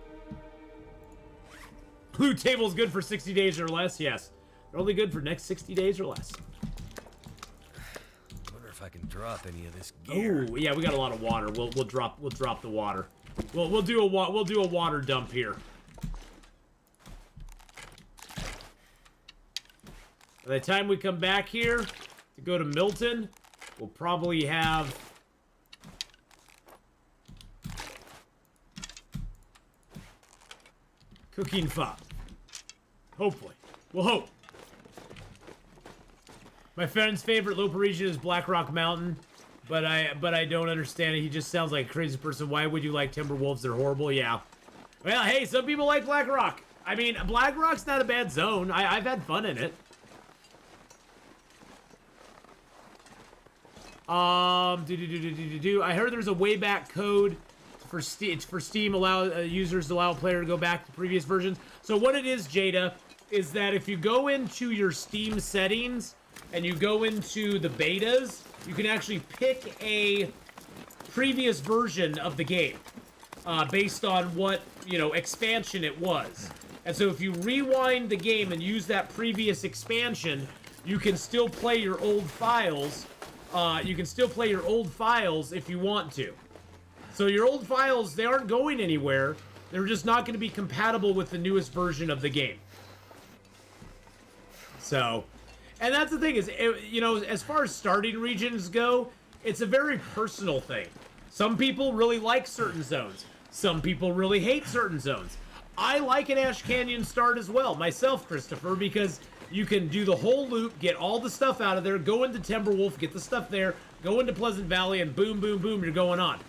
Loot table's good for 60 days or less, yes. They're only good for next 60 days or less. I wonder if I can drop any of this gear. Oh, yeah, we got a lot of water. We'll drop the water. We'll do a water dump here. By the time we come back here to go to Milton, we'll probably have cooking fun. Hopefully. We'll hope. My friend's favorite Loper region is Blackrock Mountain, but I don't understand it. He just sounds like a crazy person. Why would you like Timberwolves? They're horrible. Yeah. Well, hey, some people like Blackrock. I mean, Blackrock's not a bad zone. I've had fun in it. I heard there's a wayback code for Steam allow users to allow a player to go back to previous versions. So what it is, Jada, is that if you go into your Steam settings and you go into the betas, you can actually pick a previous version of the game based on what, expansion it was. And so if you rewind the game and use that previous expansion, you can still play your old files. You can still play your old files if you want to. So your old files, they aren't going anywhere. They're just not going to be compatible with the newest version of the game. So, and that's the thing is, as far as starting regions go, it's a very personal thing. Some people really like certain zones. Some people really hate certain zones. I like an Ash Canyon start as well, myself, Christopher, because you can do the whole loop, get all the stuff out of there, go into Timberwolf, get the stuff there, go into Pleasant Valley, and boom, boom, boom, you're going on.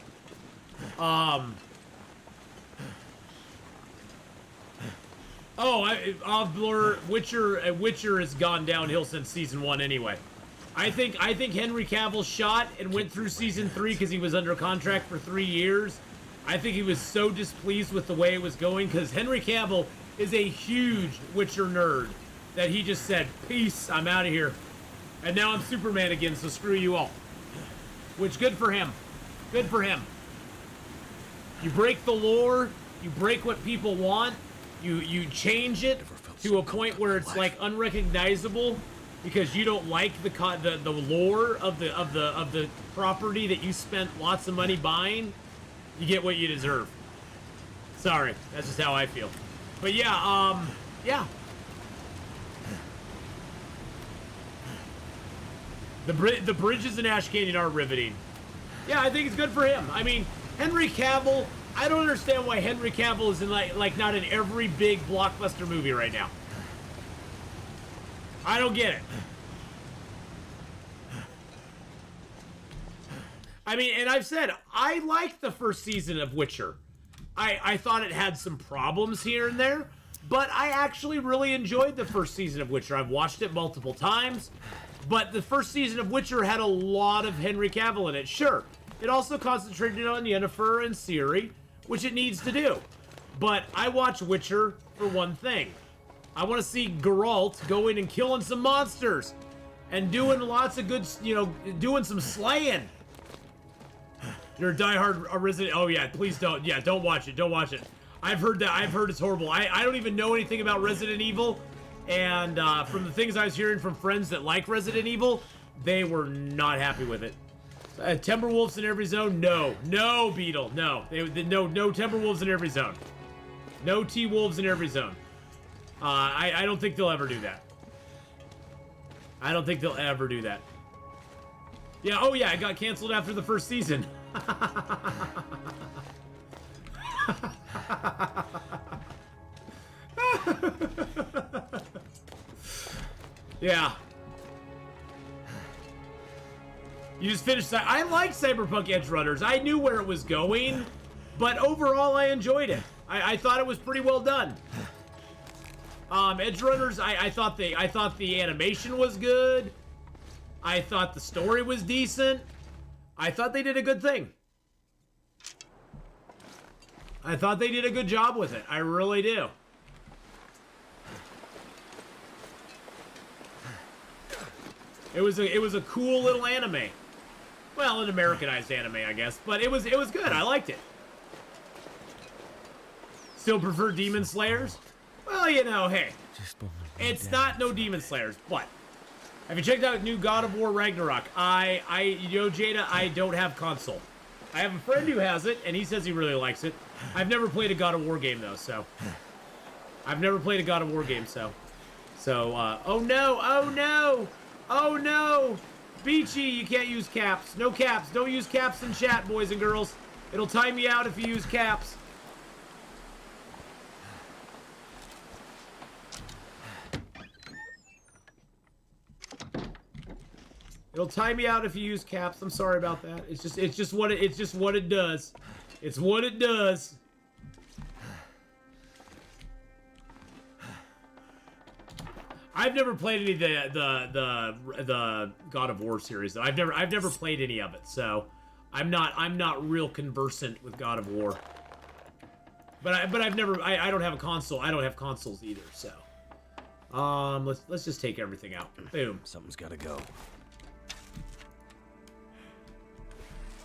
Witcher has gone downhill since season 1 anyway. I think Henry Cavill shot and went through season 3 because he was under contract for 3 years. I think he was so displeased with the way it was going because Henry Cavill is a huge Witcher nerd that he just said, peace, I'm out of here. And now I'm Superman again, so screw you all. Which, good for him. Good for him. You break the lore, you break what people want, you change it to a point where it's like unrecognizable because you don't like the lore of the property that you spent lots of money buying. You get what you deserve. Sorry, that's just how I feel. But yeah, yeah. The bridges in Ash Canyon are riveting. Yeah, I think it's good for him. I mean, Henry Cavill, I don't understand why Henry Cavill is in like not in every big blockbuster movie right now. I don't get it. I mean, and I've said, I liked the first season of Witcher. I thought it had some problems here and there, but I actually really enjoyed the first season of Witcher. I've watched it multiple times, but the first season of Witcher had a lot of Henry Cavill in it. Sure, it also concentrated on Yennefer and Ciri, which it needs to do. But I watch Witcher for one thing. I want to see Geralt going and killing some monsters and doing lots of good, doing some slaying. You're a diehard Resident. Oh yeah, please don't. Yeah, don't watch it. Don't watch it. I've heard that. I've heard it's horrible. I don't even know anything about Resident Evil, and from the things I was hearing from friends that like Resident Evil, they were not happy with it. Timberwolves in every zone? No, no, Beetle. No, no Timberwolves in every zone. No T-Wolves in every zone. I don't think they'll ever do that. I don't think they'll ever do that. Yeah. Oh yeah, it got canceled after the first season. Yeah. You just finished. I like Cyberpunk Edge Runners. I knew where it was going, but overall I enjoyed it. I thought it was pretty well done. Edge Runners, I thought the animation was good. I thought the story was decent. I thought they did a good thing. I thought they did a good job with it. I really do. It was a cool little anime. Well, an Americanized anime, I guess, but it was good. I liked it. Still prefer Demon Slayers? Well, hey, it's not no Demon Slayers, but have you checked out new God of War Ragnarok? Jada, I don't have console. I have a friend who has it, and he says he really likes it. I've never played a God of War game, though, so. I've never played a God of War game, so. Oh no, oh no, oh no. Beachy, you can't use caps. No caps. Don't use caps in chat, boys and girls. It'll time you out if you use caps. It'll time me out if you use caps. I'm sorry about that. It's just what it does. It's what it does. I've never played any of the God of War series. I've never played any of it, so I'm not real conversant with God of War. But I've never I don't have a console. I don't have consoles either, so let's just take everything out. Boom. Something's gotta go.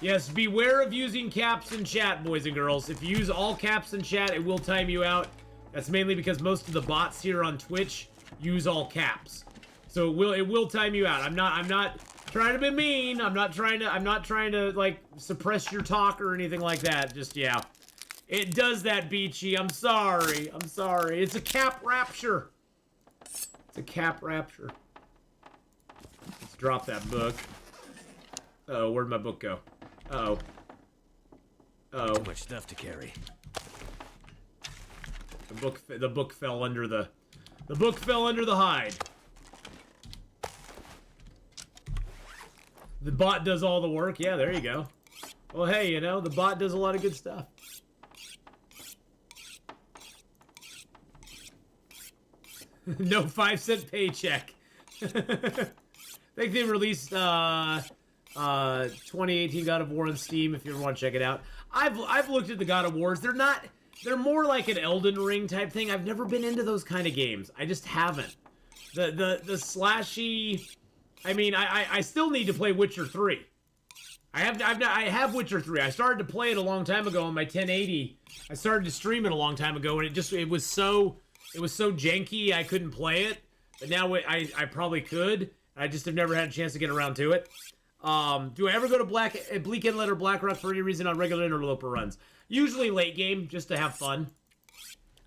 Yes, beware of using caps in chat, boys and girls. If you use all caps in chat, it will time you out. That's mainly because most of the bots here on Twitch use all caps. So it will time you out. I'm not trying to be mean. I'm not trying to like suppress your talk or anything like that. Just yeah. It does that, Beachy. I'm sorry. I'm sorry. It's a cap rapture. It's a cap rapture. Let's drop that book. Uh-oh, where'd my book go? Uh-oh. Uh-oh. Too much stuff to carry. The book fell under the book fell under the hide. The bot does all the work. Yeah, there you go. Well, hey, you know, the bot does a lot of good stuff. No 5-cent paycheck. I think they released 2018 God of War on Steam if you ever want to check it out. I've looked at the God of Wars. They're more like an Elden Ring type thing. I've never been into those kind of games. I just haven't. The slashy. I mean, I still need to play Witcher 3. I have Witcher 3. I started to play it a long time ago on my 1080. I started to stream it a long time ago, and it was so janky I couldn't play it. But now I probably could. I just have never had a chance to get around to it. Do I ever go to Bleak Inlet or Blackrock for any reason on regular Interloper runs? Usually late game, just to have fun.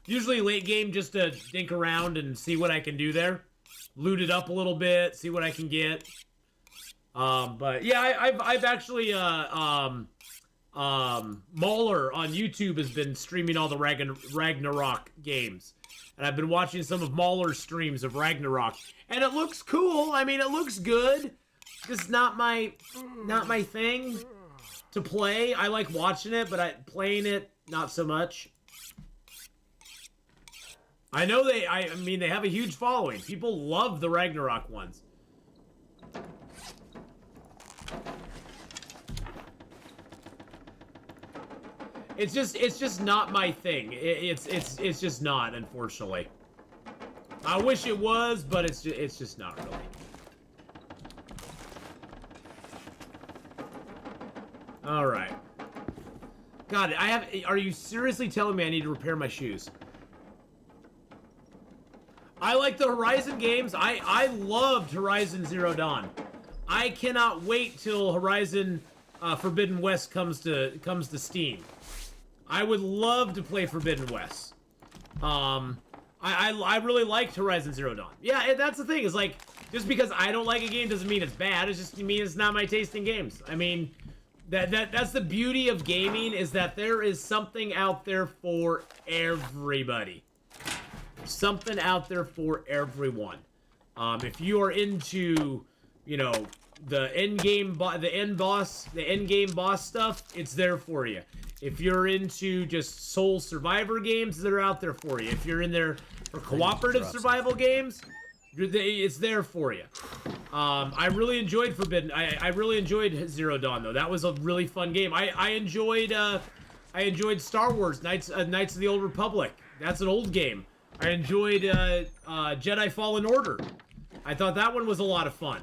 Usually late game, just to dink around and see what I can do there. Loot it up a little bit, see what I can get. But yeah, I've actually Mauler on YouTube has been streaming all the Ragnarok games, and I've been watching some of Mauler's streams of Ragnarok, and it looks cool. I mean, it looks good. Just not my thing to play. I like watching it, but playing it not so much. I know I mean they have a huge following. People love the Ragnarok ones. It's just not my thing. It's just not, unfortunately. I wish it was, but it's just not really. All right. God, are you seriously telling me I need to repair my shoes? I like the Horizon games. I loved Horizon Zero Dawn. I cannot wait till Horizon Forbidden West comes to Steam. I would love to play Forbidden West. I really liked Horizon Zero Dawn. Yeah, that's the thing. Is like, just because I don't like a game doesn't mean it's bad. It's just mean it's not my taste in games. I mean, that's the beauty of gaming, is that there is something out there for everybody. Something out there for everyone. If you are into, you know, the end game boss stuff, it's there for you. If you're into just soul survivor games, they're out there for you. If you're in there for cooperative survival games, it's there for you. I really enjoyed I really enjoyed Zero Dawn, though. That was a really fun game. I enjoyed Star Wars Knights of the Old Republic. That's an old game. I enjoyed Jedi Fallen Order. I thought that one was a lot of fun.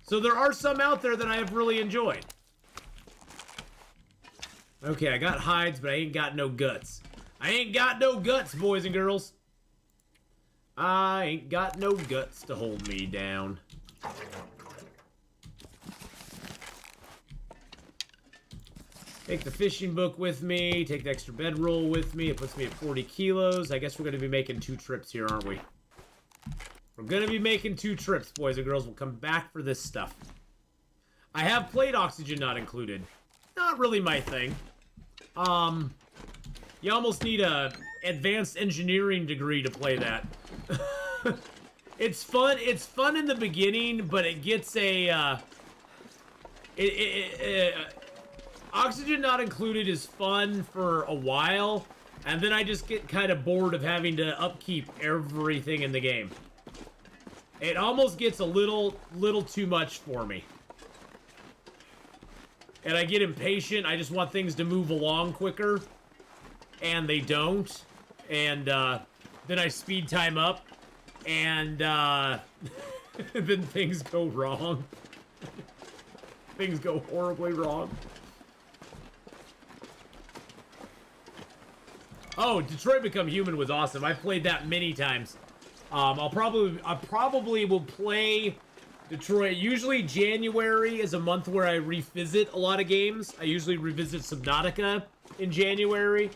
So there are some out there that I have really enjoyed. Okay, I got hides, but I ain't got no guts. I ain't got no guts, boys and girls. I ain't got no guts to hold me down. Take the fishing book with me. Take the extra bedroll with me. It puts me at 40 kilos. I guess we're going to be making 2 trips here, aren't we? We're going to be making 2 trips, boys and girls. We'll come back for this stuff. I have played Oxygen Not Included. Not really my thing. You almost need a advanced engineering degree to play that. It's fun. It's fun in the beginning, but it gets Oxygen Not Included is fun for a while, And then I just get kind of bored of having to upkeep everything in the game. It almost gets a little too much for me. And I get impatient. I just want things to move along quicker. And they don't. And then I speed time up. And then things go wrong. Things go horribly wrong. Oh, Detroit Become Human was awesome. I've played that many times. I probably will play Detroit. Usually January is a month where I revisit a lot of games. I usually revisit Subnautica in January.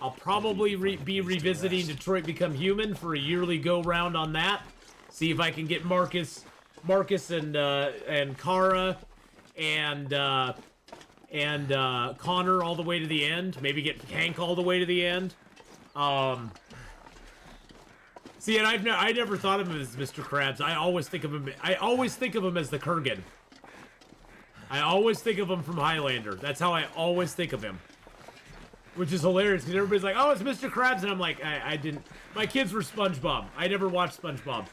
I'll probably be revisiting Detroit Become Human for a yearly go-round on that. See if I can get Marcus and Kara and Connor all the way to the end. Maybe get Hank all the way to the end. See, and I never thought of him as Mr. Krabs. I always think of him as the Kurgan. I always think of him from Highlander. That's how I always think of him. Which is hilarious because everybody's like, "Oh, it's Mr. Krabs," and I'm like, I didn't. My kids were SpongeBob. I never watched SpongeBob.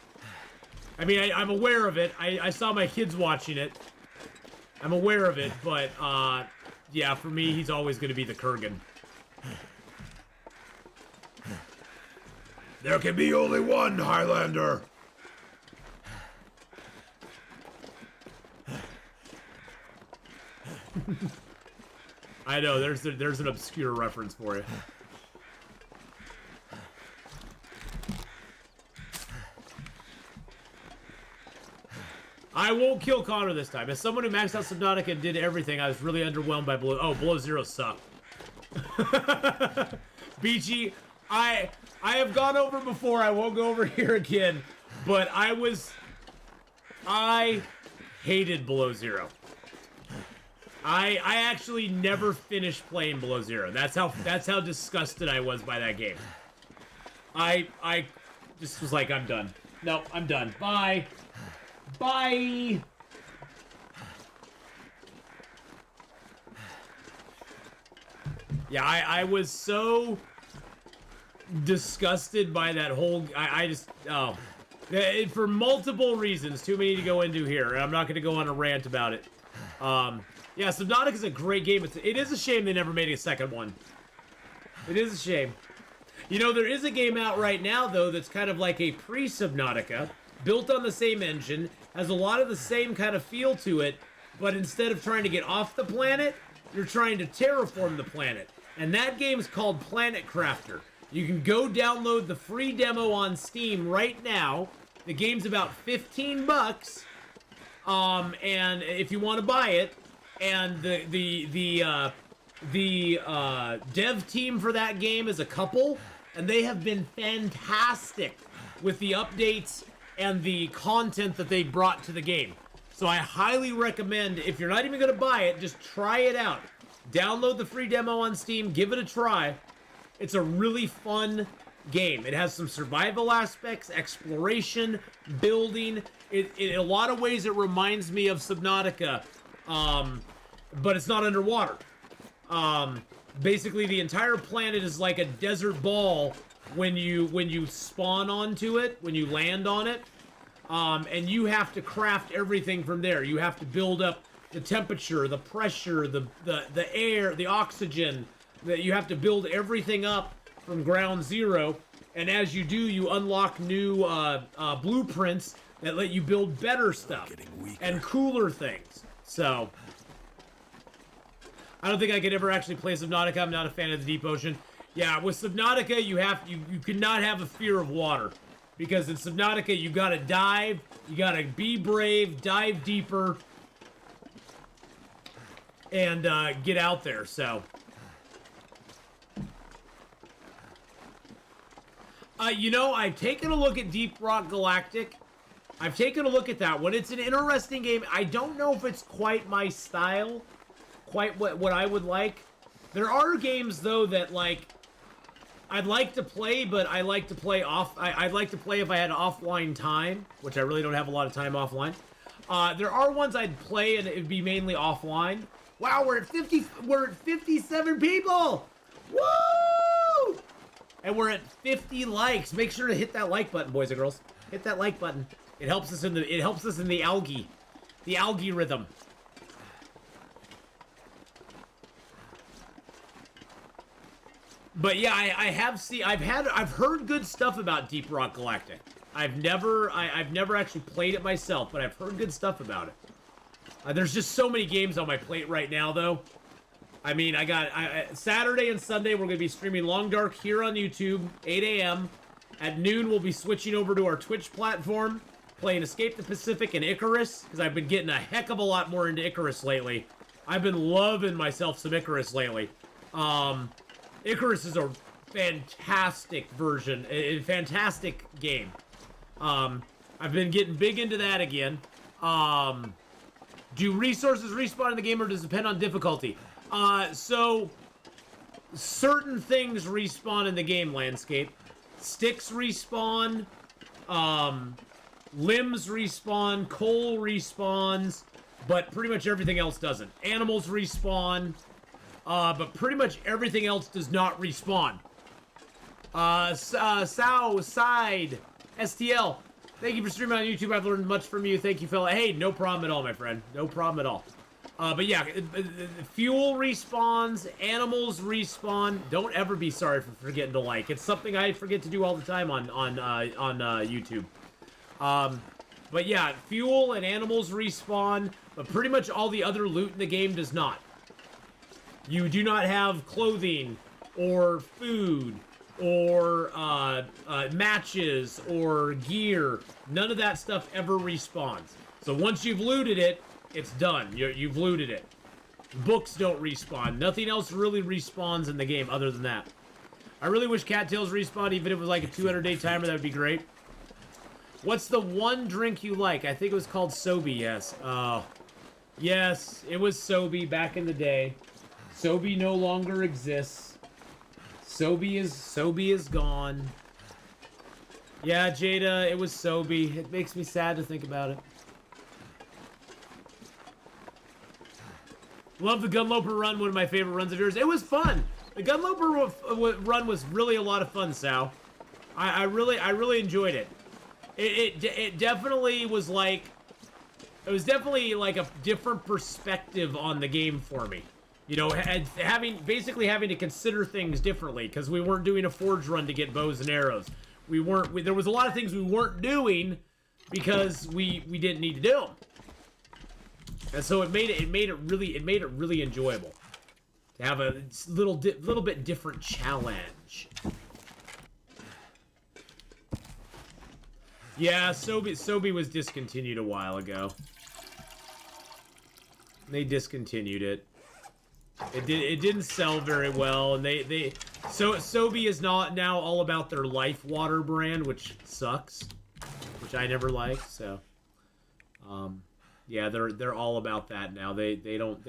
I mean, I'm aware of it. I saw my kids watching it. I'm aware of it, but, yeah, for me, he's always going to be the Kurgan. There can be only one Highlander! I know, there's an obscure reference for you. I won't kill Connor this time. As someone who maxed out Subnautica and did everything, I was really underwhelmed by Below... Oh, Below Zero sucked. Beachy, I have gone over before. I won't go over here again. But I hated Below Zero. I actually never finished playing Below Zero. That's how disgusted I was by that game. I just was like, I'm done. No, I'm done. Bye. Bye! Yeah, I was so disgusted by that whole... I just... Oh. For multiple reasons, too many to go into here, and I'm not going to go on a rant about it. Yeah, Subnautica is a great game. It is a shame they never made a second one. It is a shame. You know, there is a game out right now, though, that's kind of like a pre-Subnautica, built on the same engine, has a lot of the same kind of feel to it, but instead of trying to get off the planet, you're trying to terraform the planet. And that game's called Planet Crafter. You can go download the free demo on Steam right now. The game's about 15 bucks. And if you want to buy it, and the dev team for that game is a couple, and they have been fantastic with the updates and the content that they brought to the game. So I highly recommend, if you're not even going to buy it, just try it out. Download the free demo on Steam, give it a try. It's a really fun game. It has some survival aspects, exploration, building. In a lot of ways, it reminds me of Subnautica, but it's not underwater. Basically, the entire planet is like a desert ball when you spawn onto it, when you land on it, and you have to craft everything from there. You have to build up the temperature, the pressure, the air, the oxygen. That you have to build everything up from ground zero, and as you do, you unlock new blueprints that let you build better stuff and cooler things. So, I don't think I could ever actually play Subnautica. I'm not a fan of the deep ocean. Yeah, with Subnautica, you cannot have a fear of water, because in Subnautica you gotta dive, you gotta be brave, dive deeper, and get out there. So. You know, I've taken a look at Deep Rock Galactic. I've taken a look at that one. It's an interesting game. I don't know if it's quite my style, quite what I would like. There are games, though, that, like, I'd like to play, but I like to play I'd like to play if I had offline time, which I really don't have a lot of time offline. There are ones I'd play, and it'd be mainly offline. Wow, we're at 57 people! Woo! And we're at 50 likes. Make sure to hit that like button, boys and girls. Hit that like button. It helps us in the algae rhythm. But yeah, I've heard good stuff about Deep Rock Galactic. I've never actually played it myself, but I've heard good stuff about it. There's just so many games on my plate right now, though. I mean, Saturday and Sunday we're gonna be streaming Long Dark here on YouTube, 8 a.m. At noon we'll be switching over to our Twitch platform, playing Escape the Pacific and Icarus, because I've been getting a heck of a lot more into Icarus lately. I've been loving myself some Icarus lately. Icarus is a fantastic version, a fantastic game. I've been getting big into that again. Do resources respawn in the game or does it depend on difficulty? So certain things respawn in the game landscape. Sticks respawn, limbs respawn, coal respawns, but pretty much everything else doesn't. Animals respawn, but pretty much everything else does not respawn. Side, STL, thank you for streaming on YouTube. I've learned much from you. Thank you, fella. Hey, no problem at all, my friend. No problem at all. But yeah, fuel respawns, animals respawn. Don't ever be sorry for forgetting to like. It's something I forget to do all the time on YouTube. But yeah, fuel and animals respawn, but pretty much all the other loot in the game does not. You do not have clothing or food or matches or gear. None of that stuff ever respawns. So once you've looted it, it's done. You've looted it. Books don't respawn. Nothing else really respawns in the game other than that. I really wish Cattails respawned, even if it was like a 200-day timer. That would be great. What's the one drink you like? I think it was called Sobe, yes. Oh. Yes, it was Sobe back in the day. Sobe no longer exists. Sobe is gone. Yeah, Jada, it was Sobe. It makes me sad to think about it. Love the Gunloper run, one of my favorite runs of yours. It was fun. The Gunloper run was really a lot of fun, Sal. I really enjoyed it. It definitely was like, it was definitely like a different perspective on the game for me. You know, basically having to consider things differently, because we weren't doing a forge run to get bows and arrows. There was a lot of things we weren't doing because we didn't need to do them. And so it made it really enjoyable to have a little bit different challenge. Yeah, Sobe was discontinued a while ago. They discontinued it. It didn't sell very well, and Sobe is not now all about their Life Water brand, which sucks, which I never liked. So, yeah, they're all about that now. They don't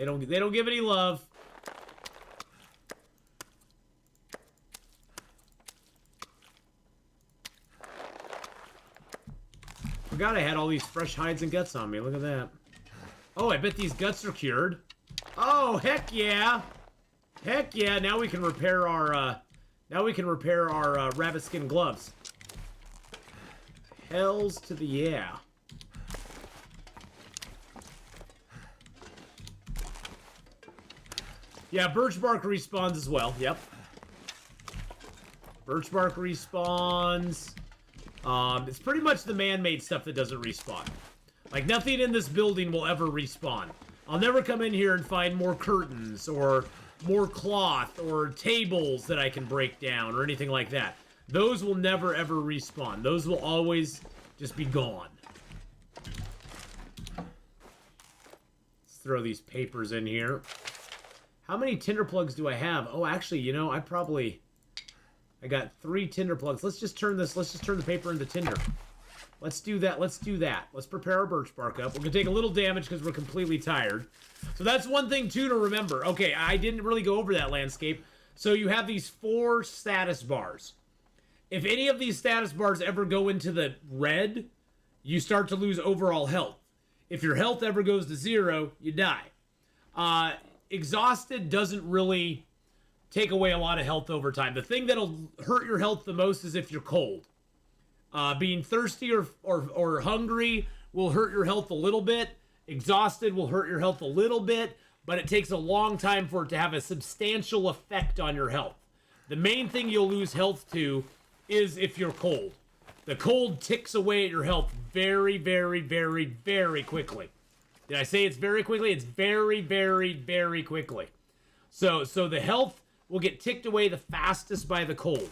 give any love. Forgot I had all these fresh hides and guts on me. Look at that. Oh, I bet these guts are cured. Oh, heck yeah. Heck yeah. Now we can repair our rabbit skin gloves. Hells to the yeah. Yeah, birch bark respawns as well. Yep. Birch bark respawns. It's pretty much the man-made stuff that doesn't respawn. Like, nothing in this building will ever respawn. I'll never come in here and find more curtains, or more cloth, or tables that I can break down, or anything like that. Those will never, ever respawn. Those will always just be gone. Let's throw these papers in here. How many tinder plugs do I have? Oh, actually, you know, I got 3 tinder plugs. Let's just turn the paper into tinder. Let's do that. Let's prepare our birch bark up. We're gonna take a little damage because we're completely tired. So that's one thing too to remember. Okay, I didn't really go over that landscape. So you have these 4 status bars. If any of these status bars ever go into the red, you start to lose overall health. If your health ever goes to 0, you die. Exhausted doesn't really take away a lot of health over time. The thing that'll hurt your health the most is if you're cold. Being thirsty or hungry will hurt your health a little bit. Exhausted will hurt your health a little bit, but it takes a long time for it to have a substantial effect on your health. The main thing you'll lose health to is if you're cold. The cold ticks away at your health very, very, very, very quickly. Did I say it's very quickly? It's very, very, very quickly. So the health will get ticked away the fastest by the cold.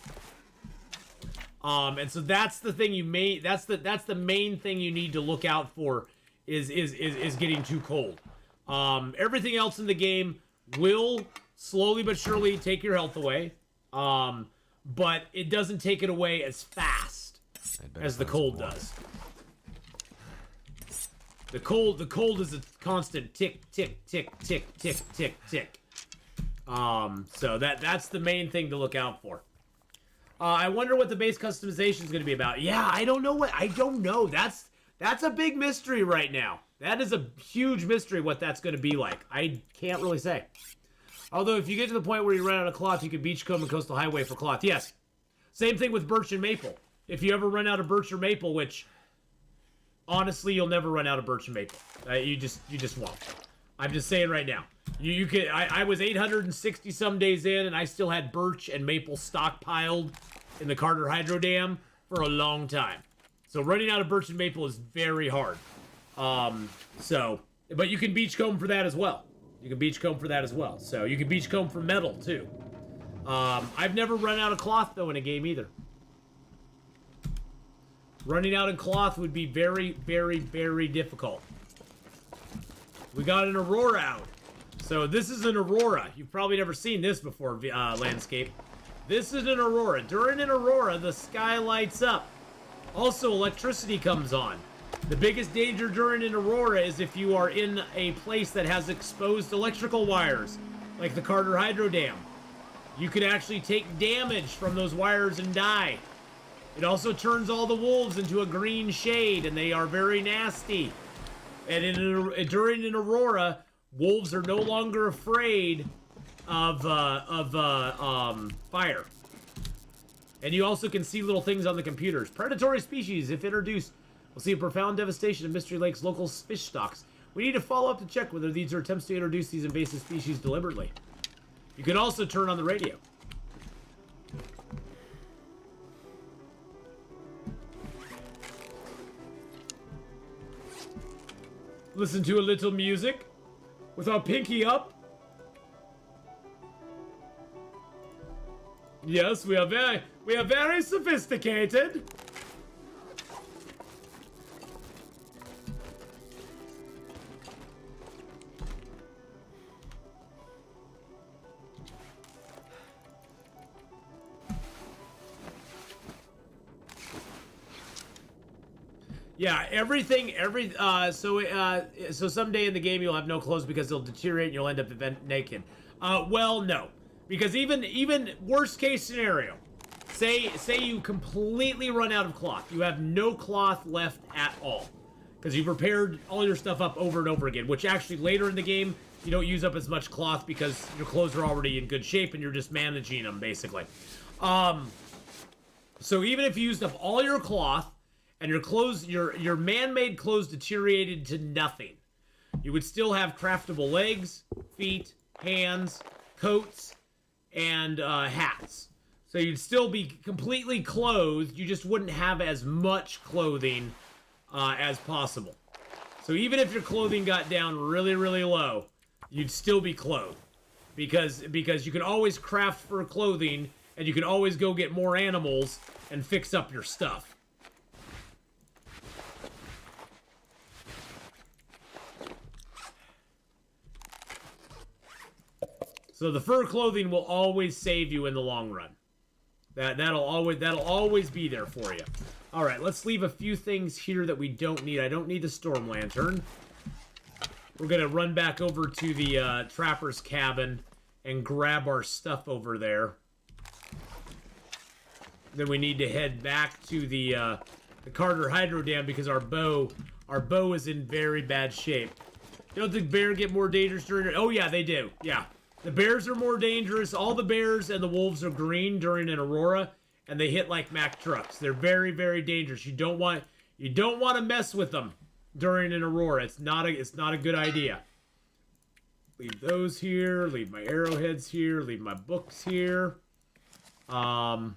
And so that's the thing that's the main thing you need to look out for is getting too cold. Everything else in the game will slowly but surely take your health away. But it doesn't take it away as fast as the cold does. The cold is a constant tick, tick, tick, tick, tick, tick, tick. So that's the main thing to look out for. I wonder what the base customization is going to be about. Yeah, I don't know. That's a big mystery right now. That is a huge mystery what that's going to be like. I can't really say. Although if you get to the point where you run out of cloth, you can beachcomb and coastal highway for cloth. Yes. Same thing with birch and maple. If you ever run out of birch or maple, which honestly you'll never run out of birch and maple. You just won't. I'm just saying right now. You could. I was 860 some days in, and I still had birch and maple stockpiled in the Carter Hydro Dam for a long time. So running out of birch and maple is very hard. But you can beachcomb for that as well. So you can beachcomb for metal too. I've never run out of cloth though in a game either. Running out of cloth would be very, very, very difficult. We got an Aurora out. So this is an Aurora. You've probably never seen this before, landscape. This is an Aurora. During an Aurora, the sky lights up. Also, electricity comes on. The biggest danger during an Aurora is if you are in a place that has exposed electrical wires, like the Carter Hydro Dam. You could actually take damage from those wires and die. It also turns all the wolves into a green shade, and they are very nasty. And during an Aurora, wolves are no longer afraid of fire. And you also can see little things on the computers. Predatory species, if introduced, will see a profound devastation of Mystery Lake's local fish stocks. We need to follow up to check whether these are attempts to introduce these invasive species deliberately. You can also turn on the radio. Listen to a little music with our pinky up. Yes, we are very sophisticated. Yeah, so someday in the game you'll have no clothes because they'll deteriorate and you'll end up naked. Well, no. Because even worst case scenario, say you completely run out of cloth. You have no cloth left at all. Because you've repaired all your stuff up over and over again, which actually later in the game, you don't use up as much cloth because your clothes are already in good shape and you're just managing them, basically. So even if you used up all your cloth, and your clothes, your man-made clothes deteriorated to nothing, you would still have craftable legs, feet, hands, coats, and hats. So you'd still be completely clothed, you just wouldn't have as much clothing as possible. So even if your clothing got down really, really low, you'd still be clothed. Because you can always craft for clothing, and you can always go get more animals and fix up your stuff. So the fur clothing will always save you in the long run. That'll always be there for you. All right, let's leave a few things here that we don't need. I don't need the storm lantern. We're gonna run back over to the trapper's cabin and grab our stuff over there. Then we need to head back to the Carter Hydro Dam because our bow is in very bad shape. You don't think bear get more dangerous during it? Oh yeah, they do. Yeah. The bears are more dangerous. All the bears and the wolves are green during an Aurora, and they hit like Mack trucks. They're very, very dangerous. You don't want to mess with them during an Aurora. It's not a good idea. Leave those here. Leave my arrowheads here. Leave my books here. I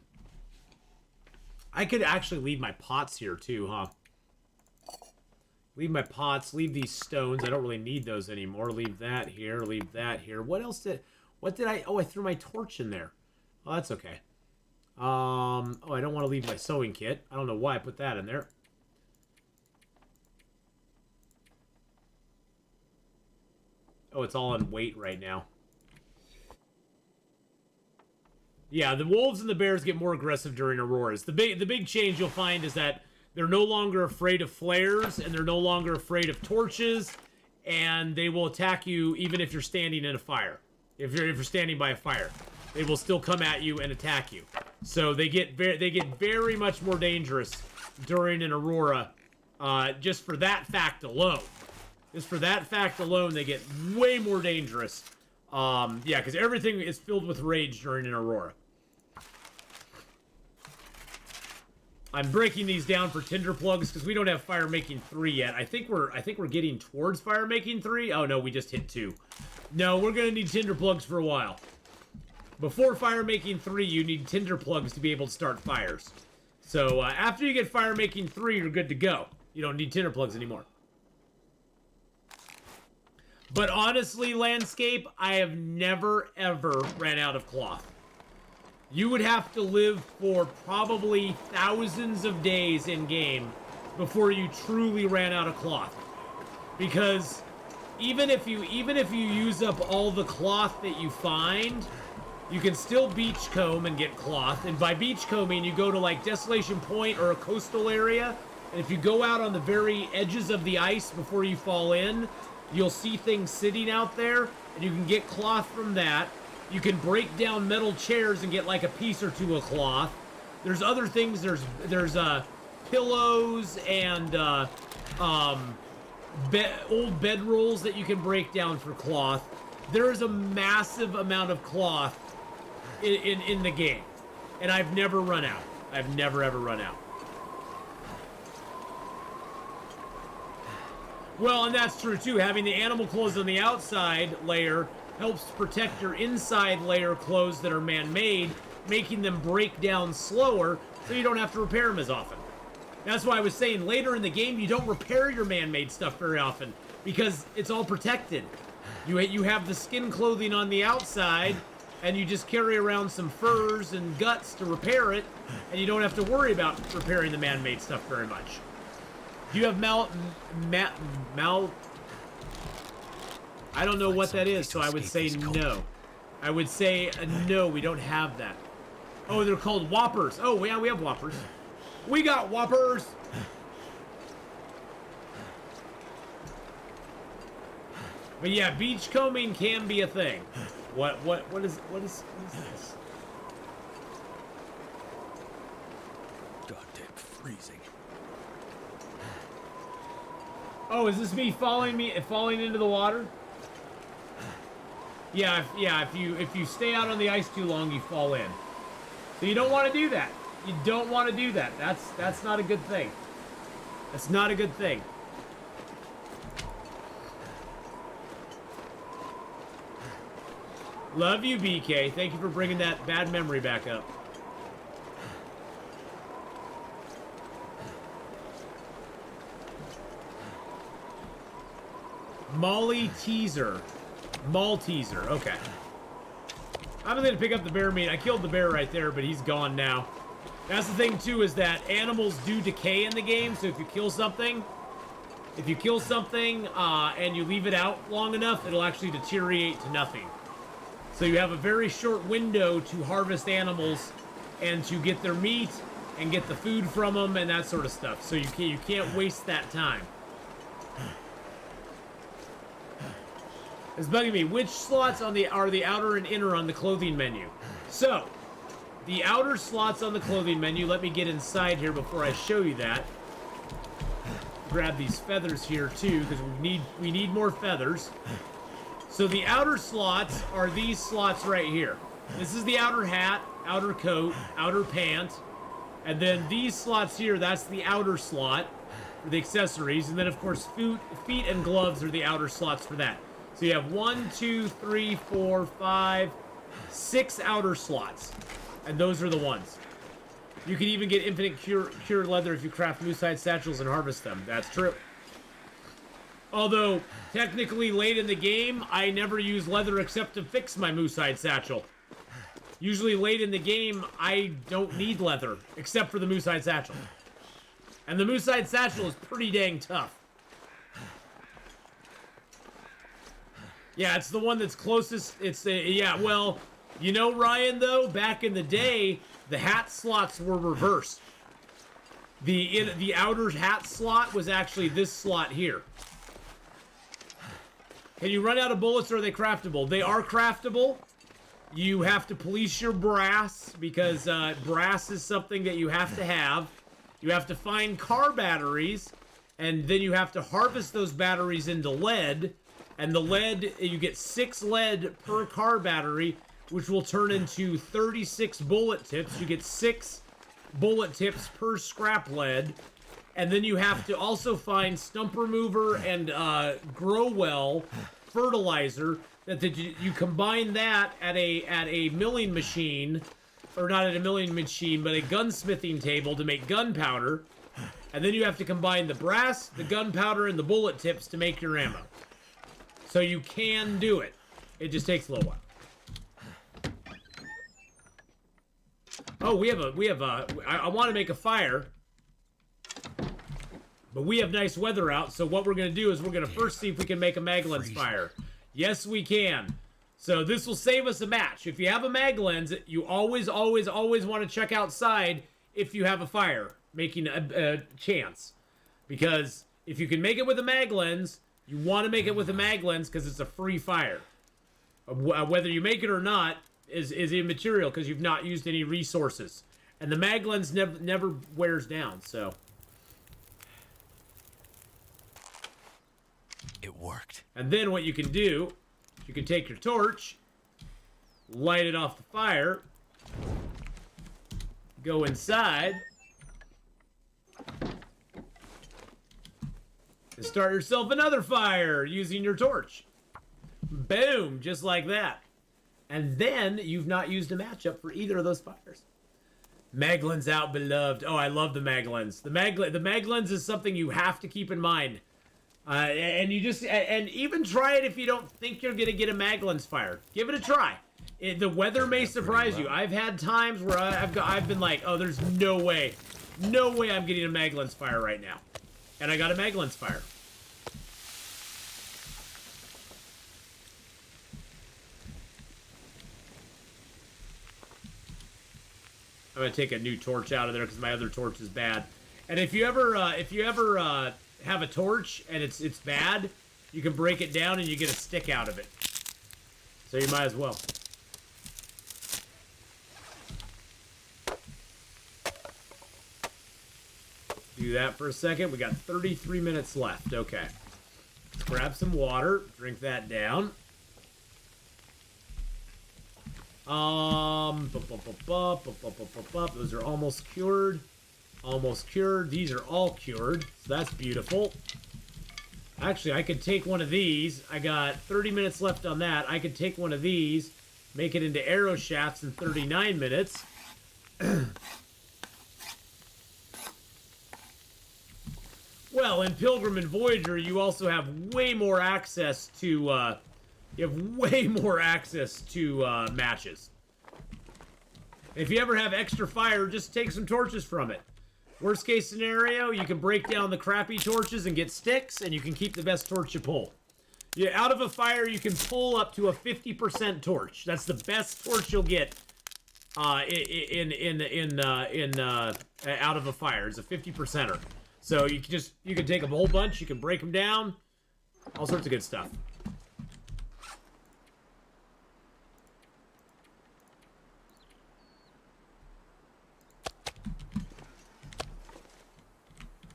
could actually leave my pots here too, huh? Leave my pots. Leave these stones. I don't really need those anymore. Leave that here. Leave that here. What else did I... Oh, I threw my torch in there. Oh, that's okay. Oh, I don't want to leave my sewing kit. I don't know why I put that in there. Oh, it's all on weight right now. Yeah, the wolves and the bears get more aggressive during auroras. The big change you'll find is that they're no longer afraid of flares, and they're no longer afraid of torches, and they will attack you even if you're standing in a fire. If you're standing by a fire, they will still come at you and attack you. So they get very much more dangerous during an aurora, just for that fact alone. Just for that fact alone, they get way more dangerous. Yeah, because everything is filled with rage during an aurora. I'm breaking these down for tinder plugs because we don't have fire making 3 yet. I think we're getting towards fire making 3. Oh no, we just hit 2. No, we're gonna need tinder plugs for a while. Before fire making 3, you need tinder plugs to be able to start fires. So after you get fire making 3, you're good to go. You don't need tinder plugs anymore. But honestly, landscape, I have never ever ran out of cloth. You would have to live for probably thousands of days in game before you truly ran out of cloth. Because even if you use up all the cloth that you find, you can still beachcomb and get cloth. And by beachcombing, you go to like Desolation Point or a coastal area, and if you go out on the very edges of the ice before you fall in, you'll see things sitting out there, and you can get cloth from that. You can break down metal chairs and get like a piece or two of cloth. There's other things. There's pillows and old bedrolls that you can break down for cloth. There is a massive amount of cloth in the game, and I've never run out. I've never ever run out. Well, and that's true too. Having the animal clothes on the outside layer helps protect your inside layer clothes that are man-made, making them break down slower so you don't have to repair them as often. That's why I was saying later in the game you don't repair your man-made stuff very often because it's all protected. You have the skin clothing on the outside and you just carry around some furs and guts to repair it, and you don't have to worry about repairing the man-made stuff very much. Do you have I don't know what that is, so I would say no. I would say no, we don't have that. Oh, they're called whoppers. Oh, yeah, we have whoppers. We got whoppers. But yeah, beachcombing can be a thing. What is this? Goddamn freezing. Oh, is this me falling into the water? Yeah, if you stay out on the ice too long, you fall in. So you don't want to do that. You don't want to do that. That's not a good thing. That's not a good thing. Love you, BK. Thank you for bringing that bad memory back up. Malteser. Okay. I'm going to pick up the bear meat. I killed the bear right there, but he's gone now. That's the thing, too, is that animals do decay in the game, so if you kill something and you leave it out long enough, it'll actually deteriorate to nothing. So you have a very short window to harvest animals and to get their meat and get the food from them and that sort of stuff. So you can't waste that time. It's bugging me. Which slots are the outer and inner on the clothing menu? So, the outer slots on the clothing menu, let me get inside here before I show you that. Grab these feathers here too, because we need more feathers. So the outer slots are these slots right here. This is the outer hat, outer coat, outer pant. And then these slots here, that's the outer slot for the accessories. And then, of course, feet and gloves are the outer slots for that. So you have 1, 2, 3, 4, 5, 6 outer slots. And those are the ones. You can even get infinite cured leather if you craft moose-hide satchels and harvest them. That's true. Although, technically, late in the game, I never use leather except to fix my moose-hide satchel. Usually late in the game, I don't need leather, except for the moose-hide satchel. And the moose-hide satchel is pretty dang tough. Yeah, it's the one that's closest. Yeah, well, you know, Ryan, though, back in the day, the hat slots were reversed. The outer hat slot was actually this slot here. Can you run out of bullets or are they craftable? They are craftable. You have to police your brass because brass is something that you have to have. You have to find car batteries, and then you have to harvest those batteries into lead. And the lead, you get 6 lead per car battery, which will turn into 36 bullet tips. You get 6 bullet tips per scrap lead. And then you have to also find stump remover and grow well fertilizer. That you combine that at a milling machine, or not at a milling machine, but a gunsmithing table to make gunpowder. And then you have to combine the brass, the gunpowder, and the bullet tips to make your ammo. So you can do it. It just takes a little while. Oh, I want to make a fire. But we have nice weather out, so what we're going to do is we're going to first see if we can make a mag lens fire. Yes, we can. So this will save us a match. If you have a mag lens, you always want to check outside if you have a fire, making a chance. Because if you can make it with a mag lens, you want to make it with a mag lens because it's a free fire. Whether you make it or not is immaterial because you've not used any resources. And the mag lens never wears down, so... It worked. And then what you can do, you can take your torch, light it off the fire, go inside, and start yourself another fire using your torch. Boom, just like that. And then you've not used a matchup for either of those fires. Maglens out, beloved. Oh, I love the Maglens. The Maglens is something you have to keep in mind. And even try it if you don't think you're gonna get a mag lens fire. Give it a try. The weather may surprise you. I've had times where I've been like, oh, there's no way I'm getting a mag lens fire right now, and I got a mag lens fire. I'm gonna take a new torch out of there because my other torch is bad. And if you ever have a torch and it's bad, you can break it down and you get a stick out of it. So you might as well. Do that for a second. We got 33 minutes left. Okay. Let's grab some water. Drink that down. Those are almost cured. Almost cured. These are all cured. So that's beautiful. Actually, I could take one of these. I got 30 minutes left on that. I could take one of these, make it into arrow shafts in 39 minutes. Well, in Pilgrim and Voyager, you also have way more access to, matches. If you ever have extra fire, just take some torches from it. Worst case scenario, you can break down the crappy torches and get sticks, and you can keep the best torch you pull. Yeah, out of a fire, you can pull up to a 50% torch. That's the best torch you'll get out of a fire. It's a 50%er. So you can take a whole bunch, you can break them down, all sorts of good stuff.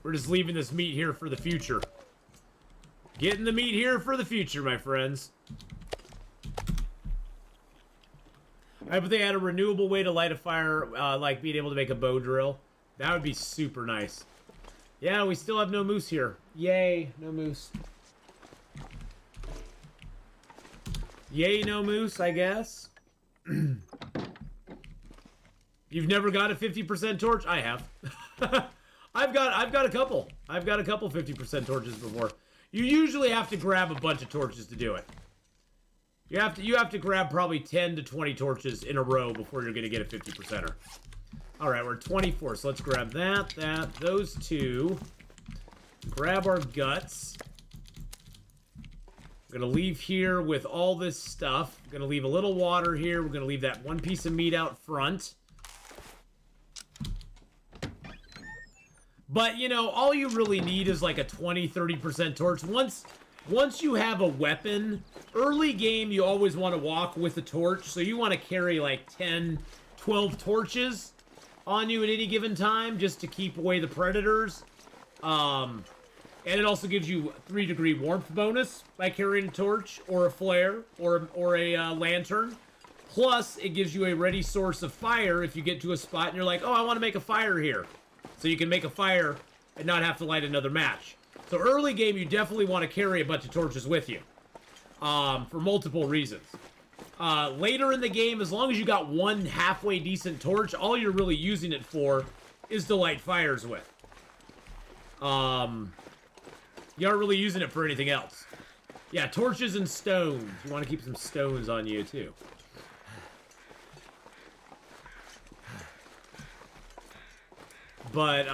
We're just leaving this meat here for the future. Getting the meat here for the future, my friends. I hope they had a renewable way to light a fire, like being able to make a bow drill. That would be super nice. Yeah, we still have no moose here. Yay, no moose. Yay, no moose, I guess. You've never got a 50% torch? I have. I've got a couple. I've got a couple 50% torches before. You usually have to grab a bunch of torches to do it. You have to grab probably 10 to 20 torches in a row before you're gonna get a 50%er. All right, we're 24, so let's grab those two. Grab our guts. I'm gonna leave here with all this stuff. I'm gonna leave a little water here. We're gonna leave that one piece of meat out front. But, you know, all you really need is like a 20-30% torch. Once you have a weapon, early game you always want to walk with a torch. So you want to carry like 10, 12 torches on you at any given time just to keep away the predators. And it also gives you 3-degree warmth bonus by carrying a torch or a flare or a lantern. Plus, it gives you a ready source of fire if you get to a spot and you're like, oh, I want to make a fire here. So you can make a fire and not have to light another match. So early game, you definitely want to carry a bunch of torches with you. For multiple reasons. Later in the game, as long as you got one halfway decent torch, all you're really using it for is to light fires with. You aren't really using it for anything else. Yeah, torches and stones. You want to keep some stones on you, too. But,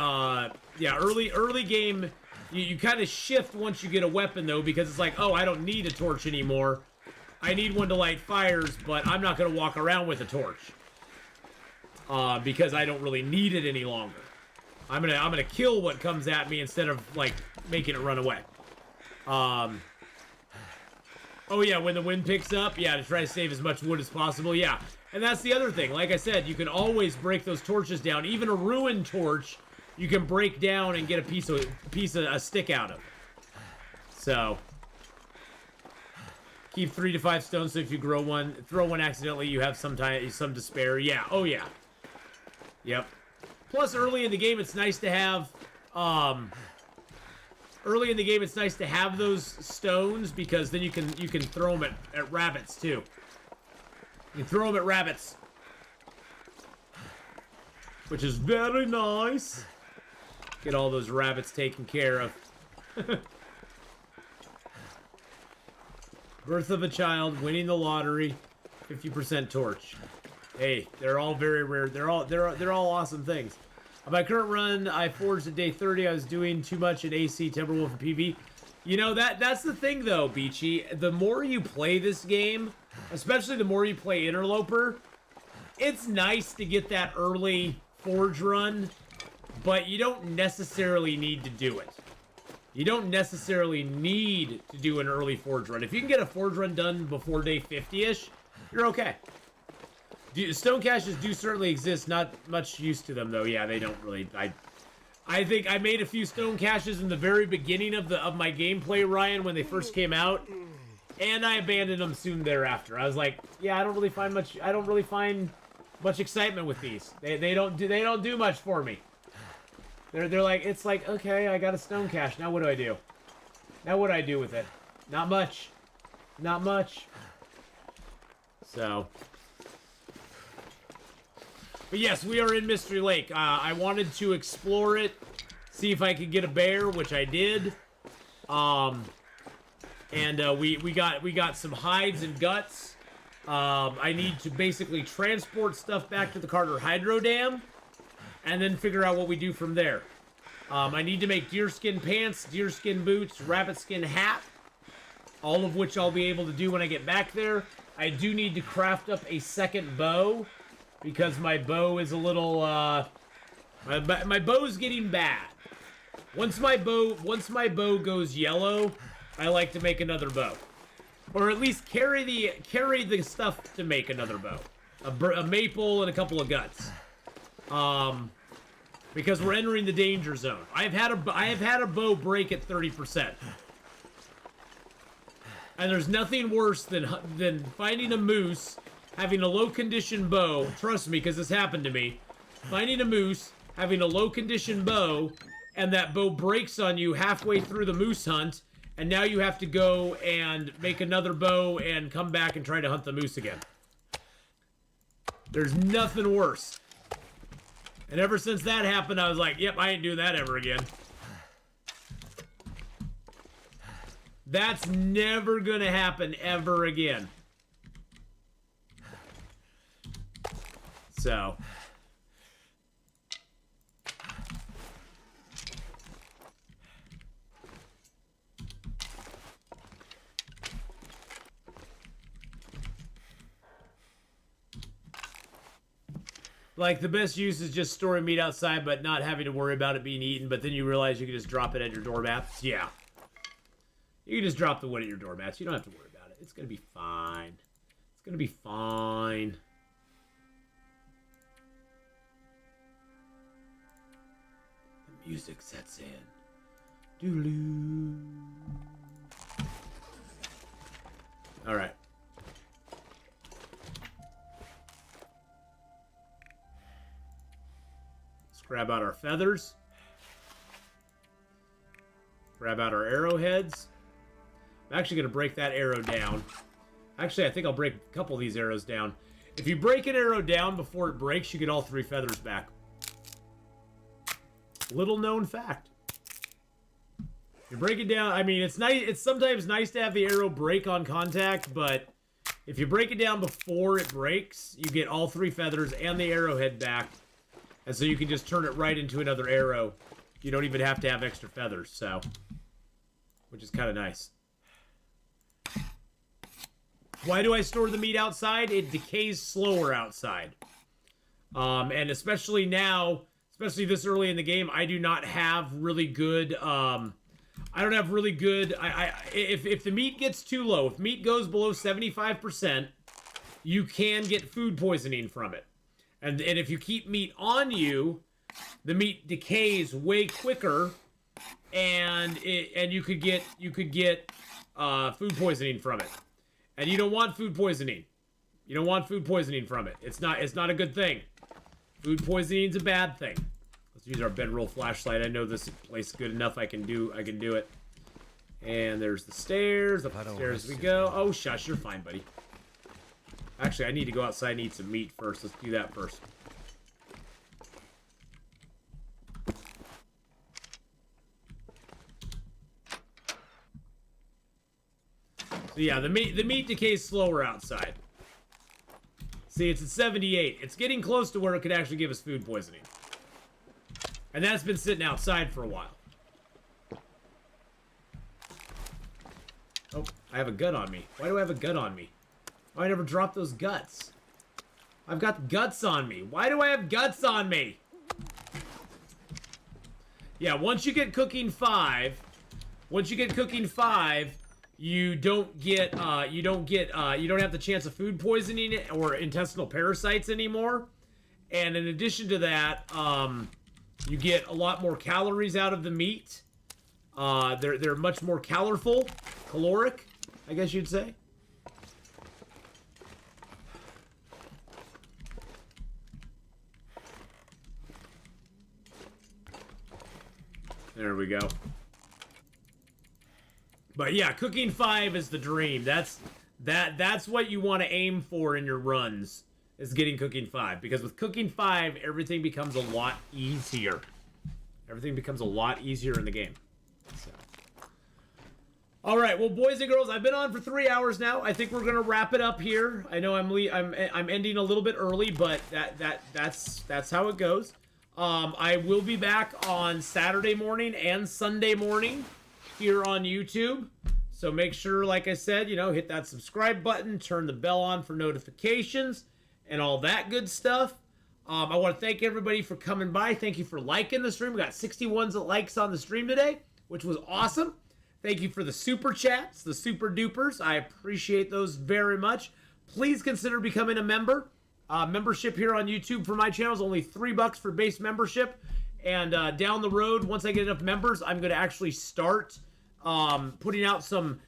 yeah, early game, you kind of shift once you get a weapon, though, because it's like, oh, I don't need a torch anymore. I need one to light fires, but I'm not going to walk around with a torch. Because I don't really need it any longer. I'm gonna kill what comes at me instead of, like, making it run away. Oh, yeah, when the wind picks up, yeah, to try to save as much wood as possible, yeah. And that's the other thing. Like I said, you can always break those torches down. Even a ruined torch, you can break down and get a piece of a stick out of. So, keep 3 to 5 stones. So if you throw one accidentally, you have some despair. Yeah. Oh yeah. Yep. Plus, early in the game, it's nice to have. Early in the game, it's nice to have those stones because then you can throw them at rabbits too. You throw them at rabbits. Which is very nice. Get all those rabbits taken care of. Birth of a child, winning the lottery, 50% torch. Hey, they're all very rare. They're all awesome things. On my current run, I forged at day 30. I was doing too much at AC, Timberwolf, and PV. You know, that's the thing, though, Beachy. The more you play this game, especially the more you play Interloper, it's nice to get that early forge run, but you don't necessarily need to do it. You don't necessarily need to do an early forge run. If you can get a forge run done before day 50-ish, you're okay. Stone caches do certainly exist. Not much use to them, though. Yeah, they don't really... I think I made a few stone caches in the very beginning of my gameplay, Ryan, when they first came out, and I abandoned them soon thereafter. I was like, yeah, I don't really find much excitement with these. They don't do much for me. They're like, it's like, okay, I got a stone cache. Now what do I do? Now what do I do with it? Not much. Not much. So. But yes, we are in Mystery Lake. I wanted to explore it, see if I could get a bear, which I did. We got some hides and guts. I need to basically transport stuff back to the Carter Hydro Dam, and then figure out what we do from there. I need to make deerskin pants, deerskin boots, rabbit skin hat, all of which I'll be able to do when I get back there. I do need to craft up a second bow, because my bow is a little, my bow's getting bad. Once my bow goes yellow, I like to make another bow. Or at least carry the stuff to make another bow. A maple and a couple of guts. Because we're entering the danger zone. I have had a bow break at 30%. And there's nothing worse than finding a moose having a low-condition bow, trust me, because this happened to me, finding a moose, having a low-condition bow, and that bow breaks on you halfway through the moose hunt, and now you have to go and make another bow and come back and try to hunt the moose again. There's nothing worse. And ever since that happened, I was like, yep, I ain't doing that ever again. That's never gonna happen ever again. So. Like, the best use is just storing meat outside, but not having to worry about it being eaten, but then you realize you can just drop it at your doormats. Yeah. You can just drop the wood at your doormats. You don't have to worry about it. It's going to be fine. It's going to be fine. The music sets in. Doodaloo. All right. Grab out our feathers. Grab out our arrowheads. I'm actually going to break that arrow down. Actually, I think I'll break a couple of these arrows down. If you break an arrow down before it breaks, you get all 3 feathers back. Little known fact. You break it down. I mean, it's nice. It's sometimes nice to have the arrow break on contact, but if you break it down before it breaks, you get all 3 feathers and the arrowhead back. And so you can just turn it right into another arrow. You don't even have to have extra feathers, so. Which is kind of nice. Why do I store the meat outside? It decays slower outside. And especially now, especially this early in the game, I do not have really good, I don't have really good, if the meat gets too low, if meat goes below 75%, you can get food poisoning from it. And if you keep meat on you, the meat decays way quicker, and you could get food poisoning from it. And you don't want food poisoning. You don't want food poisoning from it. It's not a good thing. Food poisoning is a bad thing. Let's use our bedroll flashlight. I know this place is good enough. I can do it. And there's the stairs. Up the stairs we go. Oh shush, you're fine, buddy. Actually, I need to go outside and eat some meat first. Let's do that first. So yeah, the meat decays slower outside. See, it's at 78. It's getting close to where it could actually give us food poisoning. And that's been sitting outside for a while. Oh, I have a gut on me. Why do I have a gut on me? I never dropped those guts. I've got guts on me. Why do I have guts on me? Yeah, once you get cooking 5, you don't have the chance of food poisoning or intestinal parasites anymore. And in addition to that, you get a lot more calories out of the meat. They're much more caloric, I guess you'd say. There we go. But yeah, cooking 5 is the dream. That's what you want to aim for in your runs, is getting cooking 5. Because with cooking 5, everything becomes a lot easier. Everything becomes a lot easier in the game. So. All right, well, boys and girls, I've been on for 3 hours now. I think we're gonna wrap it up here. I know I'm ending a little bit early, but that's how it goes. I will be back on Saturday morning and Sunday morning here on YouTube. So make sure, like I said, hit that subscribe button, turn the bell on for notifications, and all that good stuff. I want to thank everybody for coming by. Thank you for liking the stream. We got 61 likes on the stream today, which was awesome. Thank you for the super chats, the super dupers. I appreciate those very much. Please consider becoming a member. Membership here on YouTube for my channel is only $3 for base membership. And down the road, once I get enough members, I'm going to actually start putting out some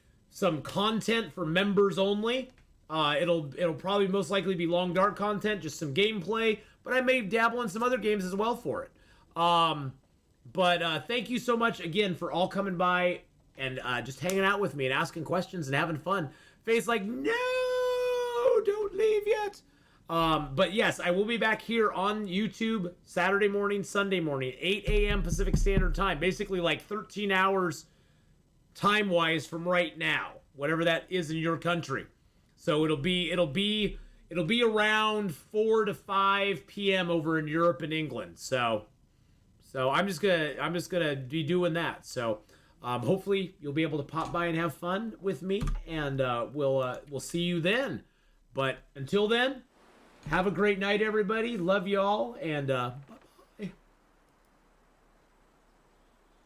content for members only. It'll probably most likely be long dark content, just some gameplay, but I may dabble in some other games as well for it. But thank you so much again for all coming by and just hanging out with me and asking questions and having fun. Faye's like, no, don't leave yet. But yes, I will be back here on YouTube Saturday morning, Sunday morning, 8 a.m. Pacific Standard Time. Basically like 13 hours time-wise from right now, whatever that is in your country. So it'll be around 4 to 5 p.m. over in Europe and England. So I'm just gonna be doing that. So hopefully you'll be able to pop by and have fun with me, and we'll see you then. But until then, have a great night, everybody. Love y'all, and bye.